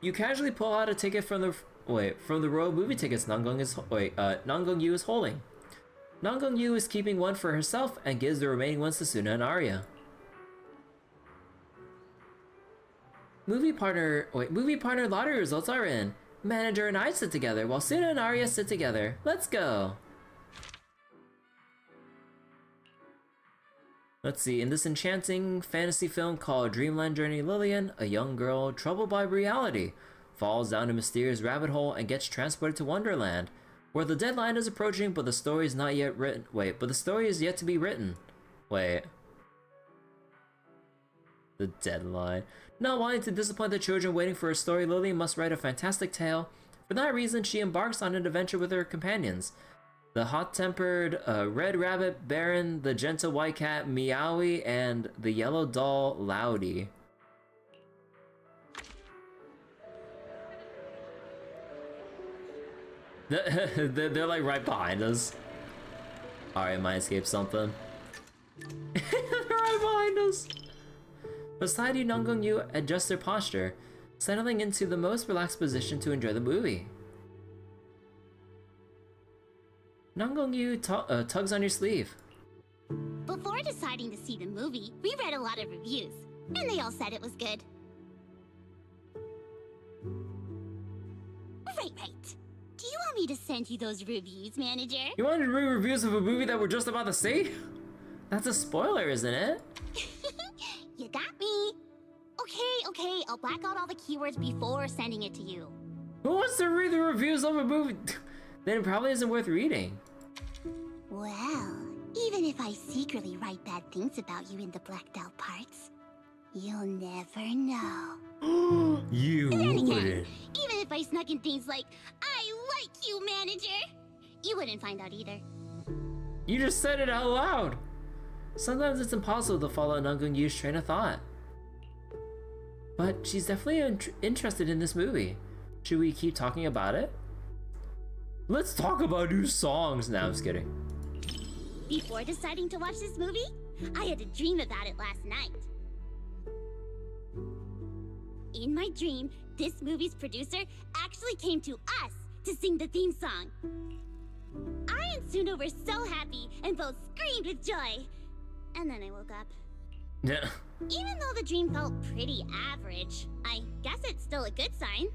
You casually pull out a ticket from the row of movie tickets Nangong Yu is holding. Nangong Yu is keeping one for herself and gives the remaining ones to Suna and Arya. Movie partner lottery results are in. Manager and I sit together while Suna and Arya sit together. Let's go. Let's see, in this enchanting fantasy film called Dreamland Journey, Lillian, a young girl troubled by reality, falls down a mysterious rabbit hole and gets transported to Wonderland, where the deadline is approaching, but the story is not yet written. But the story is yet to be written. The deadline. Not wanting to disappoint the children waiting for a story, Lillian must write a fantastic tale. For that reason, she embarks on an adventure with her companions. The hot-tempered Red Rabbit Baron, the gentle White Cat Meowie, and the Yellow Doll Loudy. They're like right behind us. Alright, might escape something. They're right behind us. Beside you, Nangong Yu adjusts their posture, settling into the most relaxed position to enjoy the movie. Nangong Yu tugs on your sleeve. Before deciding to see the movie, we read a lot of reviews, and they all said it was good. Right. Do you want me to send you those reviews, manager? You wanted to read reviews of a movie that we're just about to see? That's a spoiler, isn't it? You got me. Okay, I'll black out all the keywords before sending it to you. Who wants to read the reviews of a movie? Then it probably isn't worth reading. Well, even if I secretly write bad things about you in the blacked out parts, you'll never know. You wouldn't. Even if I snuck in things like, I like you, manager, you wouldn't find out either. You just said it out loud. Sometimes it's impossible to follow Nangong Yu's train of thought. But she's definitely interested in this movie. Should we keep talking about it? Let's talk about new songs. Now I'm just kidding. Before deciding to watch this movie, I had a dream about it last night. In my dream, this movie's producer actually came to us to sing the theme song. I and Suna were so happy and both screamed with joy. And then I woke up. Yeah. Even though the dream felt pretty average, I guess it's still a good sign.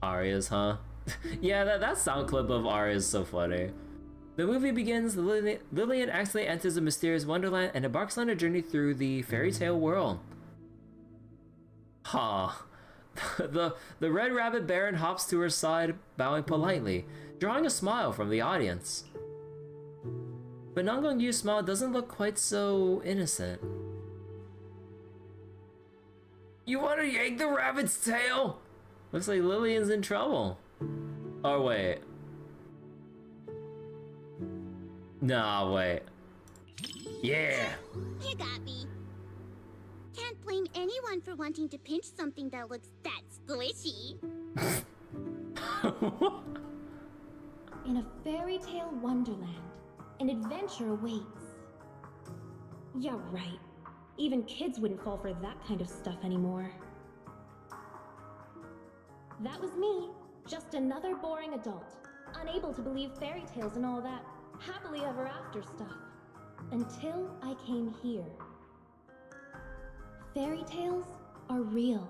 Arya's, huh? Yeah, that sound clip of Arya is so funny. The movie begins. Lillian accidentally enters a mysterious wonderland and embarks on a journey through the fairy tale world. The Red Rabbit Baron hops to her side, bowing politely, drawing a smile from the audience. But Nangong Yu's smile doesn't look quite so innocent. You want to yank the rabbit's tail? Looks like Lillian's in trouble. Oh, wait. Nah, wait. Yeah! You got me. Can't blame anyone for wanting to pinch something that looks that squishy. In a fairy tale wonderland, an adventure awaits. Yeah, right. Even kids wouldn't fall for that kind of stuff anymore. That was me, just another boring adult, unable to believe fairy tales and all that happily ever after stuff. Until I came here. Fairy tales are real.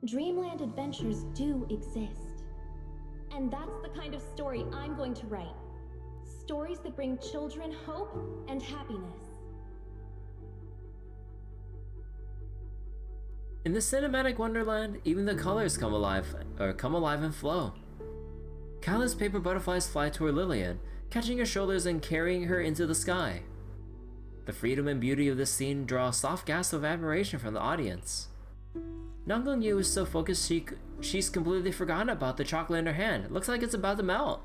Dreamland adventures do exist. And that's the kind of story I'm going to write. Stories that bring children hope and happiness. In the cinematic wonderland, even the colors come alive and flow. Countless paper butterflies fly toward Lillian, catching her shoulders and carrying her into the sky. The freedom and beauty of this scene draw a soft gasp of admiration from the audience. Nangong Yu is so focused she's completely forgotten about the chocolate in her hand. It looks like it's about to melt.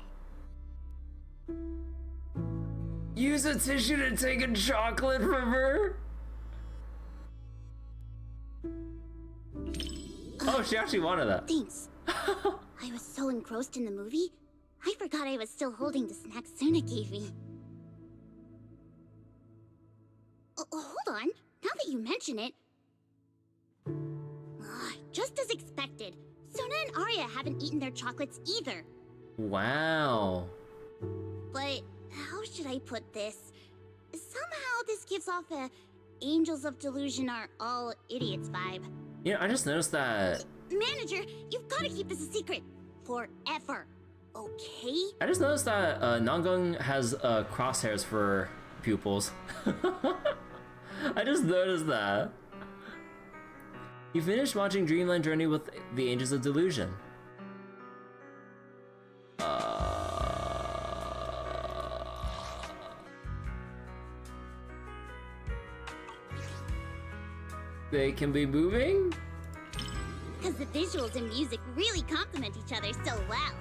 Use a tissue to take a chocolate from her? Oh, she actually wanted that. Thanks. I was so engrossed in the movie, I forgot I was still holding the snack Suna gave me. Hold on. Now that you mention it... just as expected. Suna and Arya haven't eaten their chocolates either. Wow. But how should I put this? Somehow this gives off a Angels of Delusion are all idiots vibe. You know, I just noticed that... Manager, you've got to keep this a secret. Forever. Okay? I just noticed that Nangong has crosshairs for pupils. I just noticed that. You finished watching Dreamland Journey with the Angels of Delusion. They can be moving? Because the visuals and music really complement each other so well.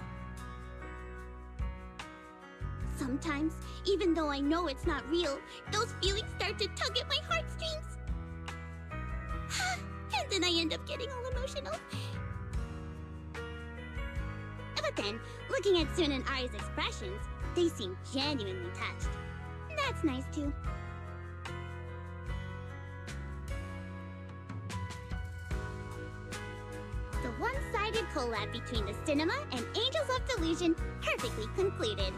Sometimes, even though I know it's not real, those feelings start to tug at my heartstrings. And then I end up getting all emotional. But then, looking at Sun and Arya's expressions, they seem genuinely touched. That's nice too. The one-sided collab between the cinema and Angels of Delusion perfectly concluded.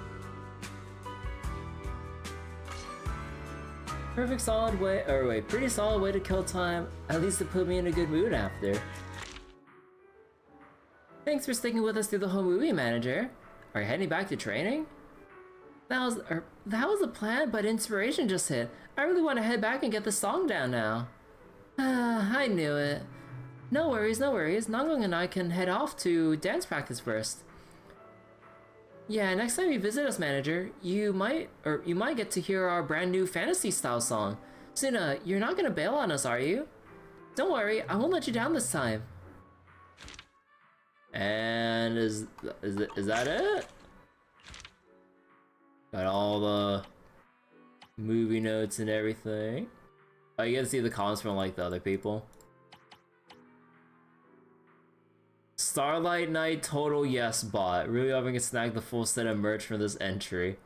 Pretty solid way to kill time. At least it put me in a good mood after. Thanks for sticking with us through the whole movie, Manager. Are you heading back to training? That was the plan, but inspiration just hit. I really want to head back and get the song down now. I knew it. No worries, no worries. Nangong and I can head off to dance practice first. Yeah, next time you visit us, Manager, you might get to hear our brand new fantasy style song. Suna, you're not gonna bail on us, are you? Don't worry, I won't let you down this time. And is that it? Got all the movie notes and everything. Oh, you can see the comments from like the other people. Starlight Night total yes bot. Really hoping to snag the full set of merch from this entry.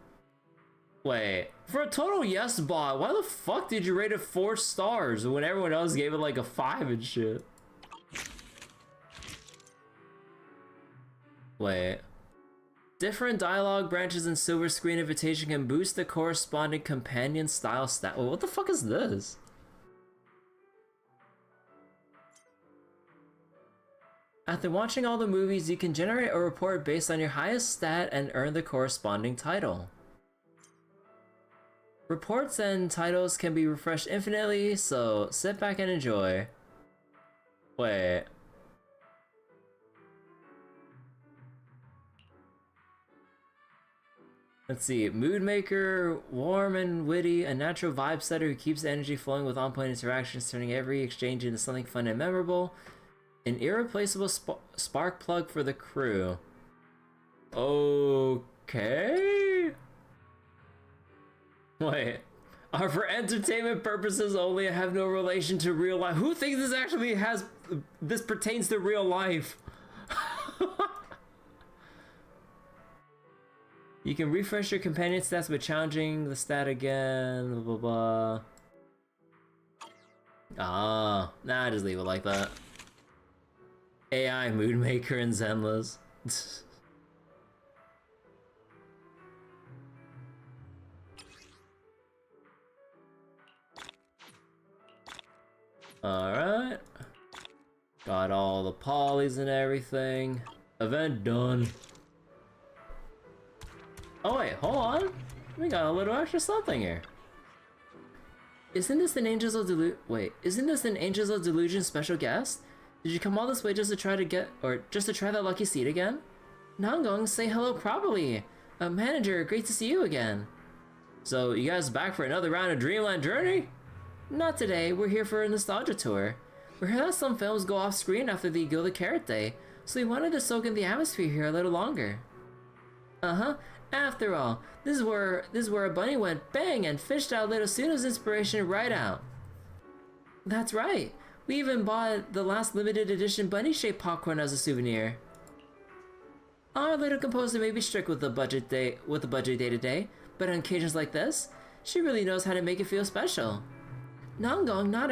Wait, for a total yes bot, why the fuck did you rate it 4 stars when everyone else gave it like a 5 and shit? Wait. Different dialogue branches and silver screen invitation can boost the corresponding companion style stat. Well, what the fuck is this? After watching all the movies, you can generate a report based on your highest stat and earn the corresponding title. Reports and titles can be refreshed infinitely, so sit back and enjoy. Wait. Let's see. Mood maker, warm and witty, a natural vibe setter who keeps the energy flowing with on-point interactions, turning every exchange into something fun and memorable. An irreplaceable spark plug for the crew. Okay. Wait. Are for entertainment purposes only. I have no relation to real life. Who thinks this actually this pertains to real life? You can refresh your companion stats by challenging the stat again. Blah, blah, blah. Ah, nah, just leave it like that. AI mood maker and Zenless. Alright. Got all the polys and everything. Event done. Oh wait, hold on. We got a little extra something here. Isn't this an Angels of Delusion special guest? Did you come all this way just to try that lucky seat again? Nangong, say hello properly. Manager, great to see you again. So, you guys back for another round of Dreamland Journey? Not today, we're here for a nostalgia tour. We heard that some films go off screen after the Gilded Carrot Day, so we wanted to soak in the atmosphere here a little longer. Uh-huh. After all, this is where a bunny went bang and fished out little Suno's inspiration right out. That's right. We even bought the last limited edition bunny-shaped popcorn as a souvenir. Our little composer may be strict with the budget day to day, but on occasions like this, she really knows how to make it feel special. Nangong, not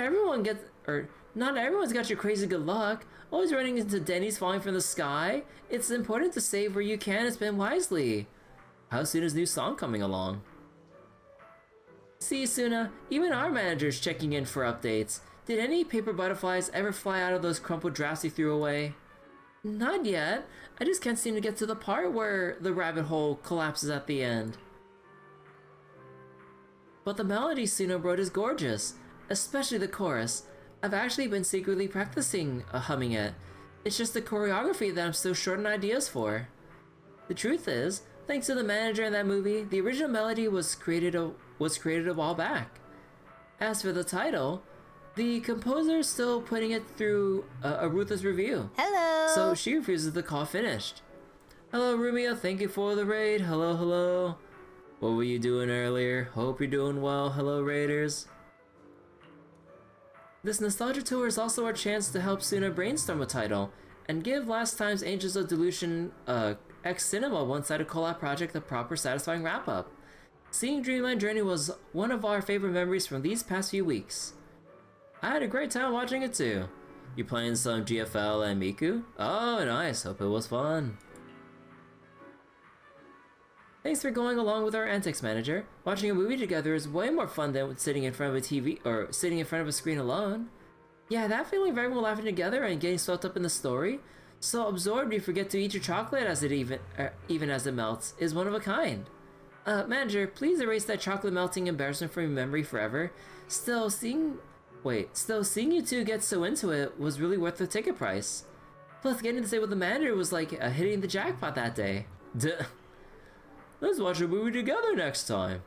everyone's got your crazy good luck. Always running into Denny's falling from the sky. It's important to save where you can and spend wisely. How soon is new song coming along? See, Suna, even our manager's checking in for updates. Did any paper butterflies ever fly out of those crumpled drafts you threw away? Not yet. I just can't seem to get to the part where the rabbit hole collapses at the end. But the melody Suna wrote is gorgeous, especially the chorus. I've actually been secretly practicing humming it. It's just the choreography that I'm so short on ideas for. The truth is, thanks to the manager in that movie, the original melody was created a while back. As for the title, the composer is still putting it through a ruthless review. Hello! So she refuses to call finished. Hello, Rumia, thank you for the raid. Hello, hello. What were you doing earlier? Hope you're doing well. Hello, raiders. This nostalgia tour is also our chance to help Suna brainstorm a title, and give last time's Angels of Delusion X Cinema one-sided collab project a proper satisfying wrap-up. Seeing Dreamland Journey was one of our favorite memories from these past few weeks. I had a great time watching it too. You playing some GFL and Miku? Oh nice, hope it was fun. Thanks for going along with our antics, manager. Watching a movie together is way more fun than sitting in front of a TV or sitting in front of a screen alone. Yeah, that feeling of everyone laughing together and getting swept up in the story, so absorbed you forget to eat your chocolate as it even as it melts, is one of a kind. Manager, please erase that chocolate melting embarrassment from your memory forever. Still, seeing you two get so into it was really worth the ticket price. Plus, getting to stay with the manager was like hitting the jackpot that day. Duh. Let's watch a movie together next time.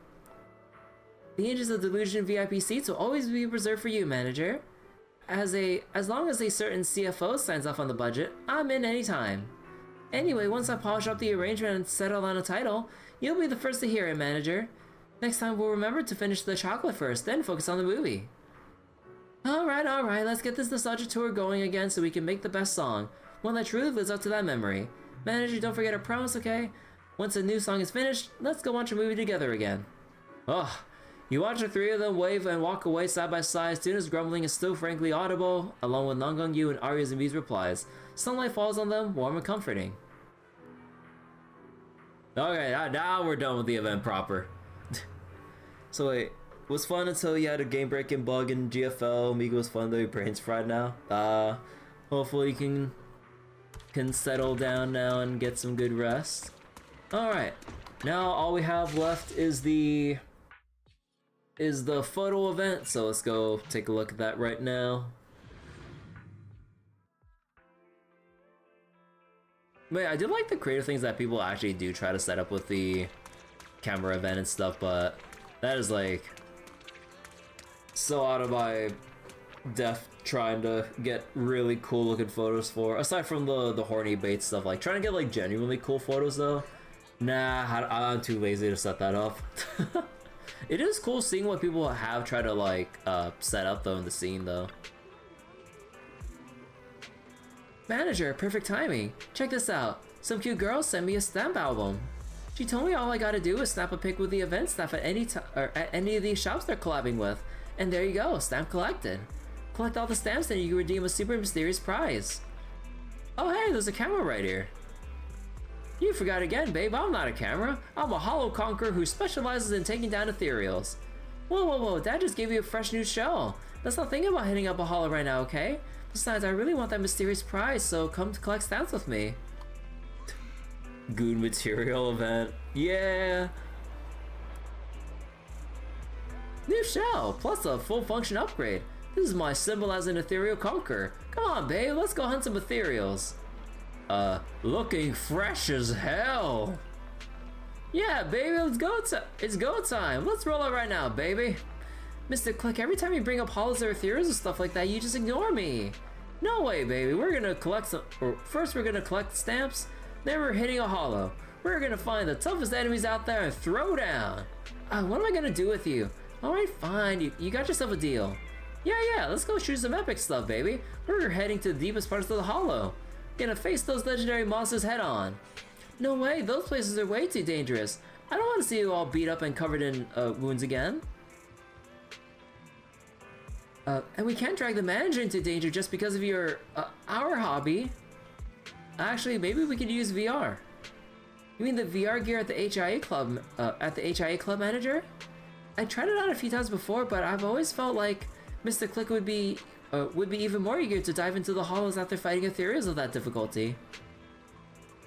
The Angels of Delusion VIP seats will always be reserved for you, manager. As long as a certain CFO signs off on the budget, I'm in anytime. Anyway, once I polish up the arrangement and settle on a title, you'll be the first to hear it, manager. Next time we'll remember to finish the chocolate first, then focus on the movie. Alright, let's get this nostalgia tour going again so we can make the best song, one that truly lives up to that memory. Manager, don't forget our promise, okay? Once a new song is finished, let's go watch a movie together again. Ugh. You watch the three of them wave and walk away side by side. Suna's grumbling is still frankly audible, along with Nangong Yu and Arya's amused replies. Sunlight falls on them, warm and comforting. Okay, now we're done with the event proper. So wait, it was fun until you had a game-breaking bug in GFL. Migo was fun though, your brain's fried now. Hopefully you can settle down now and get some good rest. Alright, now all we have left is the photo event, so let's go take a look at that right now. Wait, I do like the creative things that people actually do try to set up with the camera event and stuff, but that is like so out of my Def trying to get really cool looking photos for, aside from the horny bait stuff. Like trying to get like genuinely cool photos though, nah, I'm too lazy to set that up. It is cool seeing what people have tried to like set up though in the scene though. Manager, perfect timing. Check this out. Some cute girl sent me a stamp album. She told me all I gotta do is snap a pic with the event staff at any of these shops they're collabing with. And there you go, stamp collected. Collect all the stamps and you can redeem a super mysterious prize. Oh hey, there's a camera right here. You forgot again, babe, I'm not a camera. I'm a holo conqueror who specializes in taking down ethereals. Whoa, whoa, whoa, Dad just gave you a fresh new shell. Let's not think about hitting up a holo right now, okay? Besides, I really want that mysterious prize, so come to collect stamps with me. Goon material event. Yeah! New shell, plus a full function upgrade. This is my symbol as an ethereal conqueror. Come on, babe, let's go hunt some ethereals. Looking fresh as hell. Yeah, baby, let's go. It's go time. Let's roll it right now, baby. Mr. Click, every time you bring up holos or ethereals and stuff like that, you just ignore me. No way, baby. We're gonna collect some. Or first, we're gonna collect stamps. Then we're hitting a holo. We're gonna find the toughest enemies out there and throw down. What am I gonna do with you? All right, fine. You got yourself a deal. Yeah. Let's go shoot some epic stuff, baby. We're heading to the deepest parts of the holo. Gonna face those legendary monsters head on. No way. Those places are way too dangerous. I don't want to see you all beat up and covered in wounds again. And we can't drag the manager into danger just because of your, our hobby. Actually, maybe we could use VR. You mean the VR gear at the HIA club, manager? I tried it out a few times before, but I've always felt like Mr. Click would be even more eager to dive into the holos after fighting ethereals of that difficulty.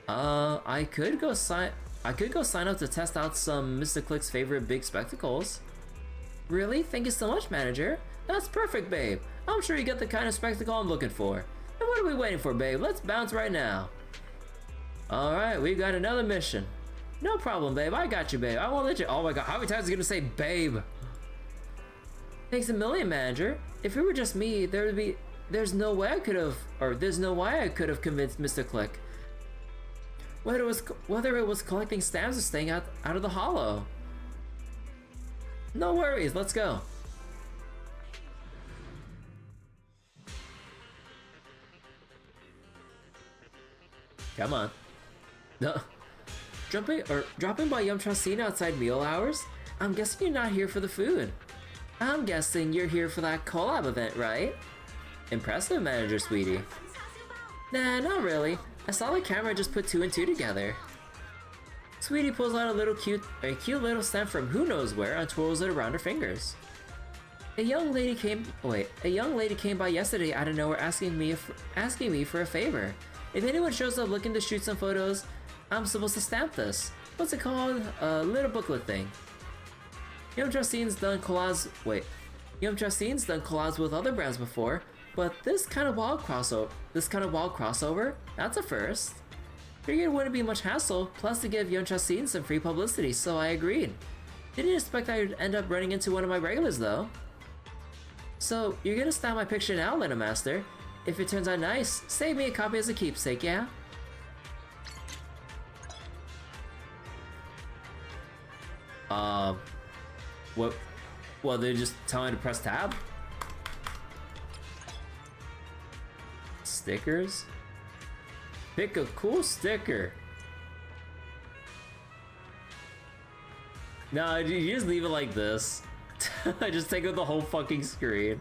I could go sign up to test out some Mr. Click's favorite big spectacles. Really? Thank you so much, manager. That's perfect, babe. I'm sure you get the kind of spectacle I'm looking for. And what are we waiting for, babe? Let's bounce right now. Alright, we've got another mission. No problem, babe. I got you, babe. I won't let you. Oh my god, how many times are you gonna say babe? Thanks a million, manager. If it were just me, there's no way I could have convinced Mr. Click. Whether it was collecting stamps or staying out of the holo. No worries, let's go. Come on. No. Dropping by Yum Trasina outside meal hours? I'm guessing you're not here for the food. I'm guessing you're here for that collab event, right? Impressive, Manager Sweety. Nah, not really. I saw the camera just put 2 and 2 together. Sweety pulls out a cute little stamp from who knows where and twirls it around her fingers. A young lady came by yesterday out of nowhere asking me for a favor. If anyone shows up looking to shoot some photos, I'm supposed to stamp this. What's it called? A little booklet thing. Yum Trustene's done collabs with other brands before, but this kind of wild crossover, that's a first. Figured it wouldn't be much hassle, plus to give Yum Trustine some free publicity, so I agreed. Didn't expect I would end up running into one of my regulars though. So, you're gonna stamp my picture now, Little Master. If it turns out nice, save me a copy as a keepsake, yeah? What? Well, they just tell me to press tab? Stickers? Pick a cool sticker. No, you just leave it like this. I just take out the whole fucking screen.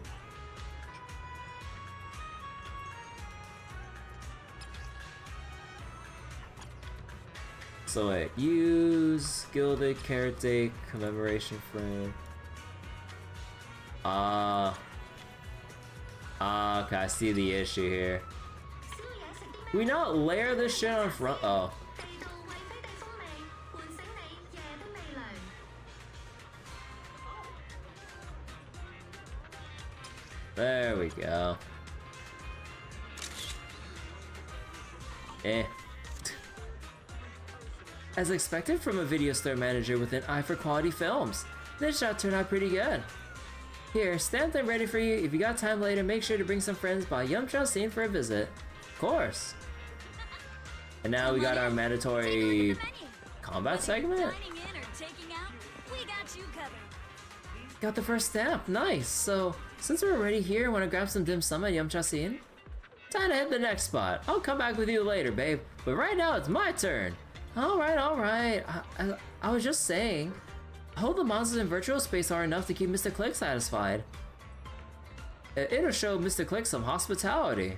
So wait, use gilded carrot day commemoration frame. Okay, I see the issue here. We not layer this shit on front. Oh. There we go. Eh. As expected from a video store manager with an eye for quality films, this shot turned out pretty good. Here, stamp them ready for you. If you got time later, make sure to bring some friends by Yumcha scene for a visit. Of course. And now we got our mandatory combat segment. Got the first stamp, nice. So, since we're already here, wanna grab some dim sum at Yumcha scene? Time to hit the next spot. I'll come back with you later, babe. But right now, it's my turn. Alright. I was just saying. I hope the monsters in virtual space are enough to keep Mr. Click satisfied. It'll show Mr. Click some hospitality.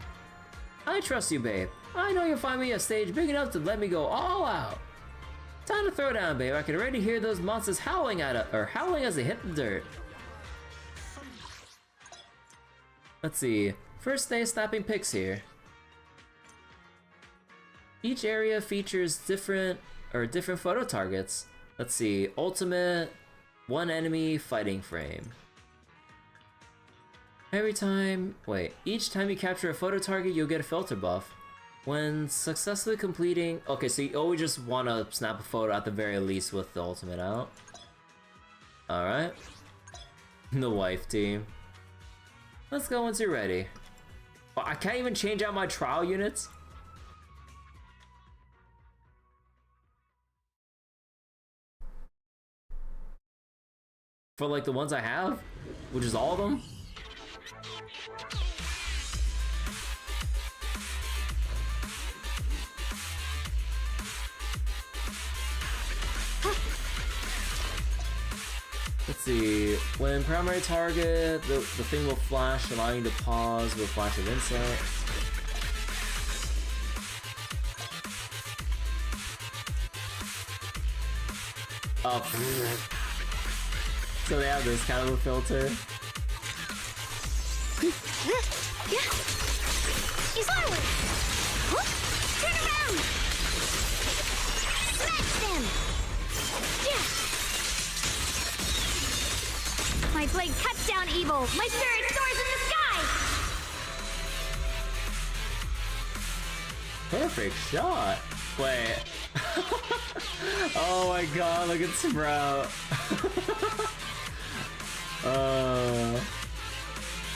I trust you, babe. I know you'll find me a stage big enough to let me go all out. Time to throw down, babe. I can already hear those monsters howling howling as they hit the dirt. Let's see. First day snapping pics here. Each area features different photo targets. Let's see. Ultimate, one enemy, fighting frame. Each time you capture a photo target, you'll get a filter buff. When successfully completing... Okay, so you always just want to snap a photo at the very least with the ultimate out. Alright. The wife team. Let's go once you're ready. Oh, I can't even change out my trial units? For like the ones I have? Which is all of them? Let's see, when primary target, the thing will flash, allowing you to pause with flash of insight. Oh. So they have this kind of a filter. He's forward! Huh? Turn around! Smash them! Yeah! My blade cuts down evil! My spirit soars in the sky! Perfect shot! Wait. Oh my god, look at Sprout.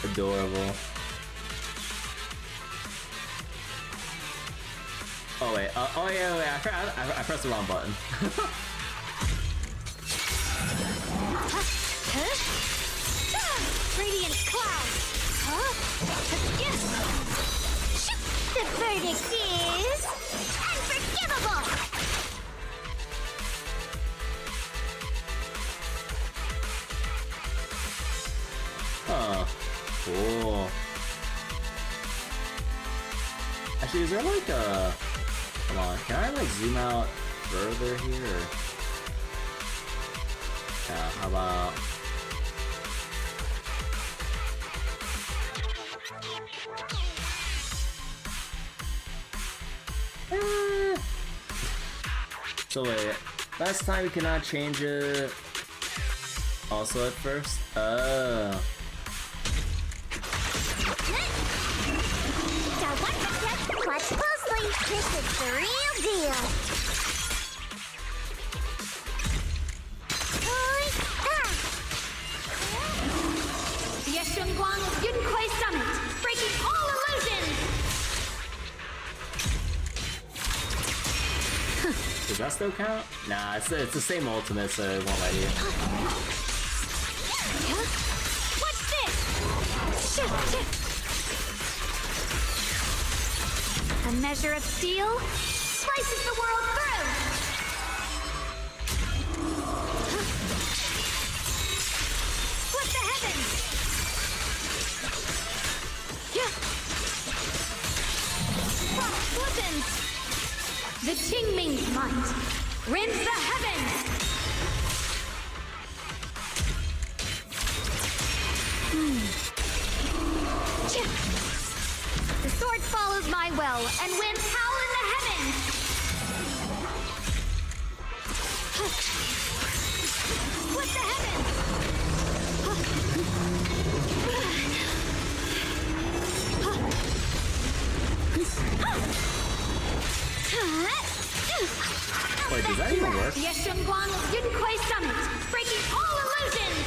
Adorable. Oh wait, oh yeah, I pressed the wrong button. Radiant cloud! Huh? The verdict is... unforgivable! Huh. Cool. Actually, is there like a... Hold on, can I like zoom out further here? Yeah, how about... So wait, last time we cannot change it also at first? Oh. Watch closely. This is the real deal. Yeshungguang Yunquei Summit, breaking all illusions. Does that still count? Nah, it's the same ultimate, so it won't let you. What's this? A measure of steel slices the world through. Split the heavens. Frost glistens. The Qingming's might rends the heavens. The sword follows my will and winds howl in the heavens. Split the heavens. Wait, does that even work? Yeshungguang Yunquei Summit, breaking all illusions.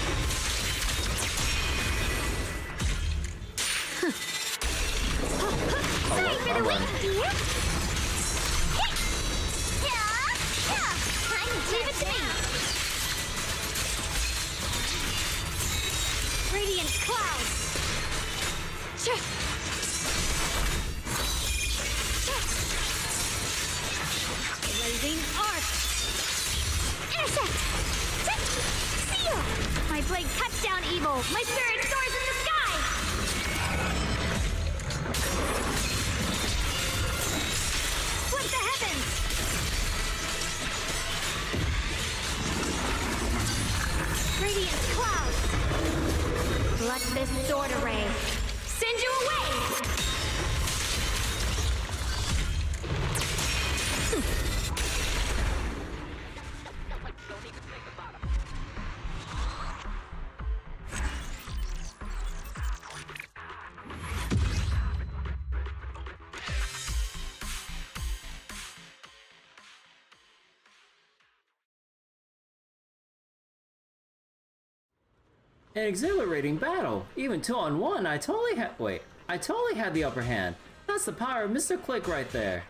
Sorry for the wait, dear. Leave it to me. Radiant clouds. Blazing arc. Intercept. Seal. My blade cuts down evil. My spirit soars in the sky. Split the heavens. Radiant clouds. Let this sword array send you away. An exhilarating battle. Even 2-on-1, I totally had the upper hand. That's the power of Mr. Click right there.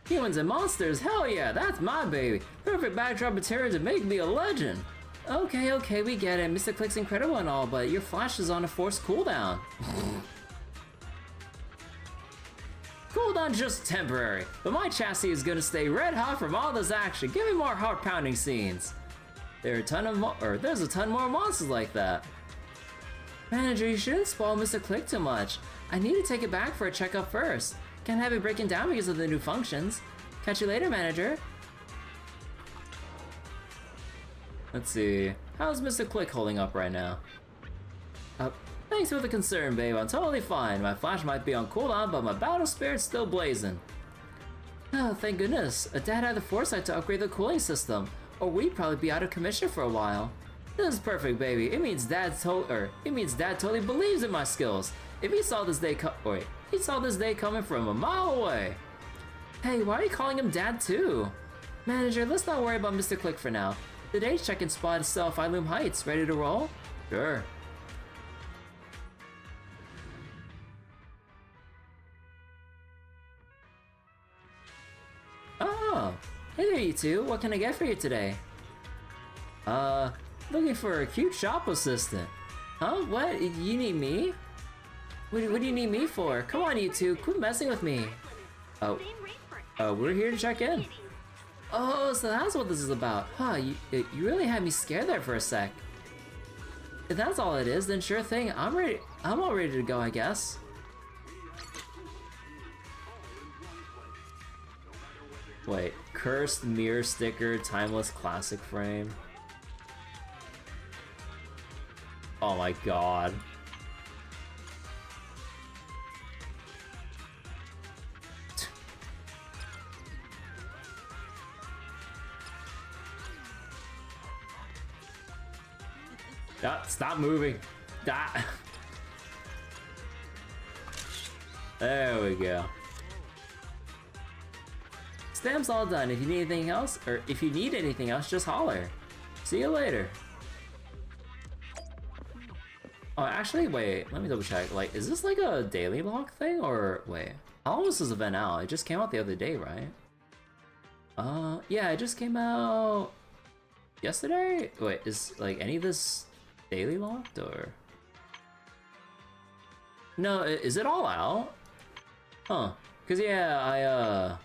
Humans and monsters, hell yeah, that's my baby. Perfect backdrop material to make me a legend. Okay, we get it. Mr. Click's incredible and all, but your flash is on a forced cooldown. Cooldown's just temporary, but my chassis is gonna stay red hot from all this action. Give me more heart-pounding scenes. There's a ton more monsters like that. Manager, you shouldn't spoil Mr. Click too much. I need to take it back for a checkup first. Can't have it breaking down because of the new functions. Catch you later, manager. Let's see. How's Mr. Click holding up right now? Thanks for the concern, babe. I'm totally fine. My flash might be on cooldown, but my battle spirit's still blazing. Oh, thank goodness. Dad had the foresight to upgrade the cooling system, or we'd probably be out of commission for a while. This is perfect, baby. It means Dad totally believes in my skills. If he saw this day coming from a mile away. Hey, why are you calling him Dad too? Manager, let's not worry about Mr. Click for now. The day's check-in spot is still Loom Heights. Ready to roll? Sure. Oh, hey there you two. What can I get for you today? Looking for a cute shop assistant. Huh? What? You need me? What do you need me for? Come on, you two. Quit messing with me. Oh, we're here to check in. Oh, so that's what this is about. Huh, you really had me scared there for a sec. If that's all it is, then sure thing. I'm all ready to go, I guess. Wait, cursed mirror sticker, timeless classic frame. Oh my god. Stop moving. There we go. Stamp's all done. If you need anything else, just holler. See you later. Oh, actually, wait. Let me double check. Like, is this like a daily log thing, or wait? How long was this event out? It just came out the other day, right? Yeah, it just came out yesterday. Wait, is like any of this daily locked or? No, is it all out? Huh? Cause yeah,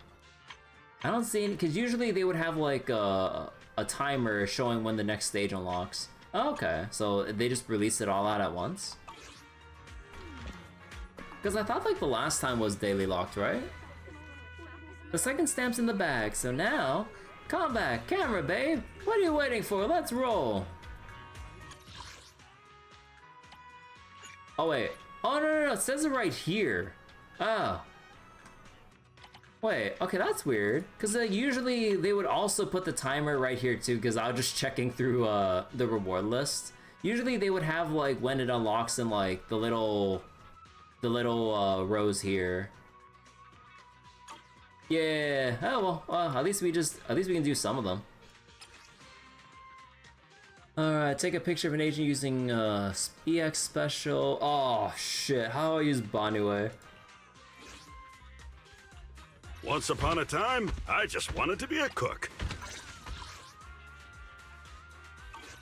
I don't see any. Cause usually they would have like a timer showing when the next stage unlocks. Okay, so they just released it all out at once? Because I thought like the last time was daily locked, right? The second stamp's in the bag, so now... Come back, camera babe! What are you waiting for? Let's roll! Oh wait. Oh no, it says it right here. Oh. Wait, okay, that's weird. Because usually they would also put the timer right here too, because I was just checking through the reward list. Usually they would have like when it unlocks in like the little rows here. Yeah. Oh well, at least we can do some of them. Alright, take a picture of an agent using EX special. Oh shit, how do I use Banue? Once upon a time, I just wanted to be a cook.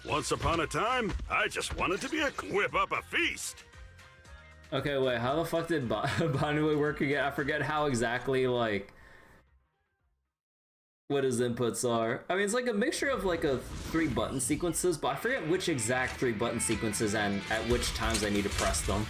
Once upon a time, I just wanted to be a whip up a feast. Okay, wait, how the fuck did Banui work again? I forget how exactly, like, what his inputs are. I mean, it's like a mixture of like a 3 button sequences, but I forget which exact 3 button sequences and at which times I need to press them.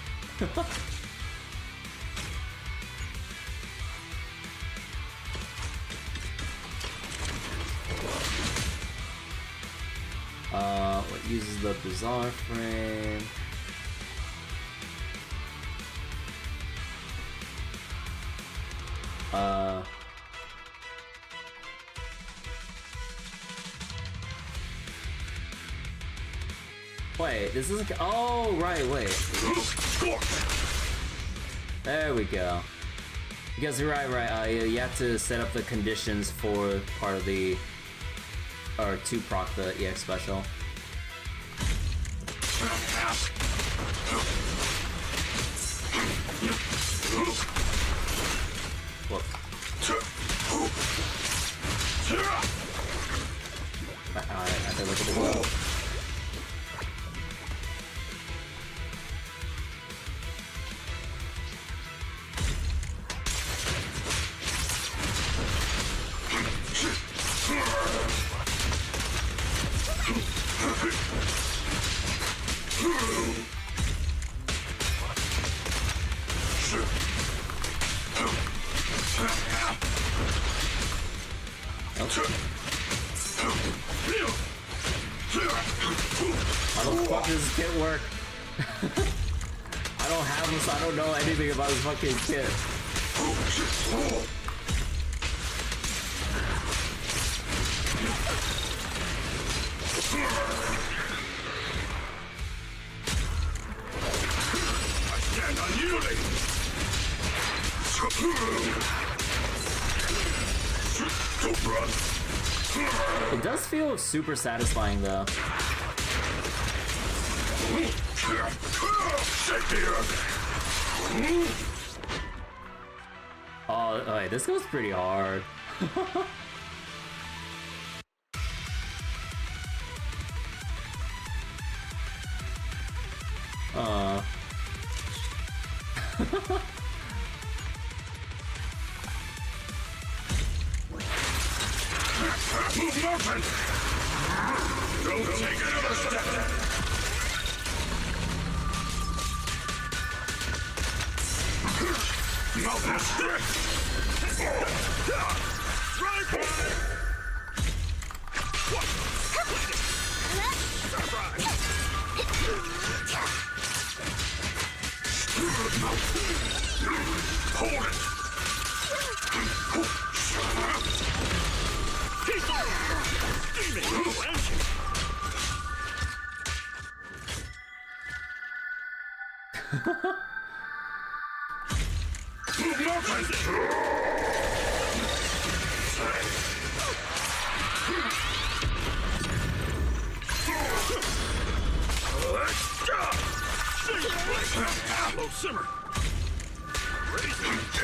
What uses the bizarre frame? Wait, this is like, oh, right, wait. There we go. Because you're right, you have to set up the conditions for part of the, or to proc the EX special. Whoop. Alright, I have to look at the wall. How the fuck does this kit work? I don't have him, so I don't know anything about this fucking kit. I stand unyielding. Don't run. It does feel super satisfying though. Oh, wait, this goes pretty hard. Move mountain! Don't take another step! Mountain strength! Right! Hold it! Steaming avalanche! Low simmer.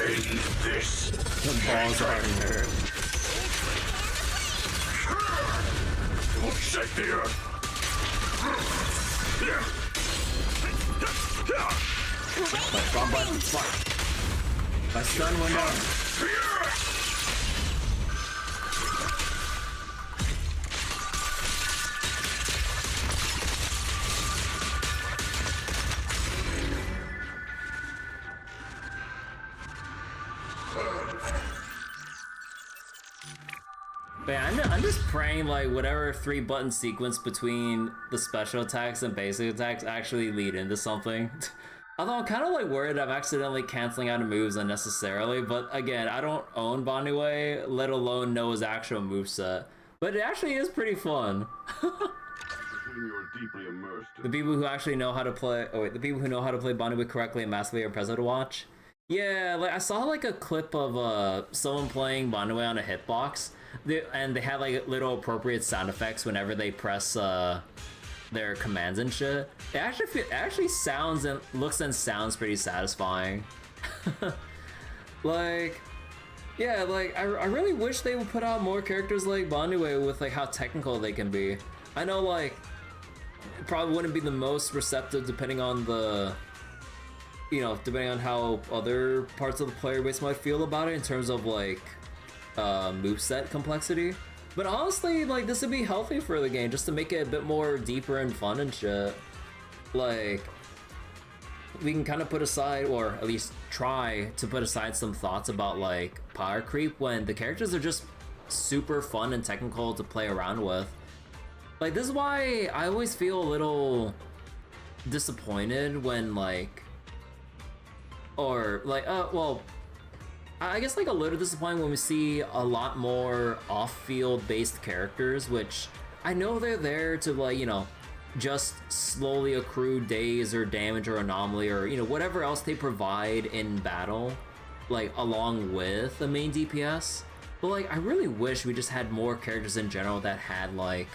End this. The balls are inert. Don't shake the earth. Fuck. My stun went up. Man, I'm just praying like whatever 3 button sequence between the special attacks and basic attacks actually lead into something. Although I'm kind of like worried I'm accidentally canceling out of moves unnecessarily, but again, I don't own Banui, let alone know his actual moveset. But it actually is pretty fun. The people who actually know how to play, the people who know how to play Banui correctly and massively are impressive to watch. Yeah, like I saw like a clip of someone playing Banui on a hitbox. And they had like little appropriate sound effects whenever they press their commands and shit. It actually sounds and looks and sounds pretty satisfying. Like, Yeah, like, I really wish they would put out more characters like Banue with, like, how technical they can be. I know, like, it probably wouldn't be the most receptive depending on the, you know, depending on how other parts of the player base might feel about it in terms of, like, moveset complexity. But honestly, like, this would be healthy for the game, just to make it a bit more deeper and fun and shit. Like, we can kind of put aside, or at least try to put aside some thoughts about, like, power creep when the characters are just super fun and technical to play around with. Like, this is why I always feel a little disappointed when, like, or, like, well, I guess, like, a little disappointed when we see a lot more off-field based characters, which I know they're there to, like, you know, just slowly accrue days or damage or anomaly or, you know, whatever else they provide in battle, like, along with the main DPS. But, like, I really wish we just had more characters in general that had, like,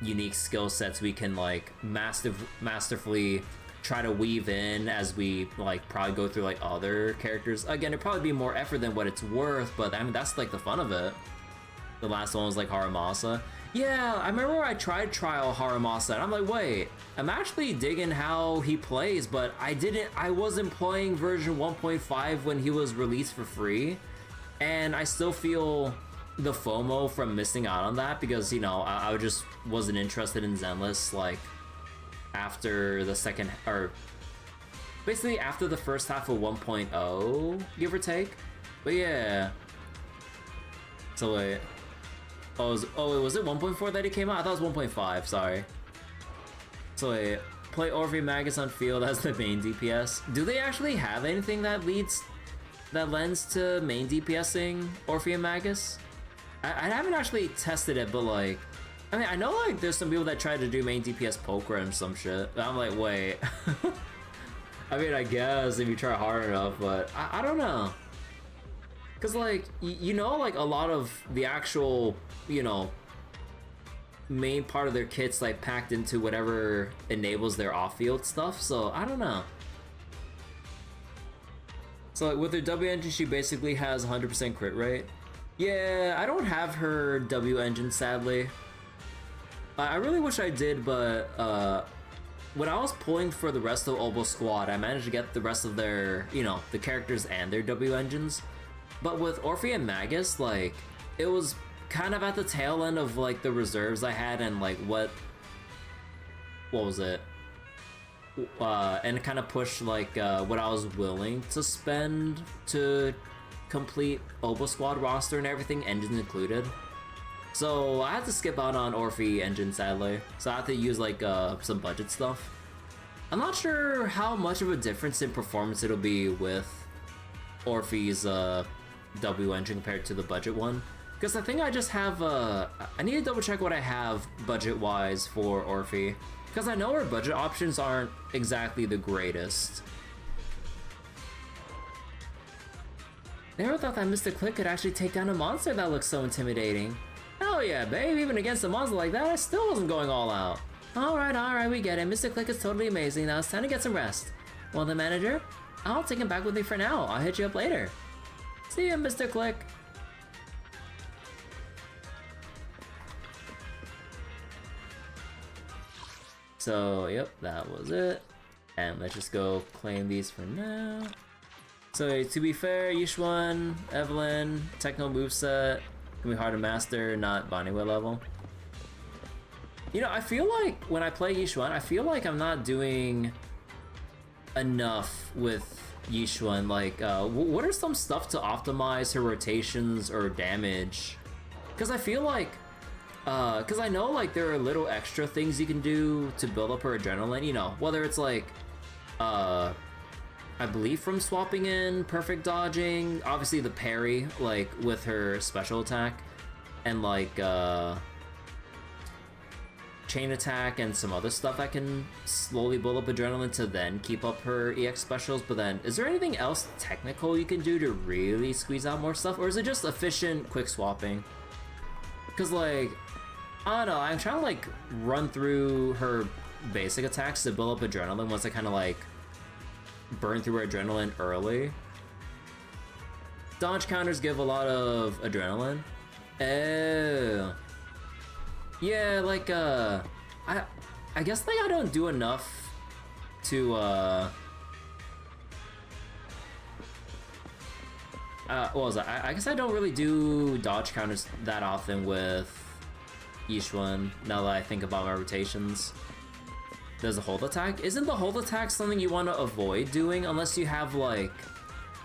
unique skill sets we can, like, masterfully try to weave in as we, like, probably go through, like, other characters. Again, it'd probably be more effort than what it's worth, but I mean, that's, like, the fun of it. The last one was, like, Haramasa. Yeah, I remember I tried trial Haramasa, and I'm like, wait, I'm actually digging how he plays, but I wasn't playing version 1.5 when he was released for free, and I still feel the FOMO from missing out on that because, you know, I just wasn't interested in Zenless, like, after the second, or basically after the first half of 1.0, give or take. But yeah. So wait. Was it 1.4 that he came out? I thought it was 1.5, sorry. So wait, play Orpheus Magus on field as the main DPS. Do they actually have anything that lends to main DPSing Orpheus Magus? I haven't actually tested it, but, like, I mean, I know, like, there's some people that try to do main DPS poker and some shit. But I'm like, wait. I mean, I guess if you try hard enough, but I don't know. Because, like, you know, like, a lot of the actual, you know, main part of their kit's, like, packed into whatever enables their off-field stuff, so I don't know. So, like, with her W engine, she basically has 100% crit rate. Yeah, I don't have her W engine, sadly. I really wish I did, but when I was pulling for the rest of Obo Squad, I managed to get the rest of their, you know, the characters and their W engines. But with Orpheus and Magus, like, it was kind of at the tail end of, like, the reserves I had and, like, what was it? And kind of pushed, like, what I was willing to spend to complete Obo Squad roster and everything, engines included. So I had to skip out on Orphe engine, sadly. So I had to use, like, some budget stuff. I'm not sure how much of a difference in performance it'll be with Orphe's W engine compared to the budget one. Because I think I just have, I need to double check what I have budget-wise for Orphe. Because I know her budget options aren't exactly the greatest. Never thought that Mr. Click could actually take down a monster that looks so intimidating. Hell yeah, babe, even against a monster like that, I still wasn't going all out. Alright, we get it. Mr. Click is totally amazing. Now it's time to get some rest. Well, the manager, I'll take him back with me for now. I'll hit you up later. See ya, Mr. Click. So, yep, that was it. And let's just go claim these for now. So, to be fair, Yishuan, Evelyn, Techno moveset, can be hard to master, not Baniwa level. You know, I feel like when I play Yishuan, I feel like I'm not doing enough with Yishuan. Like, what are some stuff to optimize her rotations or damage? Because I feel like, because I know, like, there are little extra things you can do to build up her adrenaline, you know, whether it's like, I believe from swapping in perfect dodging, obviously the parry, like, with her special attack, and, like, chain attack and some other stuff that can slowly build up adrenaline to then keep up her EX specials. But then, is there anything else technical you can do to really squeeze out more stuff, or is it just efficient quick swapping? Because, like, I don't know, I'm trying to, like, run through her basic attacks to build up adrenaline once I kind of, like, burn through her adrenaline early. Dodge counters give a lot of adrenaline. Oh. Yeah, like, I guess, like, I don't do enough to, what was that? I guess I don't really do dodge counters that often with Yishuan, now that I think about my rotations. There's a hold attack? Isn't the hold attack something you want to avoid doing unless you have, like...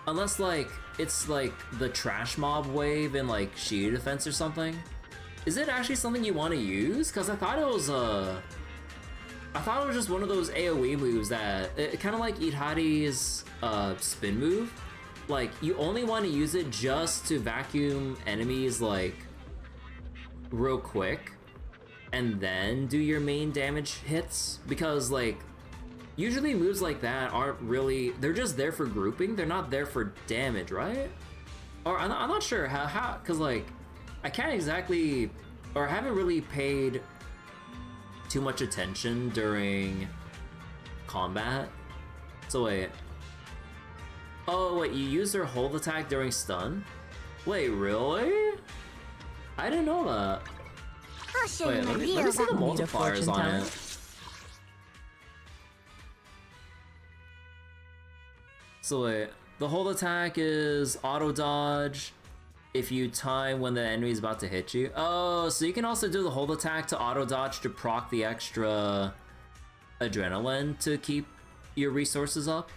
Unless, like, it's, like, the trash mob wave in, like, shield defense or something? Is it actually something you want to use? Because I thought it was, I thought it was just one of those AoE moves that... Kind of like Itari's, spin move. Like, you only want to use it just to vacuum enemies, like, real quick. And then do your main damage hits. Because, like... Usually moves like that aren't really... They're just there for grouping. They're not there for damage, right? Or I'm not sure how... Because, like, I can't exactly... Or I haven't really paid too much attention during combat. So, wait. Oh, wait. You use their hold attack during stun? Wait, really? I didn't know that. I'll show Wait, you my let me real see the value. multipliers on it. So wait, the hold attack is auto dodge if you time when the enemy is about to hit you. Oh, so you can also do the hold attack to auto dodge to proc the extra adrenaline to keep your resources up.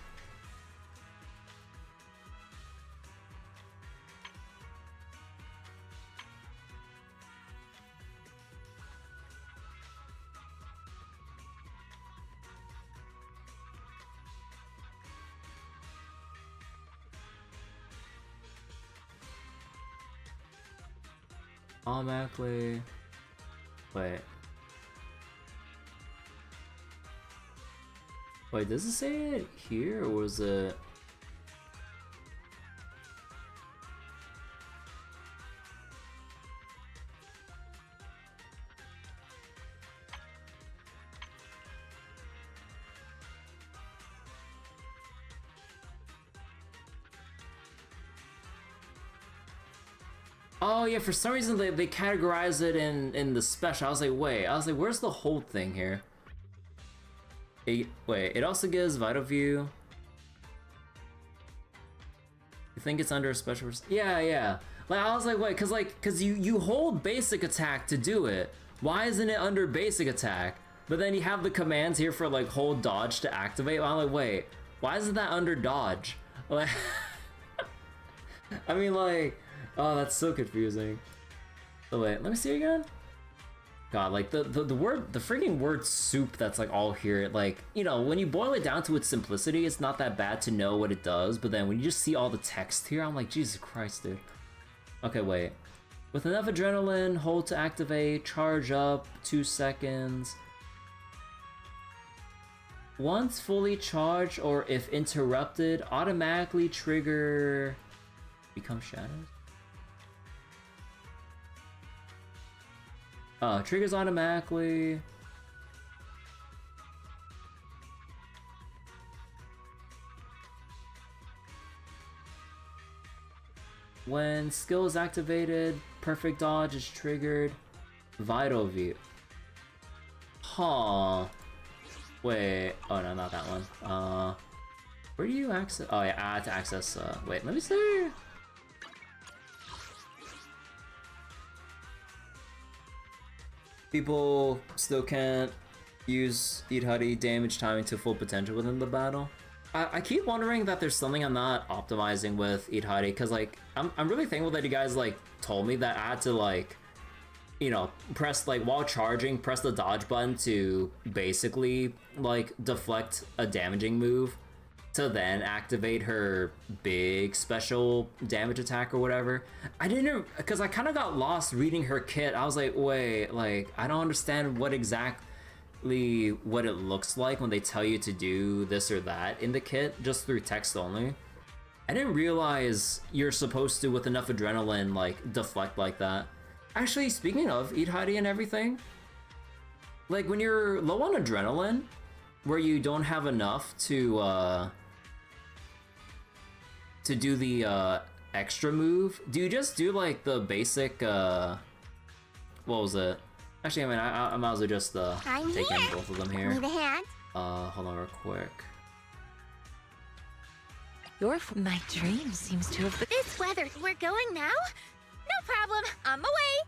Automatically. Wait. Wait, does it say it here or was it? Oh yeah, for some reason they categorize it in the special. I was like, wait, where's the hold thing here? Wait, it also gives vital view. You think it's under a special? Yeah. Like I was like, wait, cause you hold basic attack to do it. Why isn't it under basic attack? But then you have the commands here for like hold dodge to activate. I'm like, wait, why isn't that under dodge? Like, I mean, like. Oh, that's so confusing. So wait, let me see again. God, like the freaking word soup that's like all here, like, you know, when you boil it down to its simplicity, it's not that bad to know what it does, but then when you just see all the text here, I'm like, Jesus Christ, dude. Okay, wait. With enough adrenaline, hold to activate, charge up, 2 seconds. Once fully charged, or if interrupted, automatically trigger... Become shadows? Triggers automatically. When skill is activated, perfect dodge is triggered. Vital view. Huh. Wait. Oh no, not that one. Where do you access? Oh yeah, I had to access. Wait, let me see. People still can't use Idari damage timing to full potential within the battle. I keep wondering that there's something I'm not optimizing with Idari, because like I'm really thankful that you guys like told me that I had to like, you know, press like while charging, press the dodge button to basically like deflect a damaging move to then activate her big special damage attack or whatever. I didn't, because I kind of got lost reading her kit. I was like, wait, like, I don't understand what exactly what it looks like when they tell you to do this or that in the kit, just through text only. I didn't realize you're supposed to, with enough adrenaline, like, deflect like that. Actually, speaking of Idari and everything, like, when you're low on adrenaline, where you don't have enough to do the extra move? Do you just do like the basic what was it? Actually, I mean, I might as well just take in both of them here. Need a hand? Hold on real quick. My dream seems to have... This weather, we're going now? No problem, on my way.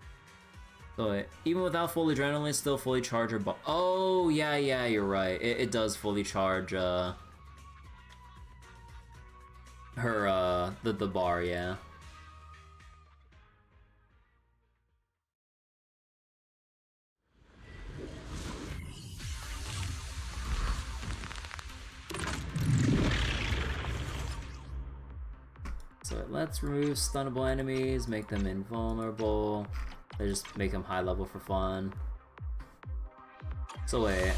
So wait, even without full adrenaline, still fully charge her bar. Oh, yeah, you're right. It does fully charge, her, the bar, yeah. So let's remove stunnable enemies, make them invulnerable. They just make them high level for fun. So wait.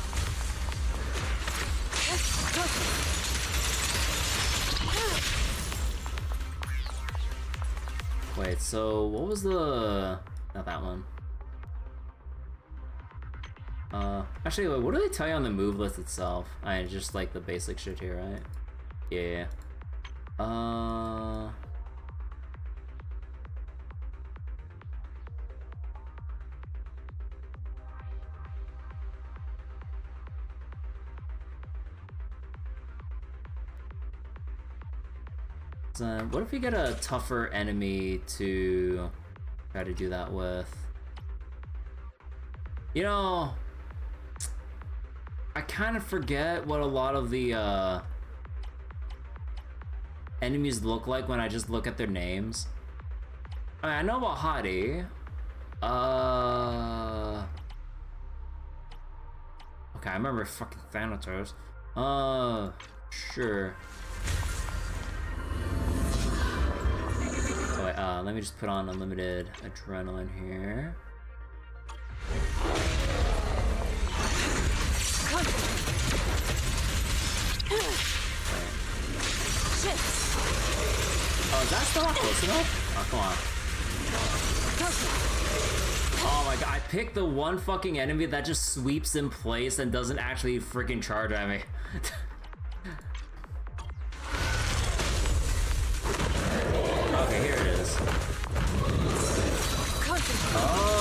Wait, so what was the... Not that one. Actually, wait, what do they tell you on the move list itself? Just like the basic shit here, right? Yeah. So what if we get a tougher enemy to try to do that with? You know, I kind of forget what a lot of the enemies look like when I just look at their names. I mean, I know about Hadi. Okay, I remember fucking Thanatos. Sure. Oh, wait, let me just put on unlimited adrenaline here. Oh, is that still not close enough? Oh, come on. Oh my god, I picked the one fucking enemy that just sweeps in place and doesn't actually freaking charge at me. Okay, here it is. Oh.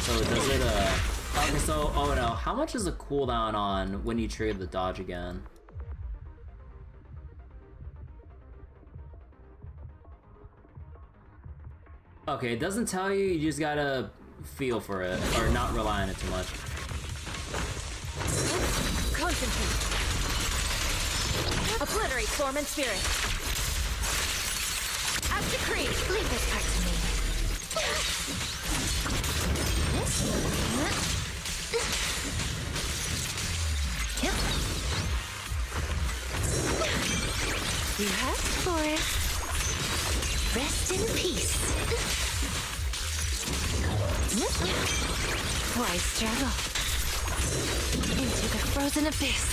So does it, okay, so, oh no, how much is the cooldown on when you trigger the dodge again? Okay, it doesn't tell you, you just gotta feel for it, or not rely on it too much. Concentrate. Obliterate form and spirit. As decreed. Leave this part to me. Yep. You asked for it. Rest in peace. Why struggle? Into the frozen abyss.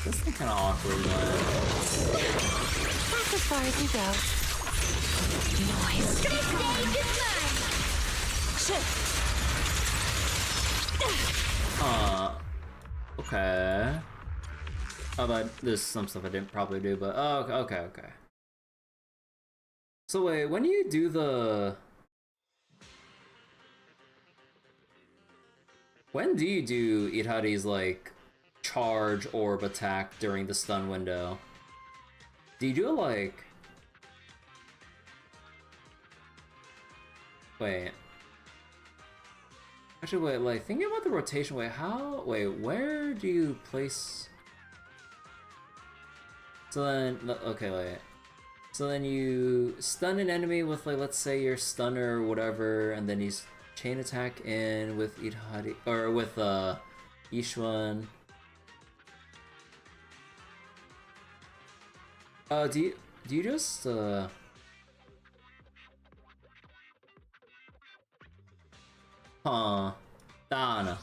This is kind of awkward, but... That's as far as you go. Noise. This stage is mine. Okay. Oh, but there's some stuff I didn't probably do, but oh, okay. So wait, when you do the... When do you do Irhari's, like, charge orb attack during the stun window? Do you do it, like... Wait. Actually, wait, like, thinking about the rotation, wait, where do you place... So then, okay, wait. So then you stun an enemy with, like, let's say your stunner or whatever, and then you chain attack in with Irhari, or with, Ishwan. Do you just, Dana.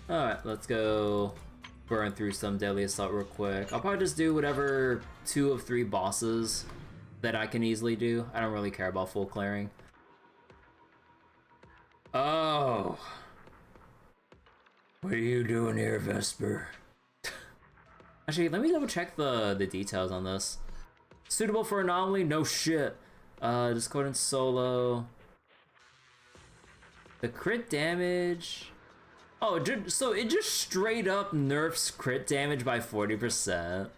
Alright, let's go burn through some Deadly Assault real quick. I'll probably just do whatever 2 of 3 bosses that I can easily do. I don't really care about full clearing. Oh. What are you doing here, Vesper? Actually, let me double check the details on this. Suitable for Anomaly? No shit. Discordant Solo. The crit damage... Oh, so it just straight up nerfs crit damage by 40%.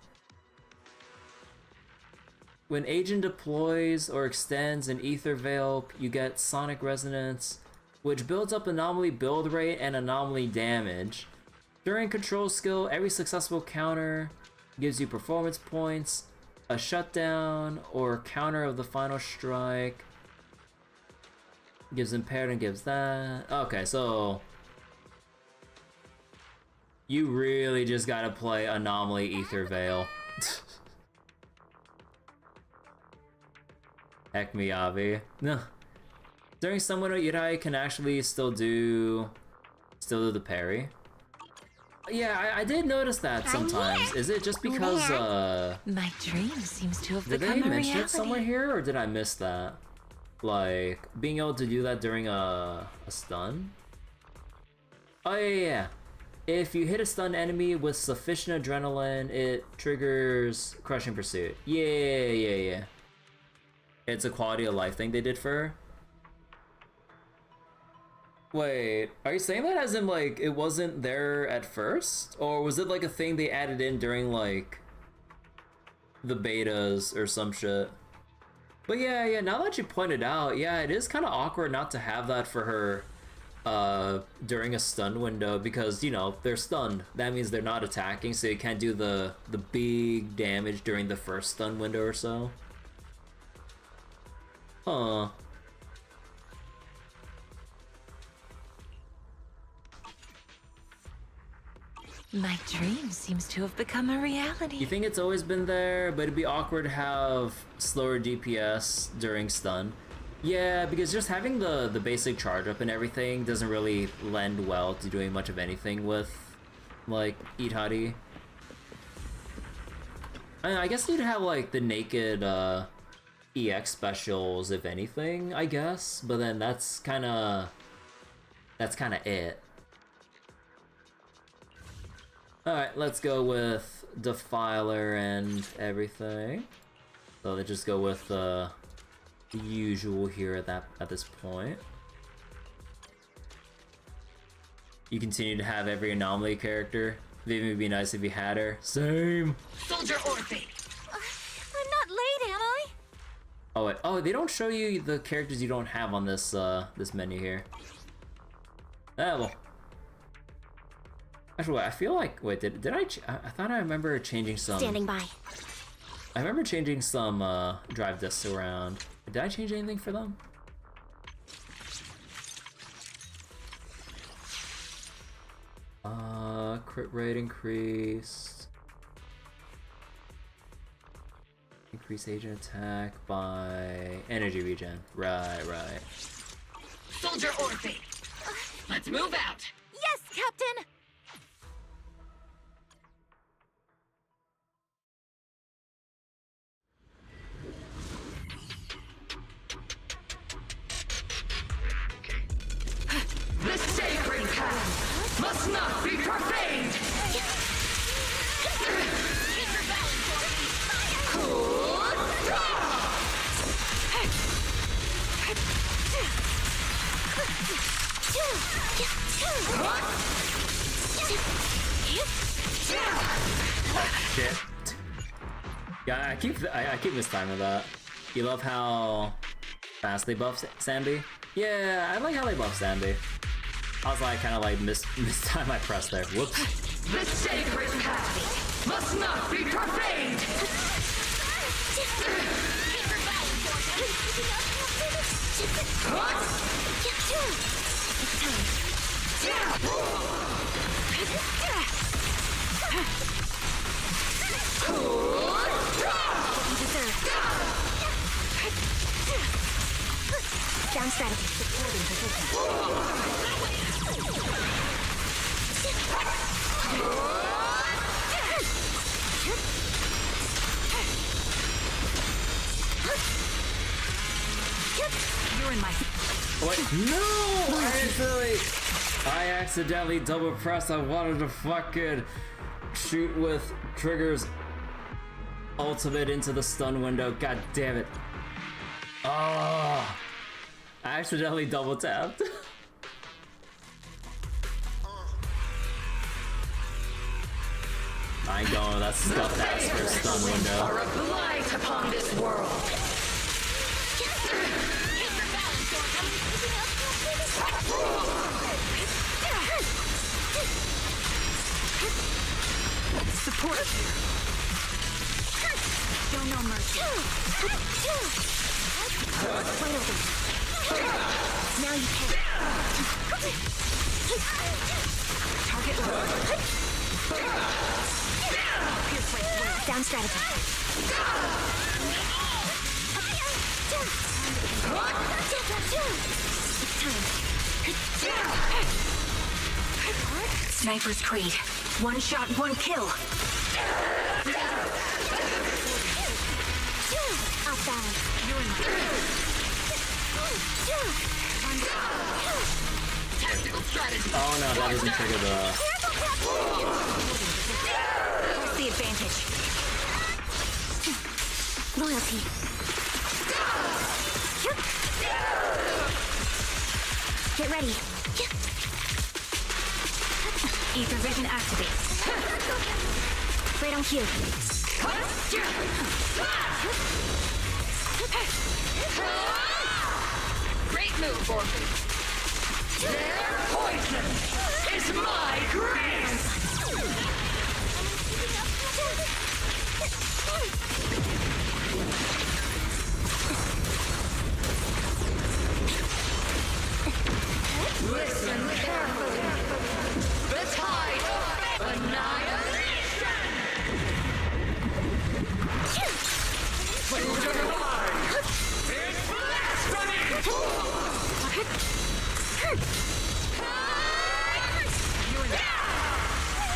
When Agent deploys or extends an Ether Veil, you get Sonic Resonance, which builds up Anomaly build rate and Anomaly damage. During control skill, every successful counter gives you performance points, a shutdown or counter of the final strike. Gives impaired and gives that. Okay, so you really just gotta play Anomaly Ether Veil. Heck me, Avi. No. During some window, Yudai can actually still do the parry. Yeah, I did notice that sometimes. Is it just because My dream seems to have did become they a mention it reality. somewhere here, or did I miss that? Like being able to do that during a stun? Oh yeah. If you hit a stunned enemy with sufficient adrenaline, it triggers Crushing Pursuit. Yeah. It's a quality of life thing they did for her. Wait, are you saying that as in like it wasn't there at first? Or was it like a thing they added in during like the betas or some shit? But yeah, now that you pointed out, yeah, it is kind of awkward not to have that for her during a stun window because, you know, they're stunned. That means they're not attacking, so you can't do the big damage during the first stun window or so. Huh. My dream seems to have become a reality. You think it's always been there, but it'd be awkward to have slower DPS during stun. Yeah, because just having the basic charge up and everything doesn't really lend well to doing much of anything with, like, Itari. I guess you'd have, like, the naked EX specials, if anything, I guess. But then that's kinda it. Alright, let's go with Defiler and everything. So let's just go with the usual here at this point. You continue to have every Anomaly character. Vivian would be nice if you had her. Same! Soldier Orphe! I'm not late, am I? Oh wait, oh, they don't show you the characters you don't have on this this menu here. Ah, well. Actually, I feel like, wait, did I thought I remember changing some... Standing by. I remember changing some drive discs around. Did I change anything for them? Crit rate increased. Increase agent attack by energy regen. Right. Soldier Orphe! Let's move out! Yes, Captain! The sacred path must not be profaned! Shit. Yeah, I keep mistiming that. You love how fast they buff Sandy? Yeah, I like how they buff Sandy. I was like, kind of like mistime I pressed there. Whoops. The sacred path must not be profaned! Down strategy. Supporting position. You're in my... Wait, no! I accidentally double pressed. I wanted to fucking shoot with Trigger's ultimate into the stun window. God damn it. Oh, I accidentally double tapped. I ain't going with that stuffed ass for a stun window. Are a blight upon this world. Support us here. Show no mercy. Wide open. Now you can. Target low. Down strategy. Sniper's Creed. One shot, one kill. Off balance. You're in Tactical strategy. Oh no, that doesn't trigger the... What's the advantage? Loyalty. Get ready. Ether vision activate. Right on cue. Great move, Orphan. Their poison is my grace! Listen carefully. The tide of annihilation! Children of mine! It's blasphemy!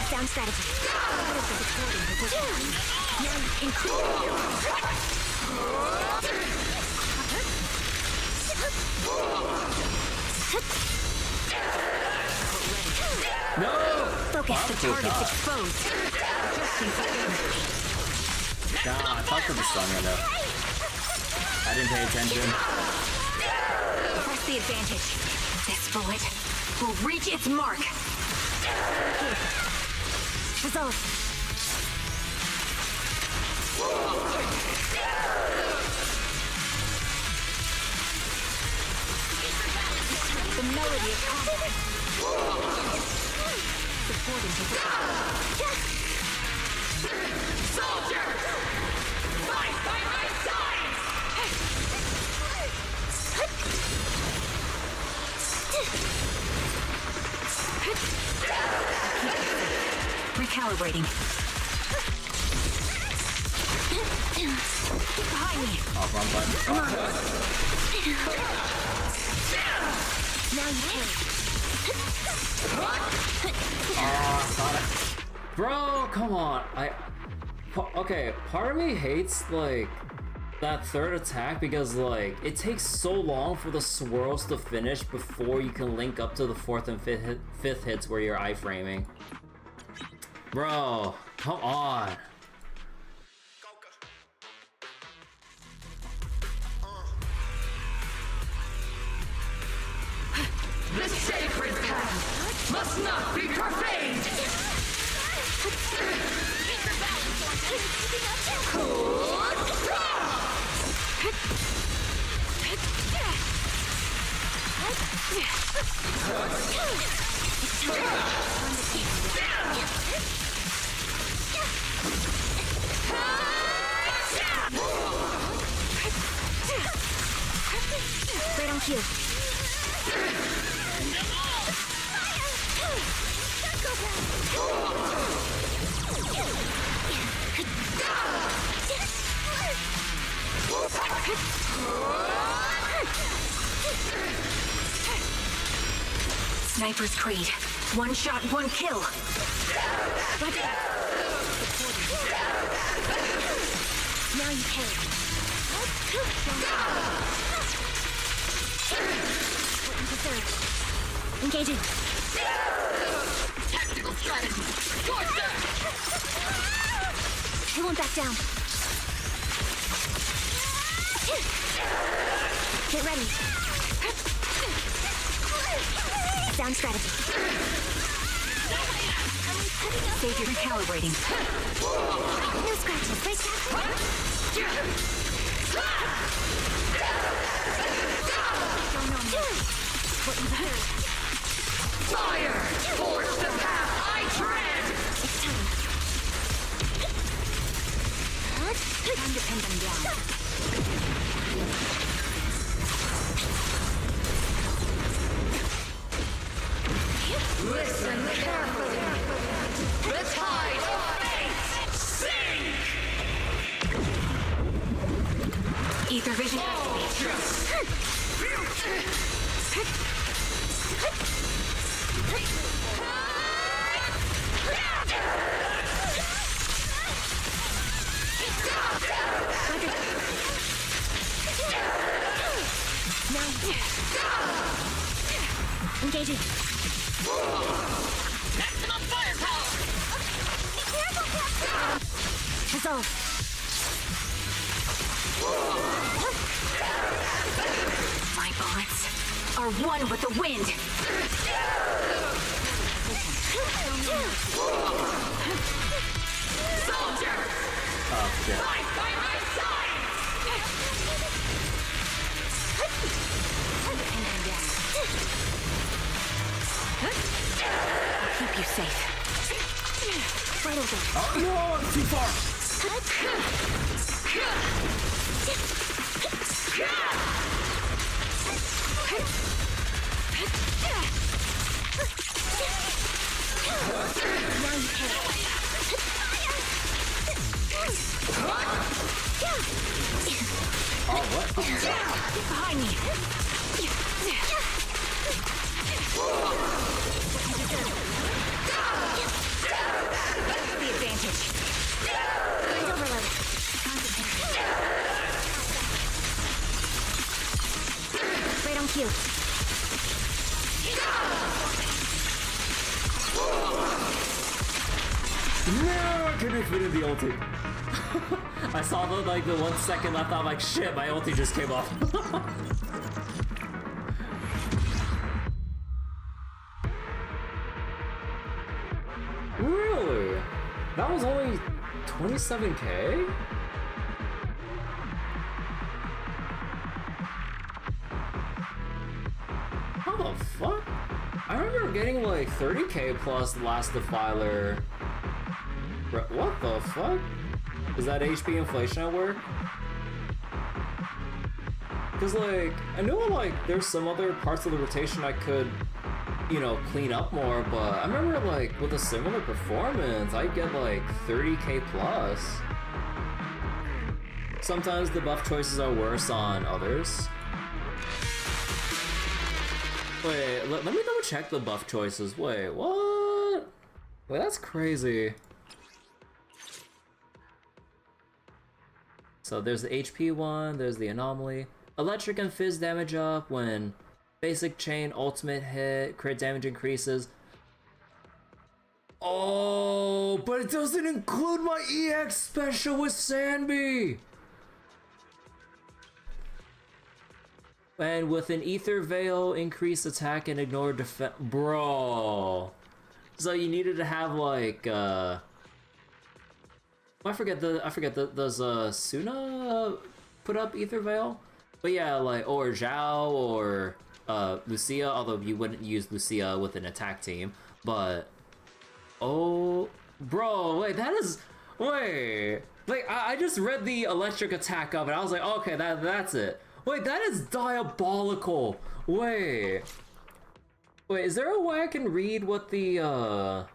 Down strategy. Now No! Focus. The target's exposed. Nah, I fucked with the stun window. I didn't pay attention. Press the advantage. This bullet will reach its mark. Resolve. The melody of combat. Supporting position. Soldiers! Fight by my side! Recalibrating. Behind me. Oh, wrong button. Now you can. Got it. Bro, come on. Okay, part of me hates, like, that third attack because, like, it takes so long for the swirls to finish before you can link up to the fourth and fifth hits where you're iframing. Bro, come on. The sacred path must not be profaned! Right on cue. Sniper's Creed. One shot, one kill. Now you can. Engaging. Tactical strategy. Towards that. I won't back down. Get ready. Down strategy. Save your recalibrating. No scratches, right, What you heard. Fire! Force the path I tread! It's time. Time to pin them down. Listen carefully. The tide of fate sink! Ether vision. Engaging. Maximum firepower! Resolve. My bullets are one with the wind. Soldier! Fight by my side! I'll keep you safe. Right over. Oh no, it's too far. Now you can. Oh, what? Get behind me. The advantage. Mind overload. Right on cue. No, I couldn't fit in the ulti. I saw the 1 second left. I'm like, shit, my ulti just came off. Really? That was only 27k? How the fuck? I remember getting like 30k plus the last defiler. What the fuck? Is that HP inflation at work? Cause like, I know like there's some other parts of the rotation I could, you know, clean up more, but I remember like with a similar performance, I'd get like 30k plus. Sometimes the buff choices are worse on others. Wait, let me double check the buff choices. Wait, what? Wait, that's crazy. So there's the HP one, there's the anomaly. Electric and fizz damage up when basic chain ultimate hit, crit damage increases. Oh, but it doesn't include my EX special with Sanby! And with an Ether Veil, increase attack and ignore defense. Bro. So you needed to have like, I forget does Suna put up Ether Veil? But yeah, like, or Zhao or Lucia, although you wouldn't use Lucia with an attack team. But, oh, bro, wait, that is, wait. Like, I just read the electric attack of it. I was like, okay, that's it. Wait, that is diabolical. Wait, is there a way I can read what the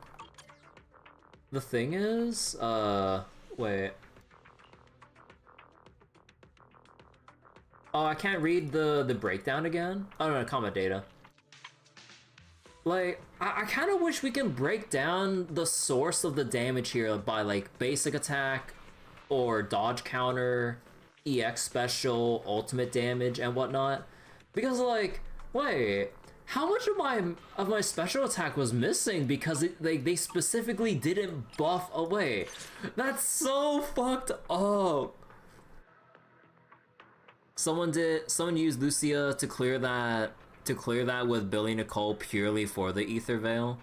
thing is? Wait. Oh, I can't read the breakdown again? Oh no, combat data. Like, I kind of wish we can break down the source of the damage here by like basic attack or dodge counter, EX special, ultimate damage, and whatnot. Because like, wait, how much of my special attack was missing because they specifically didn't buff away. That's so fucked up. Someone used Lucia to clear that with Billy Nicole purely for the Ether Veil.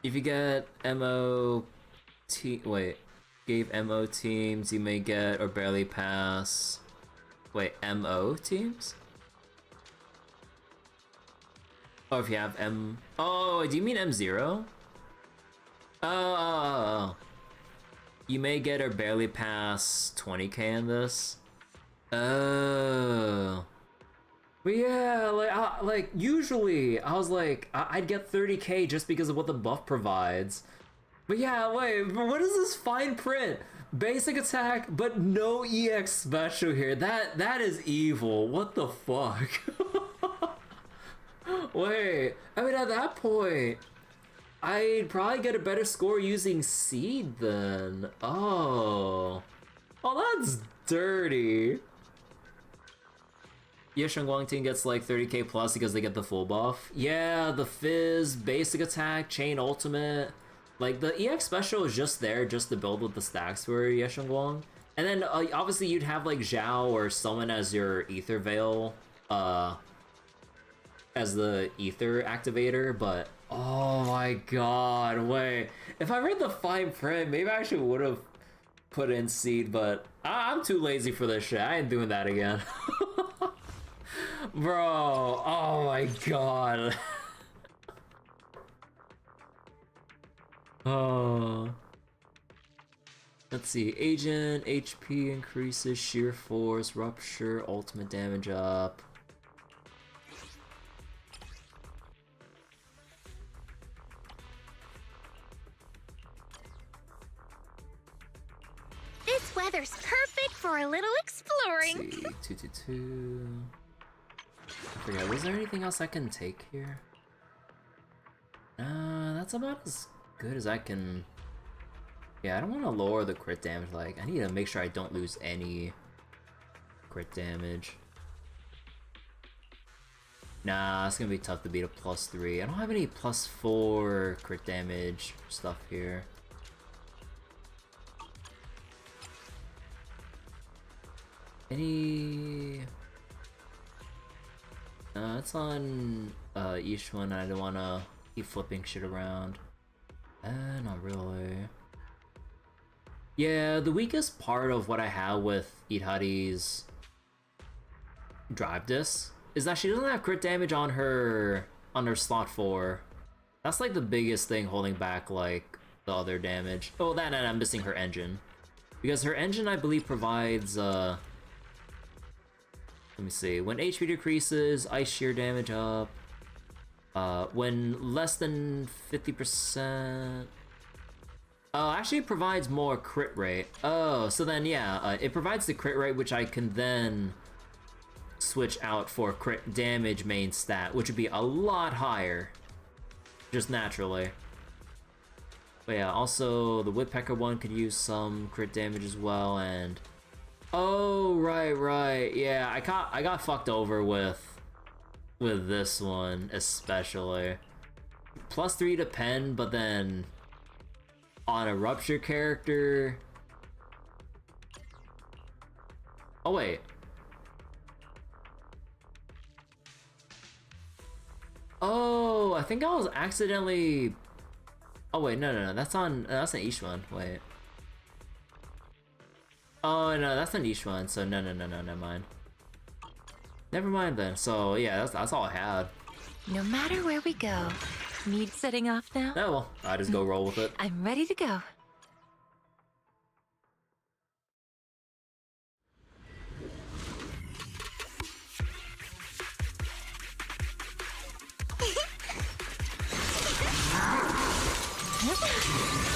If you get gave MO teams, you may get or barely pass. Wait, MO teams? Oh, if you have oh, do you mean M0? Oh. You may get or barely pass 20k in this. Oh. But yeah, like usually I was like, I'd get 30k just because of what the buff provides. But yeah, wait, what is this fine print? Basic attack, but no EX special here. That is evil. What the fuck? Wait, I mean, at that point, I'd probably get a better score using Seed then. Oh, that's dirty. Yesheng Guang team gets like 30k plus because they get the full buff. Yeah, the Fizz, basic attack, chain ultimate. Like, the EX special is just there just to build with the stacks for Yesheng Guang. And then, obviously, you'd have, like, Zhao or someone as your Ether Veil, as the Ether activator, but... Oh my god, wait. If I read the fine print, maybe I actually would have put in Seed, but I'm too lazy for this shit. I ain't doing that again. Bro, oh my god. Oh. Let's see. Agent, HP increases, sheer force, rupture, ultimate damage up. This weather's perfect for a little exploring. Let's see. 222. I forget, was there anything else I can take here? That's about as good as I can. Yeah, I don't want to lower the crit damage. Like, I need to make sure I don't lose any crit damage. Nah, it's gonna be tough to beat a +3. I don't have any +4 crit damage stuff here. Any... it's on each one. I don't wanna keep flipping shit around. Not really. Yeah, the weakest part of what I have with Idhari's drive disc is that she doesn't have crit damage on her slot 4. That's like the biggest thing holding back like the other damage. Oh, that and I'm missing her engine. Because her engine, I believe, provides let me see. When HP decreases, ice shear damage up. When less than 50%... actually it provides more crit rate. Oh, so then yeah, it provides the crit rate, which I can then switch out for crit damage main stat, which would be a lot higher. Just naturally. But yeah, also the Woodpecker one could use some crit damage as well, and... Oh, right. Yeah, I got fucked over with this one, especially. +3 to pen, but then on a Rupture character... Oh, wait. Oh, I think I was accidentally... Oh, wait, no, that's an Ish one, wait. Oh, no, that's an Ish one, so no, never mind. Never mind then, so yeah, that's all I had. No matter where we go, need setting off now? Oh, well, I just go roll with it. I'm ready to go.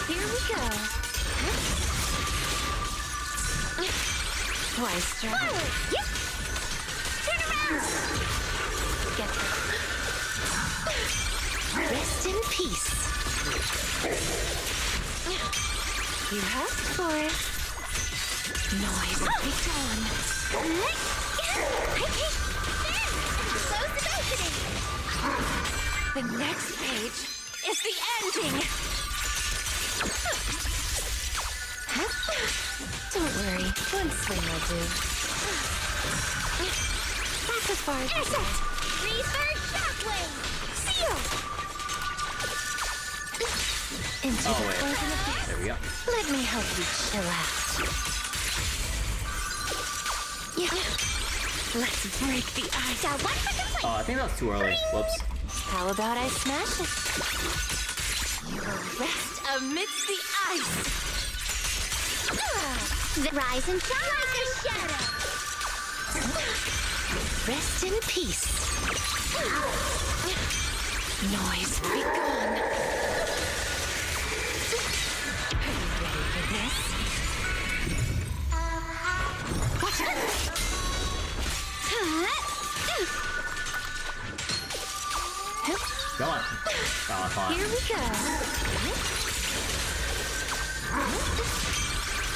Here we go. Twice, strike. Oh, yep. Turn around. Get rest in peace. You asked for it. Noise big dawn. Close the balcony. The next page is the ending! Don't worry, one swing will do. That's as far as I go. Reverse shockwave! Seal! Into the wait. frozen abyss. There we go. Let me help you chill out. Yeah. Let's break the ice. Got one for complaint! Oh, I think that's too early. Whoops. How about I smash it? You will rest amidst the ice. Rise and shine like a shadow! Rest in peace. Noise be gone. Are you ready for this? Watch out! Come on. Oh, come on. Here we go.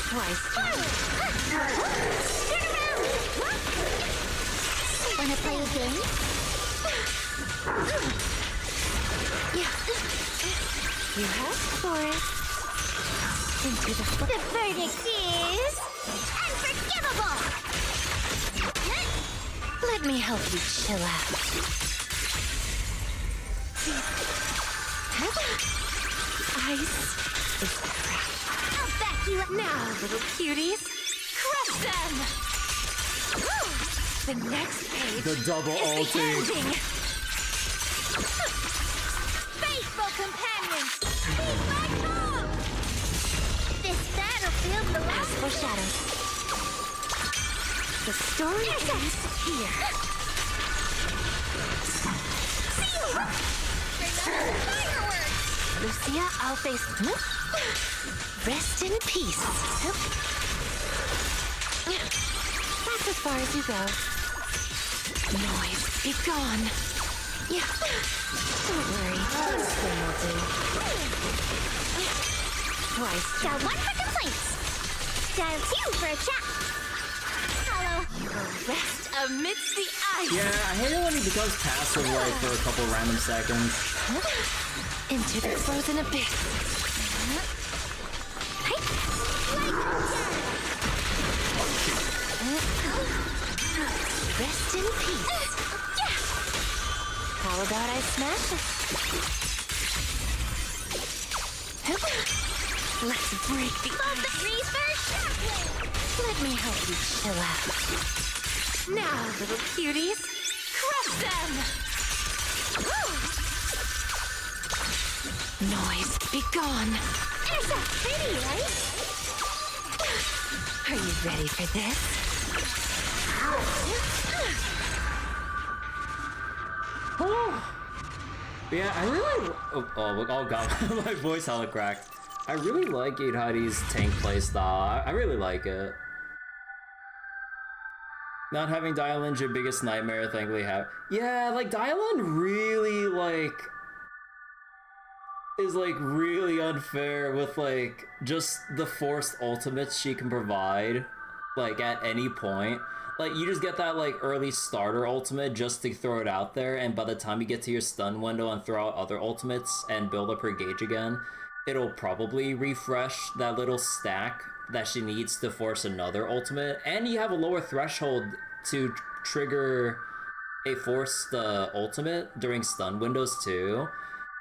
Twice. Wanna play a game? Yeah. You asked for it. Into the The verdict is... unforgivable! Let me help you chill out. Ice is crap. I'll back you up! Now, little cuties, crush them! The next page The double is ulti. the ending. Faithful companions! Be my home! This battlefield belongs As for shadows, the story ends here. Remember fireworks! Lucia, I'll face... Rest in peace. That's as far as you go. Noise, be gone. Yeah. Don't worry, one swing will do. Twice. Got one for complaints! Dial 2 for a chat! Hello! You will rest amidst the ice. Yeah, I hate it when he becomes passive like for a couple random seconds. Into the frozen abyss. Rest in peace. How about I smash it? Let's break the ice. Reverse shockwave! Let me help you chill out. Now, little cuties, crush them! Noise, be gone. It's so pretty, right? Are you ready for this? Yeah, I really... Oh god, my voice hella cracked. I really like Eidhadi's tank playstyle. I really like it. Not having Dialin's your biggest nightmare, thankfully have... Yeah, like, Dialin really, like... is, like, really unfair with, like, just the forced ultimates she can provide, like, at any point. Like, you just get that, like, early starter ultimate just to throw it out there, and by the time you get to your stun window and throw out other ultimates and build up her gauge again, it'll probably refresh that little stack that she needs to force another ultimate, and you have a lower threshold to trigger a forced ultimate during stun windows too.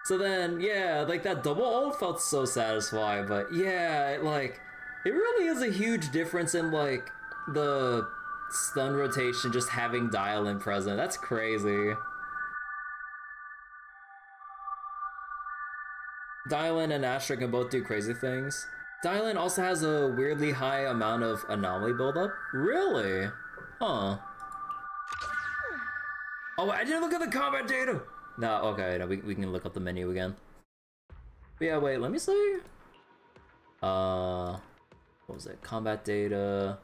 So then, yeah, like, that double ult felt so satisfying, but yeah, like, it really is a huge difference in, like, the stun rotation just having Dial-In present. That's crazy. Dial-In and Astra can both do crazy things. Dial-In also has a weirdly high amount of anomaly buildup. Really? Huh. Oh, I didn't look at the combat data! No, okay, no, we can look up the menu again. But yeah, wait, let me see. What was it? Combat data.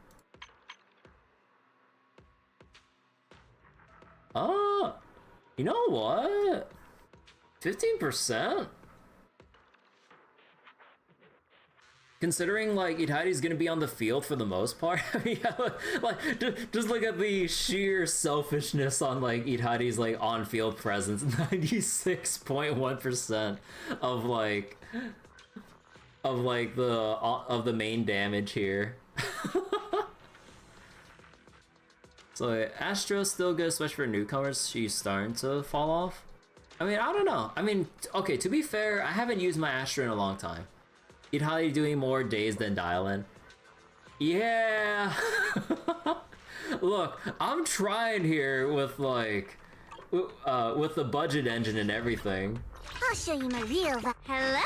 You know what? 15%? considering like Itaidi's gonna be on the field for the most part. Yeah, like just look at the sheer selfishness on like Itaidi's like on-field presence. 96.1% of the main damage here. So Astra's still good, especially for newcomers. She's starting to fall off. I mean, I don't know. I mean, okay, to be fair, I haven't used my Astra in a long time. Itali doing more days than Dylan. Yeah. Look, I'm trying here with like, with the budget engine and everything. I'll show you my real Hello,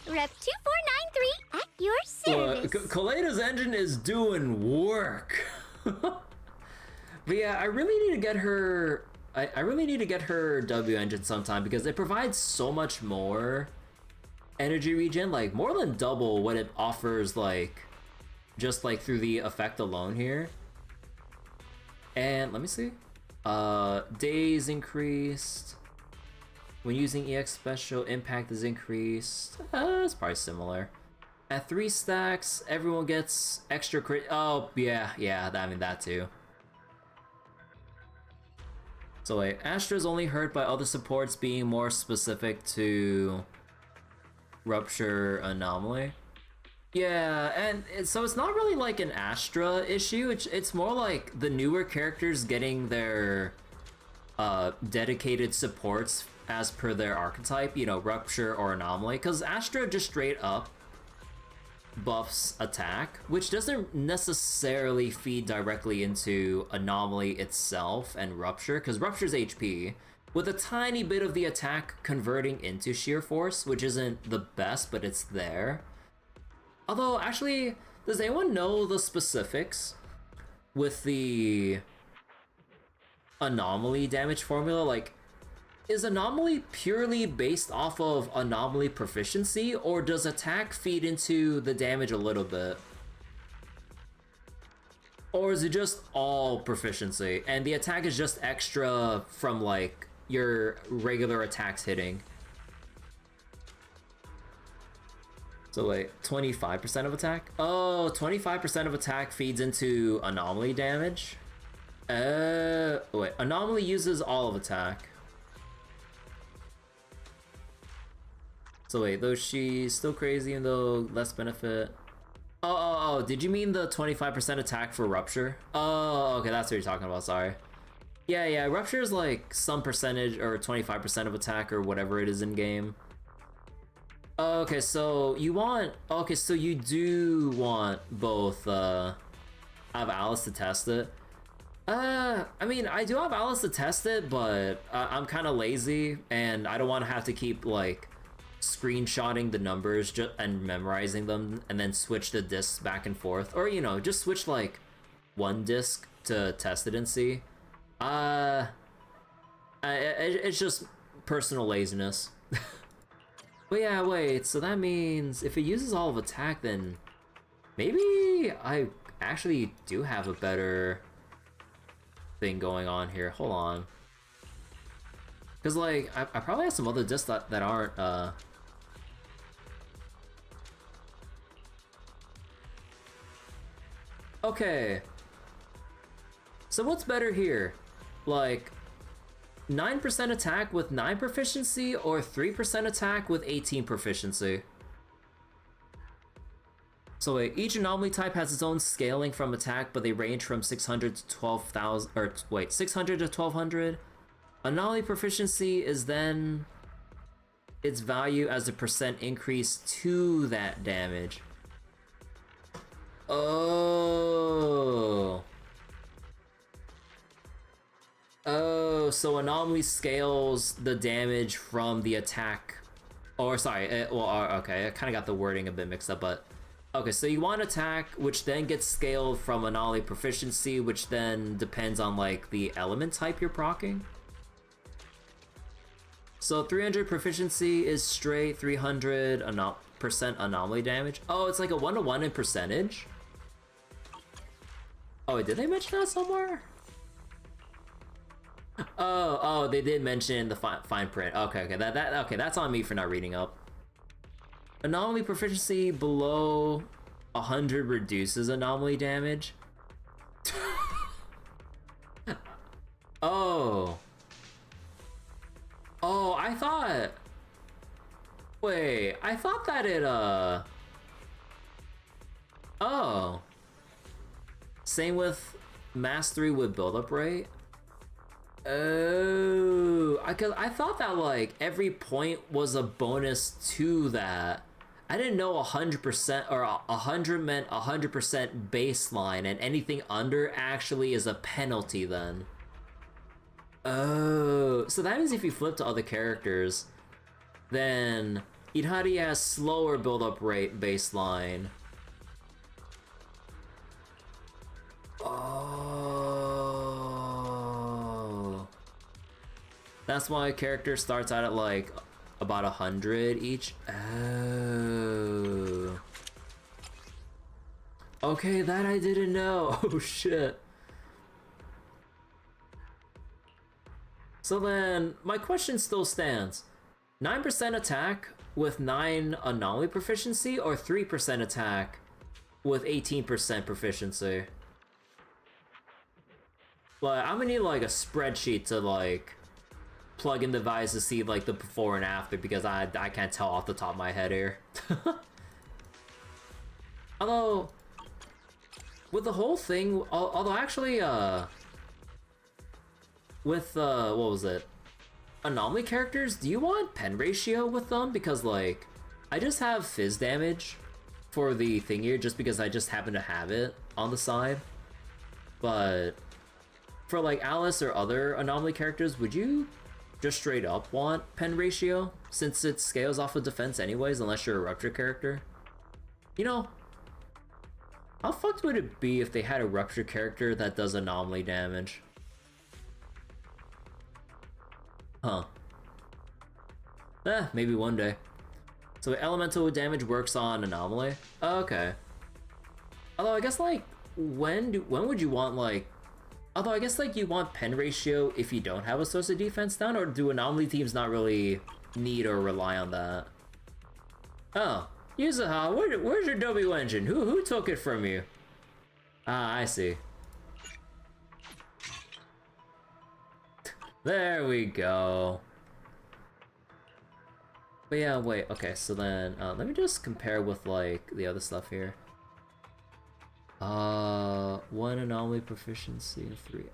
Rep 2493 at your service. Kaleda's engine is doing work. But yeah, I really need to get her. I really need to get her W engine sometime because it provides so much more energy regen, like more than double what it offers, like just like through the effect alone here. And let me see. Days increased. When using EX special, impact is increased. It's probably similar. At 3 stacks, everyone gets extra crit. Oh yeah, I mean that too. So wait, Astra's only hurt by other supports being more specific to Rupture Anomaly. Yeah, and so it's not really like an Astra issue, it's more like the newer characters getting their dedicated supports as per their archetype, you know, Rupture or Anomaly, because Astra just straight up buffs attack, which doesn't necessarily feed directly into Anomaly itself and Rupture, because Rupture's HP, with a tiny bit of the attack converting into sheer force, which isn't the best, but it's there. Although, actually, does anyone know the specifics with the Anomaly damage formula? Like, is Anomaly purely based off of Anomaly proficiency, or does attack feed into the damage a little bit? Or is it just all proficiency, and the attack is just extra from, like, your regular attacks hitting? So wait, 25% of attack? Oh, 25% of attack feeds into Anomaly damage? Wait, Anomaly uses all of attack. So wait, though she's still crazy even though less benefit. Oh, did you mean the 25% attack for Rupture? Oh, okay, that's what you're talking about, sorry. Yeah, Rupture is like some percentage or 25% of attack or whatever it is in game. Okay, so you want, okay, so you do want both, I have Alice to test it. I mean, I do have Alice to test it, but I'm kind of lazy and I don't want to have to keep like screenshotting the numbers and memorizing them and then switch the discs back and forth, or you know, just switch like one disc to test it and see. It's just personal laziness. But yeah, wait, so that means if it uses all of attack, then maybe I actually do have a better thing going on here. Hold on, because like I probably have some other discs that aren't okay, so what's better here? Like 9% attack with 9 proficiency or 3% attack with 18 proficiency? So wait, each anomaly type has its own scaling from attack, but they range from 600 to 12,000, or wait, 600 to 1200. Anomaly proficiency is then its value as a percent increase to that damage. Oh, so Anomaly scales the damage from the attack, or sorry, okay, I kind of got the wording a bit mixed up, but okay, so you want attack, which then gets scaled from Anomaly proficiency, which then depends on like the element type you're proccing. So 300 proficiency is straight 300% Anomaly damage. Oh, it's like a 1-to-1 in percentage? Oh, did they mention that somewhere? Oh, they did mention the fine print. Okay, okay, that's on me for not reading up. Anomaly proficiency below 100 reduces anomaly damage. Oh. Oh, I thought... Wait, I thought that it, Oh. Same with mastery with build-up rate? Oh, I thought that, like, every point was a bonus to that. I didn't know 100% or 100 meant 100% baseline, and anything under actually is a penalty then. Oh, so that means if you flip to other characters, then Idhari has slower build-up rate baseline. Oh. That's why a character starts out at like about 100 each. Oh. Okay, that I didn't know. Oh shit. So then, my question still stands. 9% attack with 9 anomaly proficiency, or 3% attack with 18% proficiency? Like, I'm gonna need like a spreadsheet to like plug in the device to see like the before and after, because I can't tell off the top of my head here. Although, with the whole thing, although actually, with, what was it? Anomaly characters, do you want pen ratio with them? Because, like, I just have fizz damage for the thing here just because I just happen to have it on the side. But for, like, Alice or other anomaly characters, would you just straight up want pen ratio? Since it scales off of defense anyways, unless you're a rupture character? You know, how fucked would it be if they had a rupture character that does anomaly damage? Huh. Maybe one day. So elemental damage works on anomaly? Oh, okay. Although I guess like, when would you want like... Although I guess like you want pen ratio if you don't have a source of defense down, or do anomaly teams not really need or rely on that? Oh, Yuzuha, where's your W engine? Who took it from you? Ah, I see. There we go. But yeah, wait, okay, so then, let me just compare with, like, the other stuff here. 1 anomaly proficiency and 3.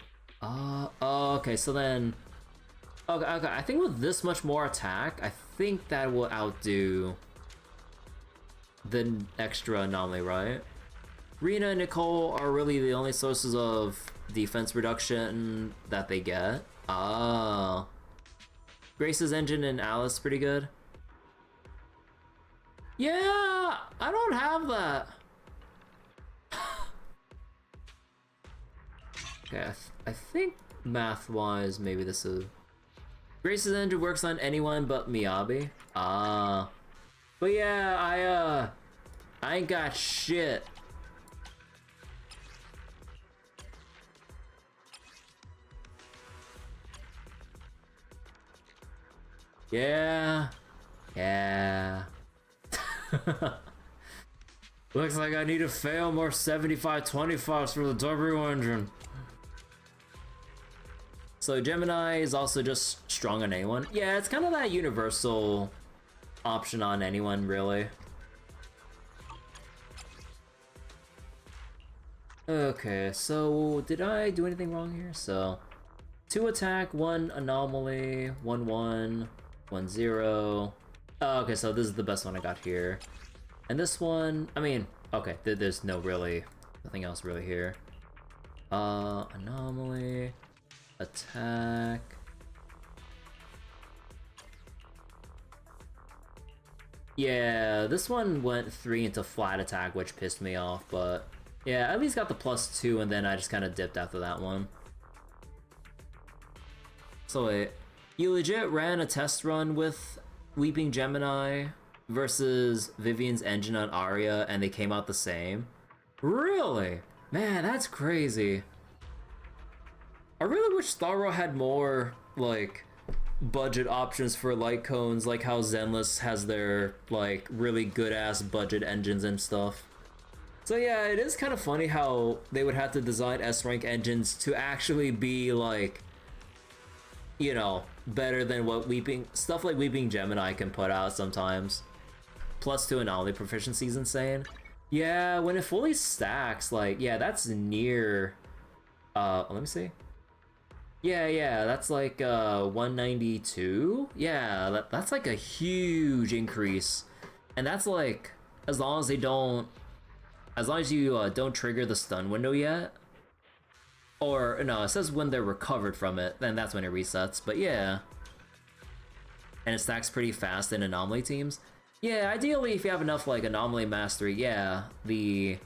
Oh, okay, so then... Okay, I think with this much more attack, I think that will outdo the extra anomaly, right? Rina and Nicole are really the only sources of defense reduction that they get. Ah. Grace's engine and Alice pretty good. Yeah, I don't have that. Okay, I think math-wise, maybe this is... Grace's engine works on anyone but Miyabi. Ah. But yeah, I ain't got shit. Yeah. Looks like I need to fail more 75-25s for the W engine. So Gemini is also just strong on anyone. Yeah, it's kind of that universal option on anyone, really. Okay, so did I do anything wrong here? So 2 attack, 1 anomaly, 1-1, 1-0. Oh, okay, so this is the best one I got here. And this one, I mean, okay, there's nothing else really here. Anomaly, attack. Yeah, this one went 3 into flat attack, which pissed me off, but yeah, at least got the +2, and then I just kind of dipped after that one. So wait, you legit ran a test run with Weeping Gemini versus Vivian's engine on Aria, and they came out the same? Really? Man, that's crazy. I really wish Starro had more, like, budget options for light cones, like how Zenless has their like really good ass budget engines and stuff. So yeah, it is kind of funny how they would have to design S-rank engines to actually be like, you know, better than what stuff like Weeping Gemini can put out sometimes. Plus 2 anomaly proficiency is insane. Yeah, when it fully stacks, like, yeah, that's near, let me see. Yeah, that's like 192. Yeah, that's like a huge increase, and that's like as long as you don't trigger the stun window yet, or no, it says when they're recovered from it, then that's when it resets. But yeah, and it stacks pretty fast in anomaly teams. Yeah, ideally if you have enough like anomaly mastery, yeah, they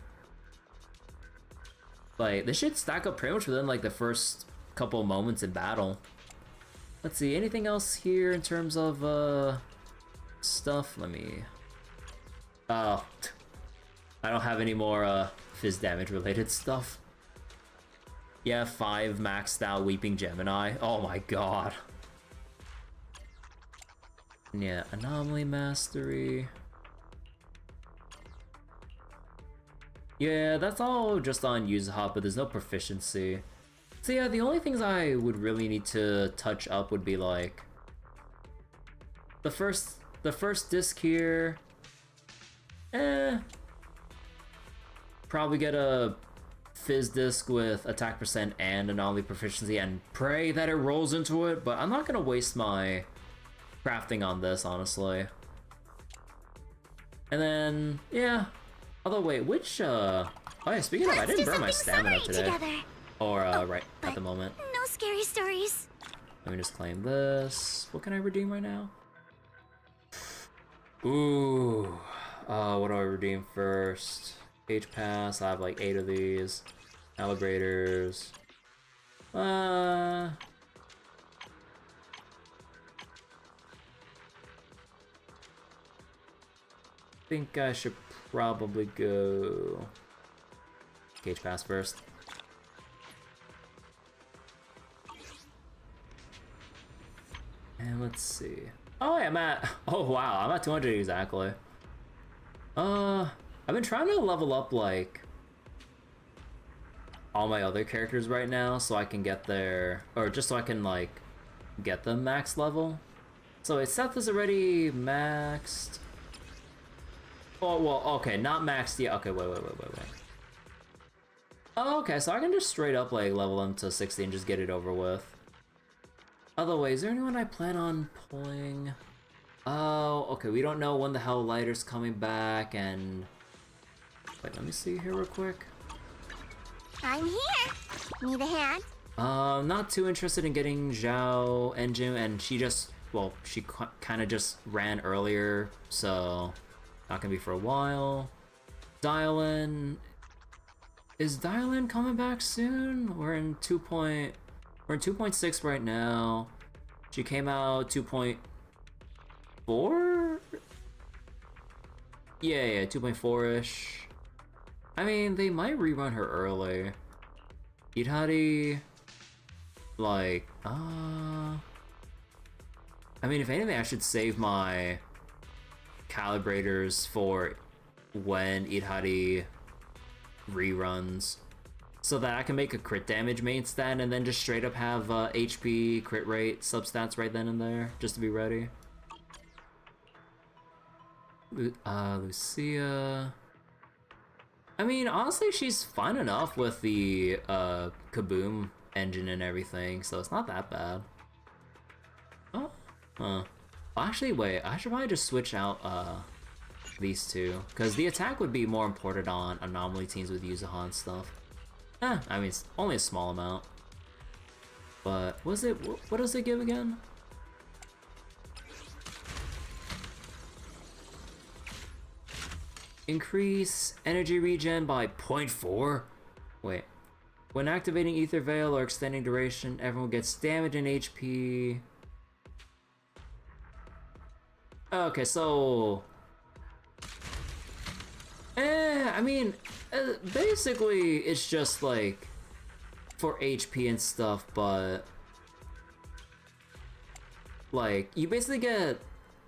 should stack up pretty much within like the first couple moments in battle. Let's see, anything else here in terms of stuff? Let me... Oh, I don't have any more fizz damage related stuff. Yeah, 5 maxed out Weeping Gemini. Oh my god. Yeah, anomaly mastery. Yeah, that's all just on user hop, but there's no proficiency. So yeah, the only things I would really need to touch up would be like the first disc here. Probably get a fizz disc with attack percent and anomaly proficiency and pray that it rolls into it, but I'm not gonna waste my crafting on this, honestly. And then yeah. Although wait, which oh yeah, speaking of, I didn't burn my stamina today. Together. Or, right, at the moment. No scary stories. Let me just claim this. What can I redeem right now? Ooh. What do I redeem first? Page pass, I have like 8 of these. Calibrators. I think I should probably go Cage pass first. And let's see. Oh, I'm at... Oh, wow. I'm at 200 exactly. I've been trying to level up, like, all my other characters right now so I can get their... Or just so I can, like, get them max level. So, Seth is already maxed. Oh, well, okay. Not maxed yet. Okay, wait. Oh, okay. So I can just straight up, like, level them to 60 and just get it over with. Other way, is there anyone I plan on pulling? Oh, okay, we don't know when the Hell Lighter's coming back, and... Wait, let me see here real quick. I'm here. Need a hand? Not too interested in getting Zhao engine, and she just... Well, she kind of just ran earlier, so... Not gonna be for a while. Dial-In... Is Dial-In coming back soon? We're in 2.6 right now. She came out 2.4? Yeah, 2.4-ish. I mean, they might rerun her early. Idhari... Like, I mean, if anything, I should save my calibrators for when Idhari reruns, so that I can make a crit damage main stat and then just straight up have HP, crit rate, substats right then and there, just to be ready. Lucia... I mean, honestly, she's fine enough with the Kaboom engine and everything, so it's not that bad. Oh, huh. Actually, wait, I should probably just switch out these two, because the attack would be more important on anomaly teams with Yuzuha and stuff. I mean, it's only a small amount. But, what does it give again? Increase energy regen by 0.4? Wait. When activating Ether Veil or extending duration, everyone gets damage and HP. Okay, so... I mean, basically, it's just like for HP and stuff, but like, you basically get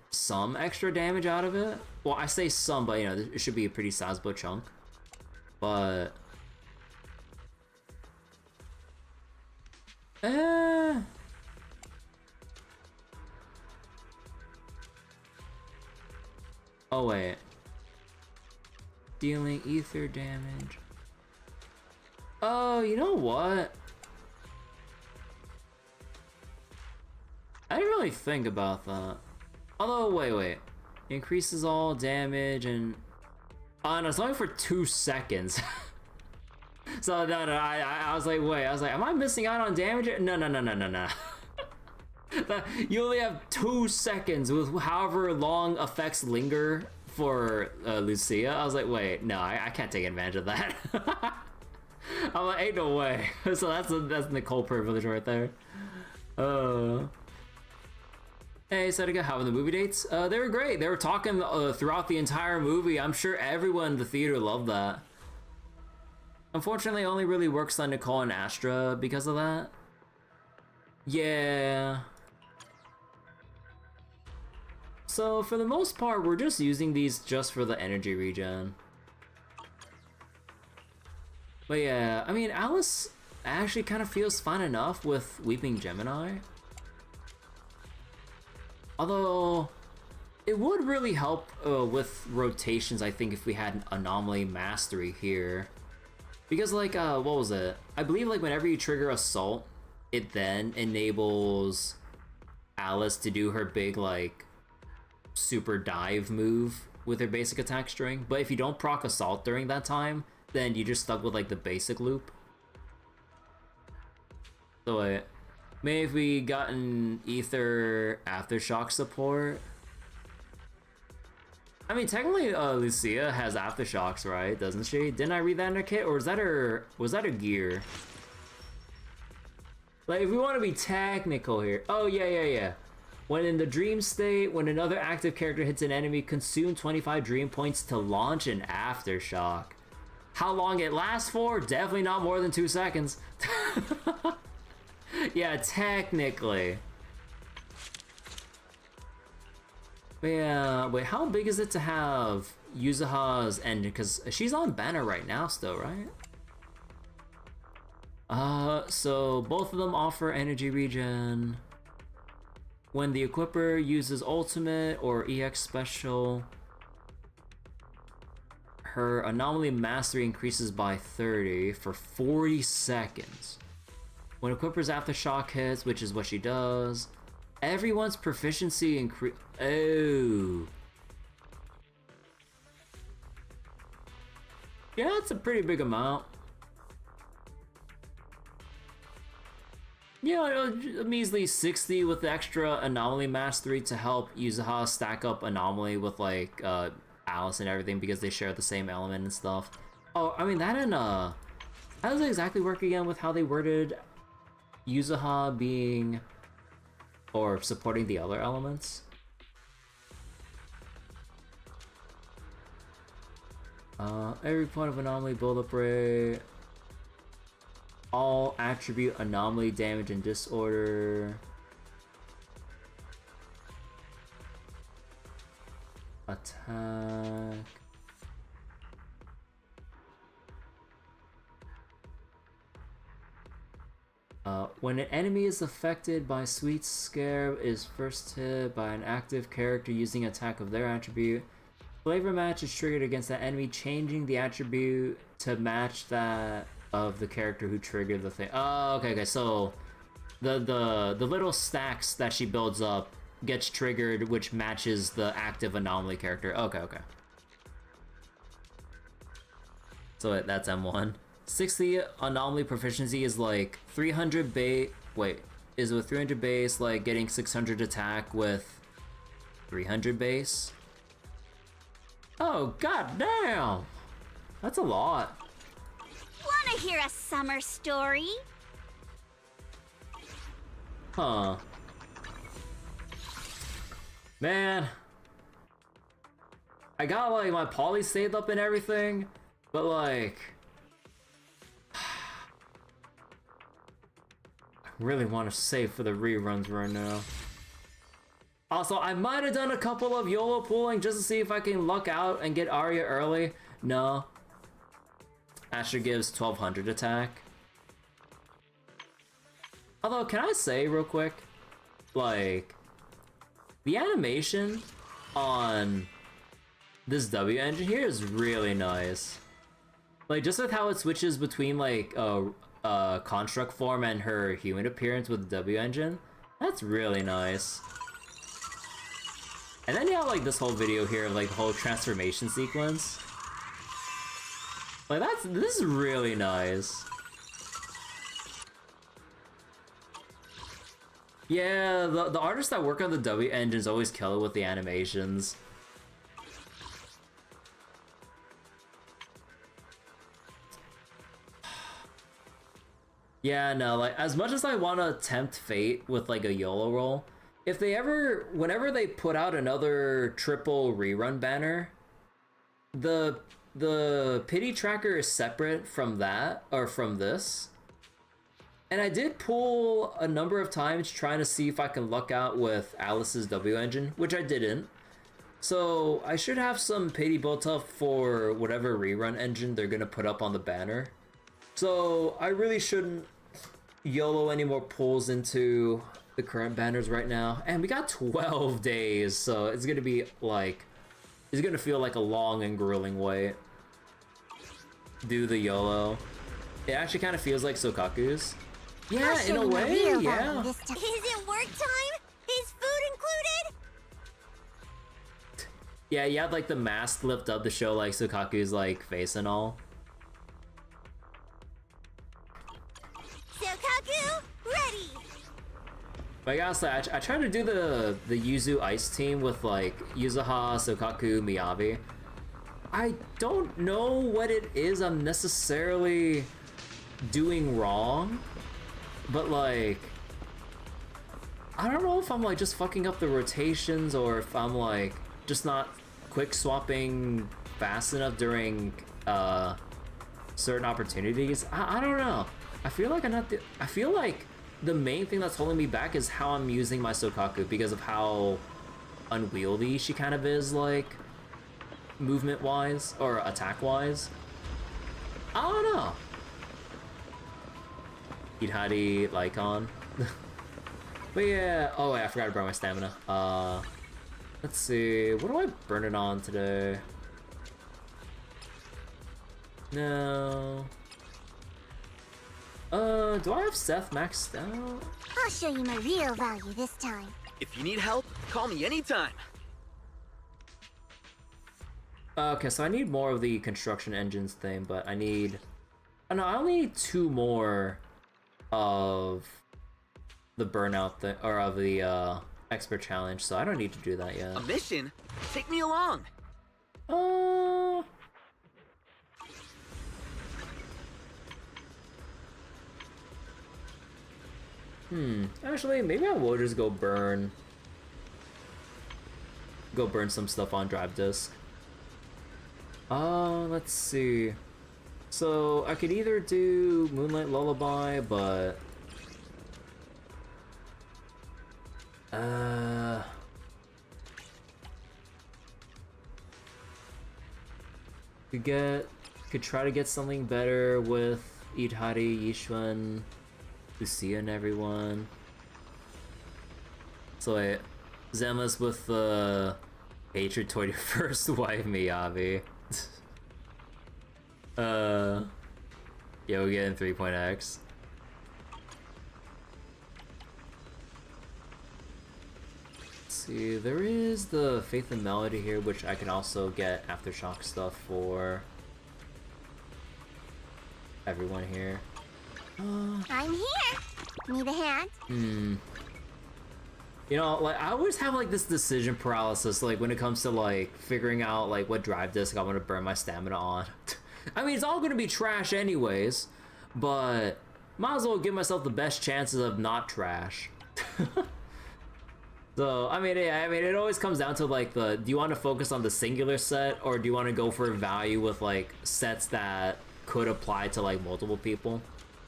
some extra damage out of it. Well, I say some, but you know, it should be a pretty sizable chunk. But oh wait. Dealing ether damage. Oh, you know what? I didn't really think about that. Although, wait. Increases all damage and... Oh, no, it's only for 2 seconds. So, no, I was like, wait. I was like, am I missing out on damage? No. You only have 2 seconds with however long effects linger for Lucia. I was like, wait, no, I can't take advantage of that. I'm like, ain't no way. So that's Nicole privilege right there. Hey, Seneca, how were the movie dates? They were great. They were talking throughout the entire movie. I'm sure everyone in the theater loved that. Unfortunately, it only really works on Nicole and Astra because of that. Yeah. So, for the most part, we're just using these just for the energy regen. But yeah, I mean, Alice actually kind of feels fine enough with Weeping Gemini. Although, it would really help with rotations, I think, if we had an Anomaly Mastery here. Because, like, what was it? I believe, like, whenever you trigger Assault, it then enables Alice to do her big, like, super dive move with her basic attack string. But if you don't proc Assault during that time, then you're just stuck with, like, the basic loop. So, wait. Maybe if we got an Ether Aftershock support. I mean, technically, Lucia has Aftershocks, right? Doesn't she? Didn't I read that in her kit? Or was that her gear? Like, if we want to be technical here. Oh, yeah. When in the dream state, when another active character hits an enemy, consume 25 dream points to launch an Aftershock. How long it lasts for? Definitely not more than 2 seconds. Yeah, technically. But yeah, wait, how big is it to have Yuzuha's engine? Because she's on banner right now still, right? So both of them offer energy regen. When the equipper uses ultimate or EX special, her anomaly mastery increases by 30 for 40 seconds. When equipper's aftershock hits, which is what she does, everyone's proficiency increase. Oh. Yeah, that's a pretty big amount. Yeah, a measly 60 with the extra anomaly mastery to help Yuzuha stack up anomaly with like Alice and everything because they share the same element and stuff. Oh, I mean that and how does it exactly work again with how they worded Yuzuha being or supporting the other elements? Every point of anomaly build-up rate, all attribute anomaly damage and disorder, attack. When an enemy is affected by Sweet Scare is first hit by an active character using attack of their attribute, flavor match is triggered against that enemy, changing the attribute to match that of the character who triggered the thing. Oh, okay, so the little stacks that she builds up gets triggered, which matches the active anomaly character. Okay. So that's M1. 60 anomaly proficiency is like 300 base. Wait, is with 300 base like getting 600 attack with 300 base? Oh, god damn! That's a lot. Wanna hear a summer story? Huh. Man. I got like my poly saved up and everything, but like... I really want to save for the reruns right now. Also, I might have done a couple of YOLO pulling just to see if I can luck out and get Arya early. No. Asher gives 1200 attack. Although, can I say real quick, like, the animation on this W engine here is really nice. Like, just with how it switches between, like, construct form and her human appearance with the W engine, that's really nice. And then you have, like, this whole video here of, like, the whole transformation sequence. Like, this is really nice. Yeah, the artists that work on the W engines always kill it with the animations. Yeah, no, like, as much as I want to tempt fate with, like, a YOLO roll, if they ever, whenever they put out another triple rerun banner, the pity tracker is separate from that, or from this. And I did pull a number of times trying to see if I can luck out with Alice's W engine, which I didn't. So I should have some pity built up for whatever rerun engine they're gonna put up on the banner. So I really shouldn't YOLO any more pulls into the current banners right now. And we got 12 days, so it's gonna be like, it's gonna feel like a long and grueling wait. Do the YOLO. It actually kind of feels like Sokaku's. Yeah, in a way, yeah. Is it work time? Is food included? Yeah, you have like the mask lift up to show like Sokaku's like face and all. Sokaku, ready! But I gotta say, I tried to do the Yuzu Ice team with like Yuzuha, Sokaku, Miyabi. I don't know what it is I'm necessarily doing wrong, but like, I don't know if I'm like just fucking up the rotations or if I'm like just not quick swapping fast enough during certain opportunities. I don't know. I feel like I feel like the main thing that's holding me back is how I'm using my Sokaku because of how unwieldy she kind of is, like movement wise or attack wise. I don't know. Idhari Lycon. But yeah, oh wait, I forgot to burn my stamina. Let's see, what do I burn it on today? No. Do I have Seth maxed out? I'll show you my real value this time. If you need help, call me anytime. Okay, so I need more of the construction engines thing, but I need... Oh, no, I only need 2 more of the burnout thing, or of the expert challenge, so I don't need to do that yet. A mission? Take me along. Actually, maybe I will just go burn some stuff on drive disk. Let's see. So I could either do Moonlight Lullaby, but could try to get something better with Idhari, Yishun, Lucia, and everyone. So wait, Zenless with the hatred toward your first wife, Miyabi. Yeah, we're getting 3.x. Let's see, there is the Faith and Melody here, which I can also get Aftershock stuff for everyone here. I'm here. Need a hand? You know, like, I always have, like, this decision paralysis, like, when it comes to, like, figuring out, like, what drive disc I want to burn my stamina on. I mean, it's all gonna be trash anyways, but might as well give myself the best chances of not trash. So, I mean, yeah, it always comes down to, like, do you want to focus on the singular set, or do you want to go for value with, like, sets that could apply to, like, multiple people?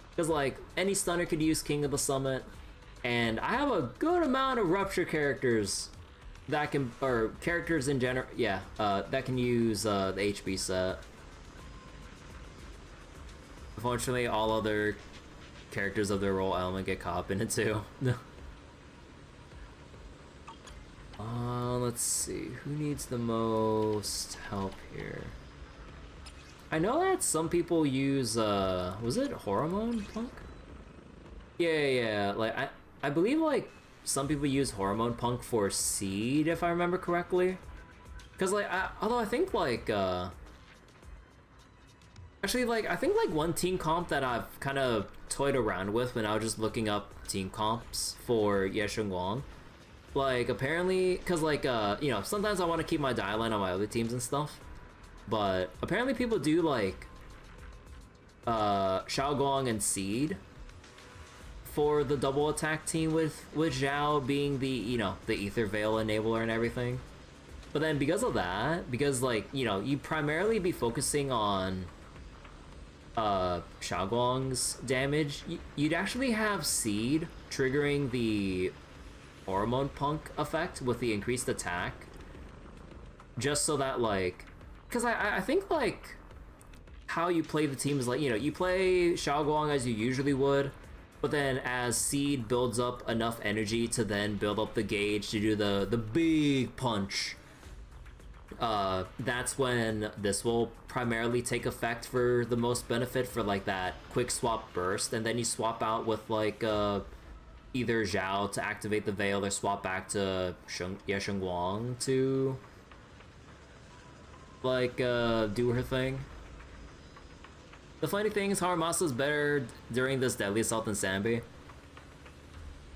Because, like, any stunner could use King of the Summit, and I have a good amount of Rupture characters that can, or characters in general, yeah, that can use the HB set. Unfortunately, all other characters of their role element get caught up in it too. Let's see, who needs the most help here? I know that some people use, was it Hormone Punk? Yeah, like, I believe, like, some people use Hormone Punk for Seed, if I remember correctly. Because, like, although I think, like, actually, like, I think, like, one team comp that I've kind of toyed around with when I was just looking up team comps for Ye Wang, like, apparently, because, like, you know, sometimes I want to keep my dial-in on my other teams and stuff, but apparently people do, like, Xiaoguang and Seed for the double attack team with Zhao being the, you know, the Ether Veil enabler and everything. But then because of that, because, like, you know, you'd primarily be focusing on Xiaoguang's damage, you'd actually have Seed triggering the Hormone Punk effect with the increased attack, just so that, like, because I think, like, how you play the team is, like, you know, you play Xiaoguang as you usually would, but then as Seed builds up enough energy to then build up the gauge to do the big punch, that's when this will primarily take effect for the most benefit for, like, that quick swap burst, and then you swap out with, like, either Zhao to activate the Veil or swap back to Ye Wang to, like, do her thing. The funny thing is Haramasa's better during this Deadly Assault than Sambi.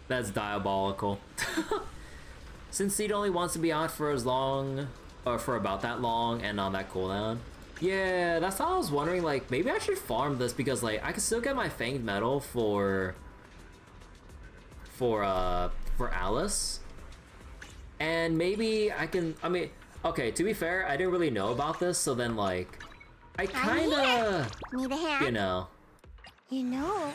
That's diabolical. Since Seed only wants to be out for as long, or for about that long, and on that cooldown. Yeah, that's how I was wondering, like, maybe I should farm this, because, like, I can still get my Fanged Metal for Alice. And maybe I can, I mean, okay, to be fair, I didn't really know about this, so then, like, I kinda, Need a hand? you know. You know,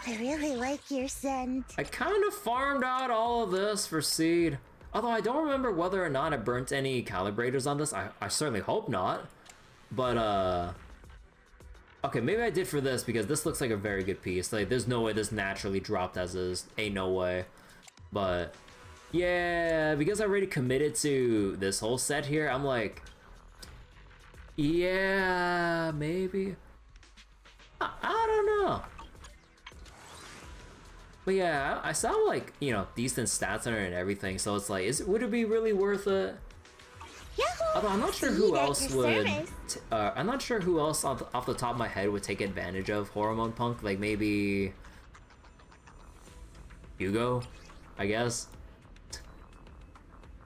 I really like your scent. I kind of farmed out all of this for Seed. Although I don't remember whether or not I burnt any calibrators on this. I certainly hope not. But, okay, maybe I did for this because this looks like a very good piece. Like, there's no way this naturally dropped as is. Ain't no way. But, yeah, because I already committed to this whole set here, I'm like, yeah, maybe. I don't know. But yeah, I saw, like, you know, decent stats on it and everything, so it's like, would it be really worth it? Although I'm not sure who else would. I'm not sure who else off the top of my head would take advantage of Hormone Punk. Like maybe Hugo, I guess.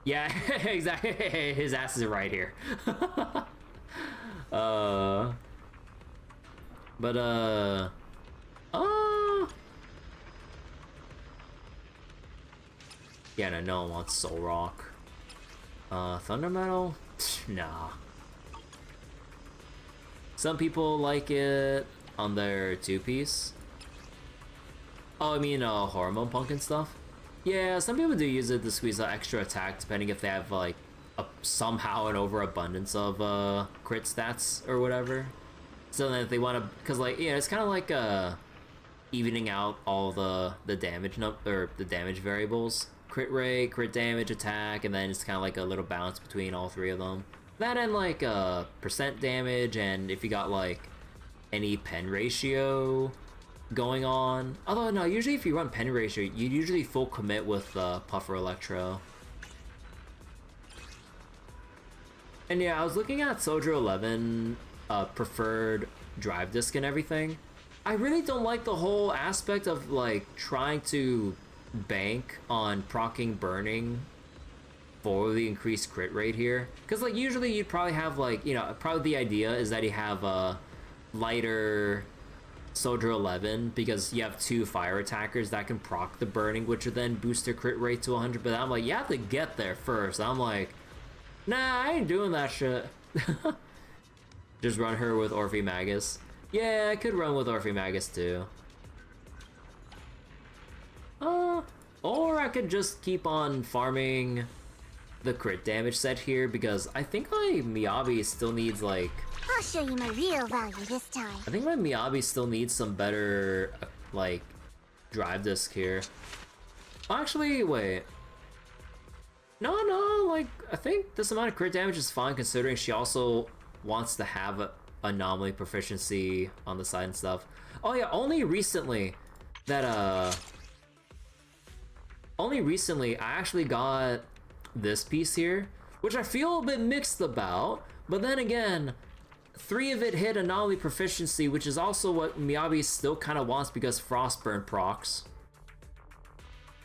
Yeah, exactly. His ass is right here. Yeah, no one wants Soul Rock. Thunder Metal? Nah. Some people like it on their two-piece. Oh, I mean, Hormone Punk and stuff? Yeah, some people do use it to squeeze out extra attack, depending if they have, like, somehow an overabundance of, crit stats or whatever. So then if they want to, because, like, yeah, it's kind of like, evening out all the damage the damage variables. Crit rate, crit damage, attack, and then it's kind of like a little balance between all three of them. That and like percent damage, and if you got like any pen ratio going on. Although no, usually if you run pen ratio, you usually full commit with Puffer Electro. And yeah, I was looking at Soldier 11 preferred drive disc and everything. I really don't like the whole aspect of like trying to bank on proccing burning for the increased crit rate here, because like usually you'd probably have like, you know, probably the idea is that you have a lighter Soldier 11 because you have two fire attackers that can proc the burning, which would then boost their crit rate to 100. But I'm like, you have to get there first. I'm like, nah, I ain't doing that shit. Just run her with Orphe Magus. Yeah, I could run with Orphe Magus too. Or I could just keep on farming the crit damage set here because I think my Miyabi still needs like... I'll show you my real value this time. I think my Miyabi still needs some better, like, drive disc here. Actually, wait. No, like, I think this amount of crit damage is fine considering she also wants to have a anomaly proficiency on the side and stuff. Oh yeah, only recently I actually got this piece here, which I feel a bit mixed about, but then again, 3 of it hit anomaly proficiency, which is also what Miyabi still kind of wants because Frostburn procs.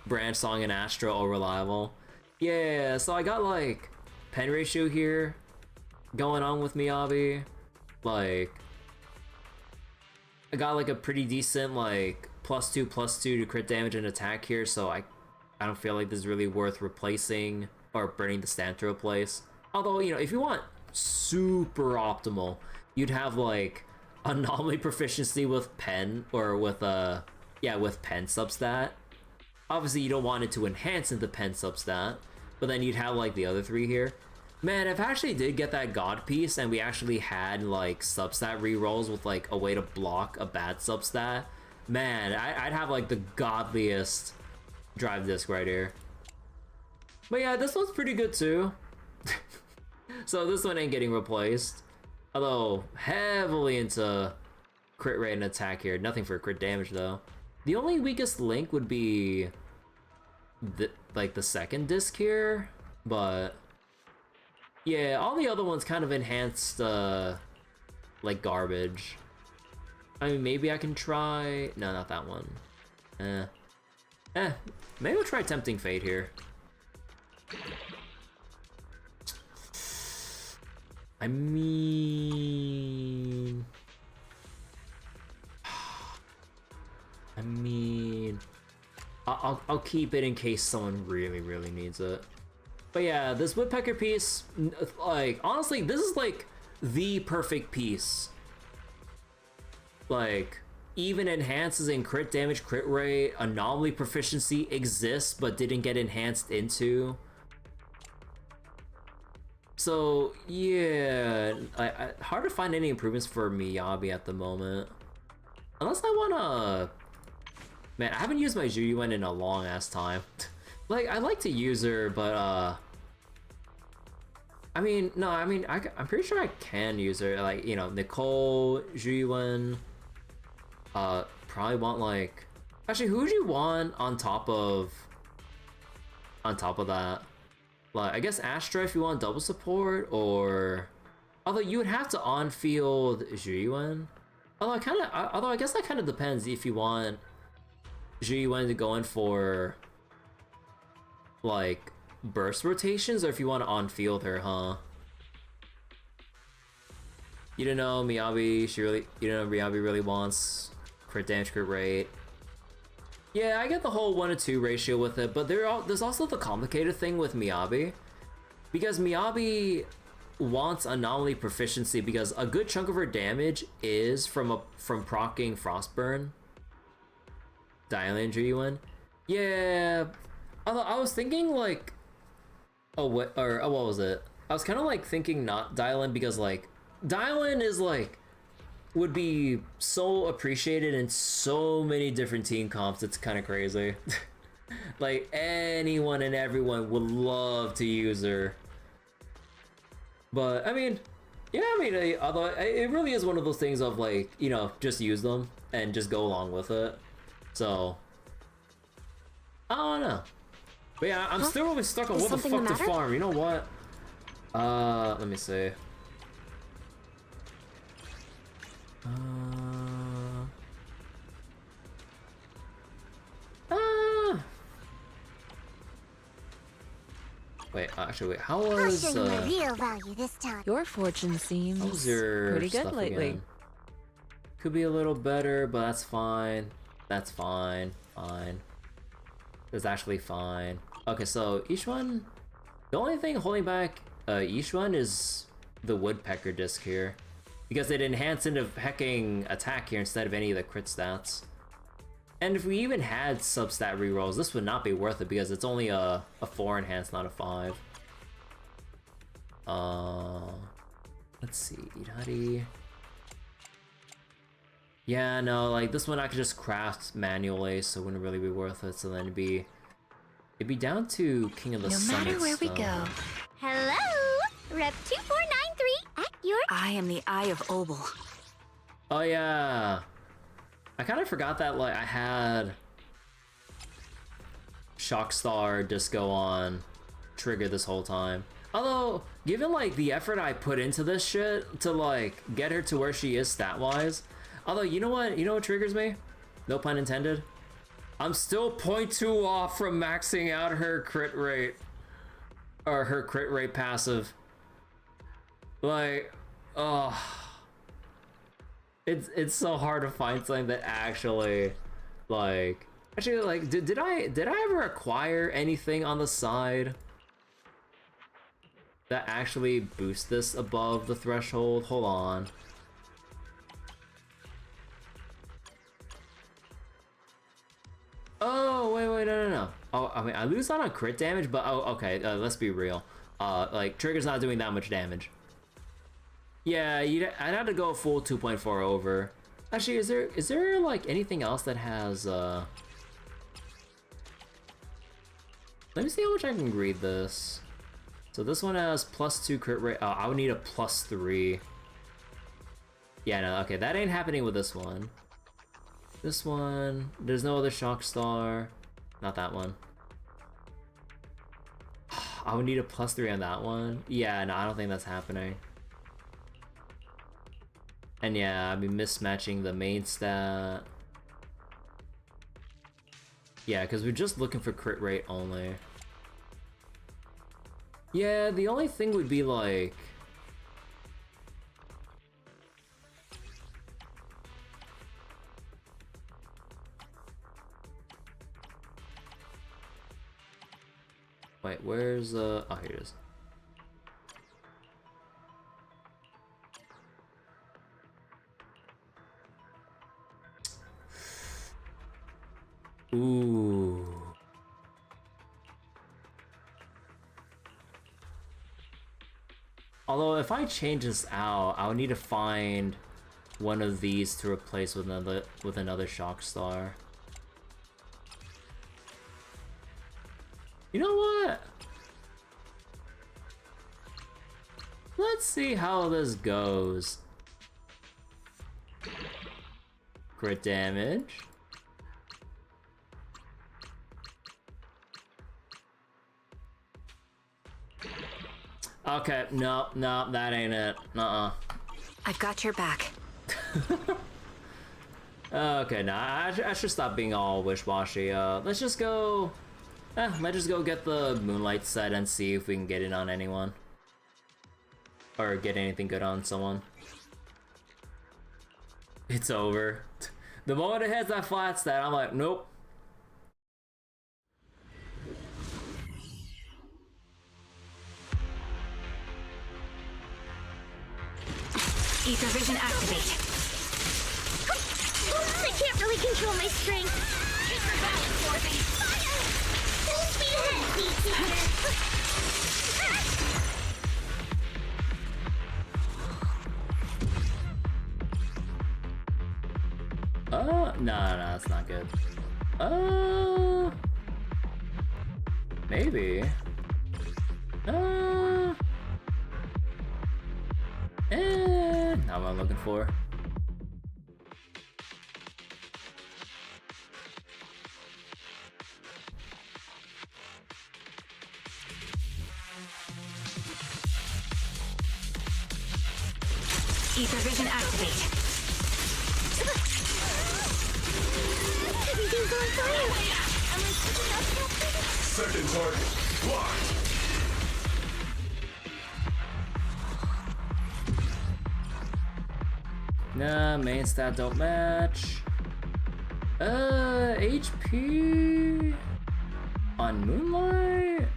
Branch Song and Astro all reliable. Yeah, so I got like pen ratio here going on with Miyabi. Like, I got like a pretty decent like +2/+2 to crit damage and attack here, so I don't feel like this is really worth replacing or burning the stand to replace. Although, you know, if you want super optimal, you'd have like anomaly proficiency with pen or with with pen substat. Obviously you don't want it to enhance into pen substat, but then you'd have like the other 3 here. Man, if I actually did get that god piece and we actually had like substat rerolls with like a way to block a bad substat, man, I'd have like the godliest drive disc right here. But yeah, this one's pretty good too. So this one ain't getting replaced. Although, heavily into crit rate and attack here. Nothing for crit damage though. The only weakest link would be like the second disc here, but yeah, all the other ones kind of enhanced like garbage. I mean, maybe I can try... No, not that one. Maybe we'll try Tempting Fate here. I mean... I'll keep it in case someone really needs it. But yeah, this Woodpecker piece, like, honestly, this is like the perfect piece. Like, even enhances in crit damage, crit rate, anomaly proficiency exists but didn't get enhanced into. So yeah, hard to find any improvements for Miyabi at the moment. Unless I wanna... Man, I haven't used my Juyuan in a long ass time. Like, I like to use her, but I'm pretty sure I can use her. Like, you know, Nicole, Juyuan, probably want like... Actually, who would you want on top of that? Like, I guess Astra if you want double support, or... Although you would have to on-field Juyuan. Although I guess that kind of depends if you want Juyuan to go in for like burst rotations or if you want to on-field her, huh? You don't know Miyabi, Miyabi really wants crit damage, crit rate. Yeah, I get the whole 1-to-2 ratio with it, but there's also the complicated thing with Miyabi. Because Miyabi wants anomaly proficiency because a good chunk of her damage is from proccing Frostburn. Dialing Juyuan. Yeah. Although I was thinking like... what was it? I was kind of like thinking not Dial-In because like... Dial-In is like... would be so appreciated in so many different team comps, it's kind of crazy. Like, anyone and everyone would love to use her. But, I mean... Yeah, I mean, although it really is one of those things of like, you know, just use them and just go along with it. So... I don't know. But yeah, I'm still really stuck on what the fuck to farm. You know what? Let me see. Wait, actually, wait. How was I'll show you my real value this time. Your fortune seems pretty good lately. Again? Could be a little better, but that's fine. That's fine. Fine. That's actually fine. Okay, so each one... The only thing holding back each one is the Woodpecker disc here. Because it enhanced into hecking attack here instead of any of the crit stats. And if we even had substat rerolls, this would not be worth it because it's only a 4 enhanced, not a 5. Let's see, Idari. Yeah, no, like this one I could just craft manually, so it wouldn't really be worth it. So then it'd be down to King of the Summits. No matter where we go. Hello, Rep 2493 at your. I am the Eye of Obel. Oh yeah, I kind of forgot that like I had Shockstar Disco on trigger this whole time. Although, given like the effort I put into this shit to like get her to where she is stat-wise, although you know what triggers me? No pun intended. I'm still 0.2 off from maxing out her crit rate, or her crit rate passive. Like, oh, it's so hard to find something that actually like did I ever acquire anything on the side that actually boosts this above the threshold? Hold on. Oh, wait, no. Oh, I mean, I lose that on crit damage, but oh, okay, let's be real. Like, Trigger's not doing that much damage. Yeah, I'd have to go full 2.4 over. Actually, is there like anything else that has, let me see how much I can read this. So this one has +2 crit rate. Oh, I would need a +3. Yeah, no, okay, that ain't happening with this one. This one, there's no other shock star. Not that one. I would need a +3 on that one. Yeah, no, I don't think that's happening. And yeah, I'd be mismatching the main stat. Yeah, because we're just looking for crit rate only. Yeah, the only thing would be like... Wait, where's oh, here it is. Ooh. Although if I change this out, I would need to find one of these to replace with another shock star. You know what? Let's see how this goes. Crit damage. Okay, no, that ain't it. I've got your back. Okay, nah, I should stop being all wish-washy. Let's just go get the Moonlight set and see if we can get it on anyone. Or get anything good on someone. It's over. The moment it hits that flat stat, I'm like, nope. Ether vision activate. I can't really control my strength. Keep your balance, Dorothy. Full speed ahead, No, that's not good. Maybe. Not what I'm looking for. Ether vision activate. Everything's on fire. Am I picking up something? Second target, blocked. Nah, main stat don't match. HP on Moonlight?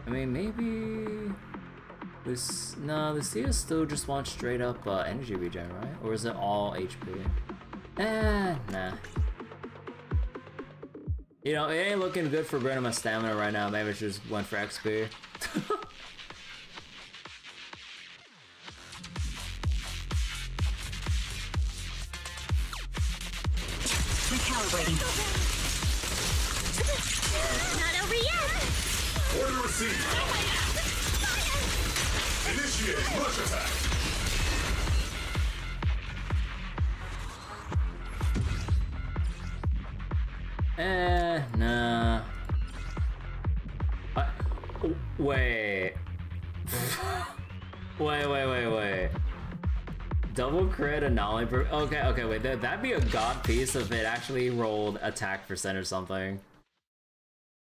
I mean, maybe this. No, Lucia still just wants straight up energy regen, right? Or is it all HP? Nah. You know, it ain't looking good for burning my stamina right now. Maybe I just went for XP. Recalibrating. Not over yet! Order received. Initiating rush attack. Nah. Wait. Wait. Double crit anomaly. Okay, wait. That'd be a god piece if it actually rolled attack percent or something.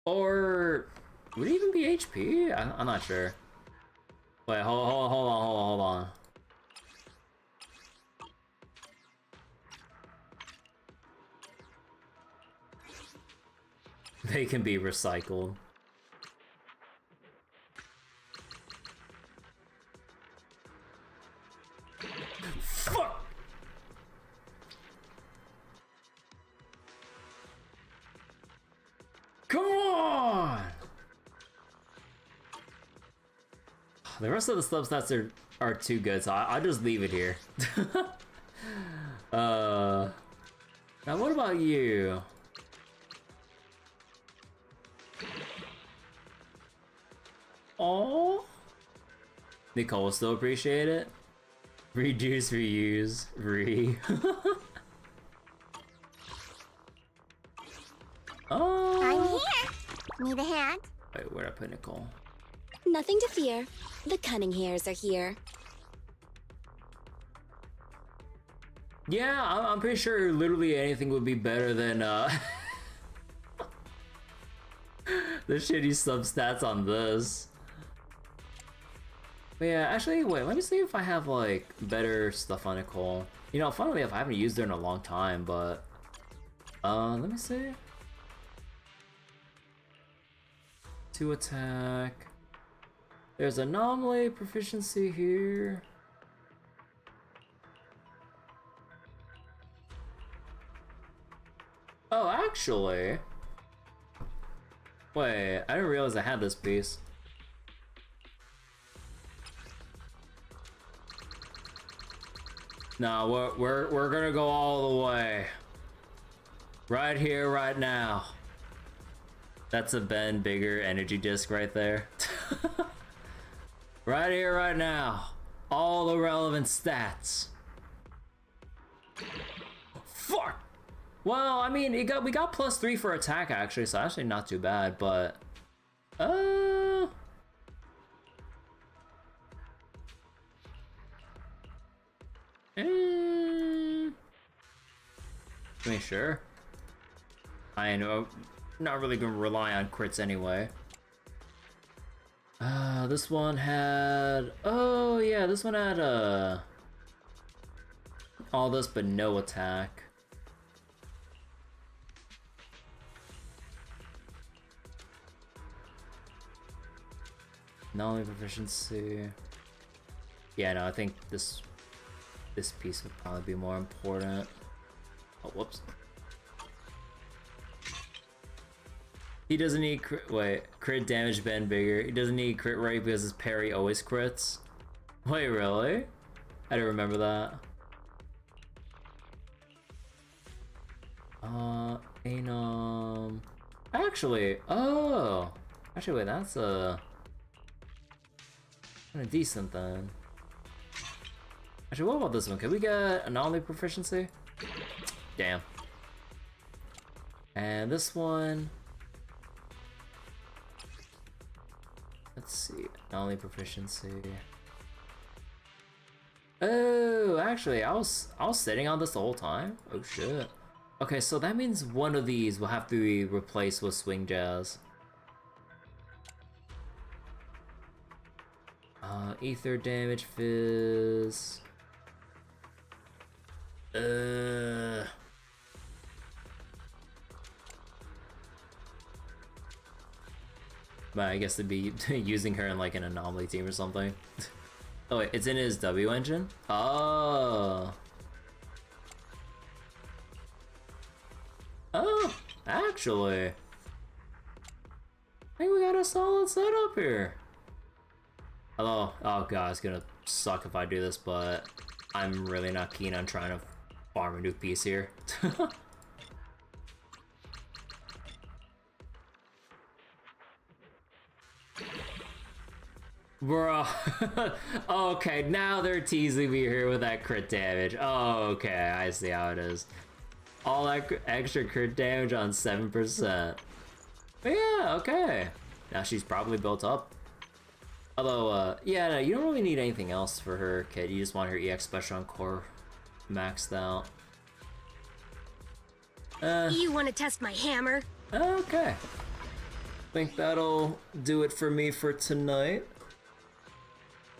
Or would it even be HP? I'm not sure. Wait, hold on. They can be recycled. Fuck! Come on! The rest of the substats are too good, so I'll just leave it here. Now what about you? Oh, Nicole will still appreciate it. Reduce, reuse, Oh, I'm here. Need a hand? Wait, where'd I put Nicole? Nothing to fear. The cunning hairs are here. Yeah, I'm pretty sure literally anything would be better than the shitty substats on this. But yeah, actually, wait, let me see if I have like better stuff on Nicole. You know, funnily enough, I haven't used her in a long time, but let me see. 2 attack. There's anomaly proficiency here. Oh, actually. Wait, I didn't realize I had this piece. No, we're gonna go all the way. Right here, right now. That's a Ben Bigger energy disc right there. Right here, right now. All the relevant stats. Fuck! Well, I mean, we got +3 for attack actually, so actually not too bad, but I mean, sure. I know, not really gonna rely on crits anyway. This one had, oh yeah, this one had all this but no attack. Not only proficiency. Yeah, no, I think this piece would probably be more important. Oh, whoops. He doesn't need crit damage Ben Bigger. He doesn't need crit rate because his parry always crits. Wait, really? I don't remember that. Actually, oh, actually, wait, that's kind of decent then. Actually, what about this one? Can we get anomaly proficiency? Damn. And this one. Let's see, anomaly proficiency. Oh, actually, I was sitting on this the whole time. Oh shit. Okay, so that means one of these will have to be replaced with swing jazz. Ether damage fizz. Man, I guess they'd be using her in like an anomaly team or something. Oh wait, it's in his W engine? Oh. Oh, actually. I think we got a solid setup here. Although, oh god, it's gonna suck if I do this, but I'm really not keen on trying to farm a new piece here. Bro, okay, now they're teasing me here with that crit damage. Oh, okay, I see how it is. All that extra crit damage on 7%. But yeah, okay. Now she's probably built up. Although, yeah, no, you don't really need anything else for her, kid. You just want her EX special on core maxed out. You want to test my hammer? Okay. Think that'll do it for me for tonight.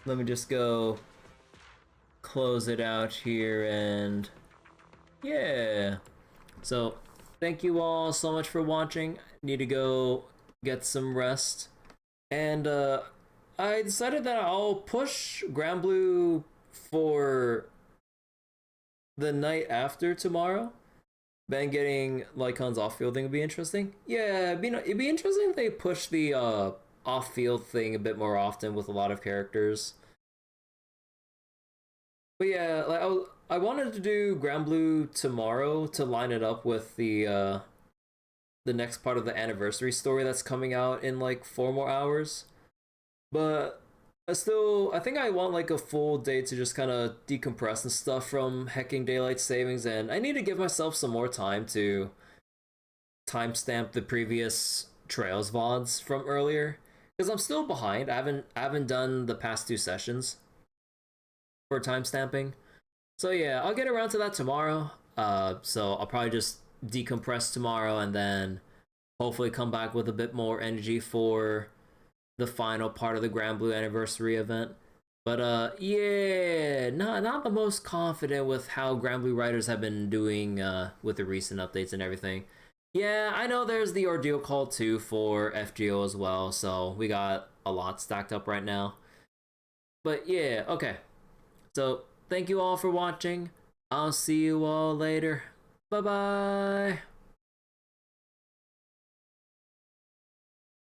Let me just go close it out here and yeah. So thank you all so much for watching. Need to go get some rest. And I decided that I'll push Granblue for the night after tomorrow. Ben getting Lycon's off-field thing would be interesting. Yeah, it'd be interesting if they push the off-field thing a bit more often with a lot of characters. But yeah, like I wanted to do Granblue tomorrow to line it up with the next part of the anniversary story that's coming out in like 4 more hours. But I think I want like a full day to just kind of decompress and stuff from hecking daylight savings, and I need to give myself some more time to timestamp the previous Trails VODs from earlier, because I'm still behind. I haven't done the past 2 sessions for timestamping. So yeah, I'll get around to that tomorrow. So I'll probably just decompress tomorrow and then hopefully come back with a bit more energy for the final part of the Granblue anniversary event. But yeah, not the most confident with how Granblue writers have been doing with the recent updates and everything. Yeah, I know there's the Ordeal Call too for FGO as well, so we got a lot stacked up right now. But yeah, okay. So thank you all for watching. I'll see you all later. Bye bye.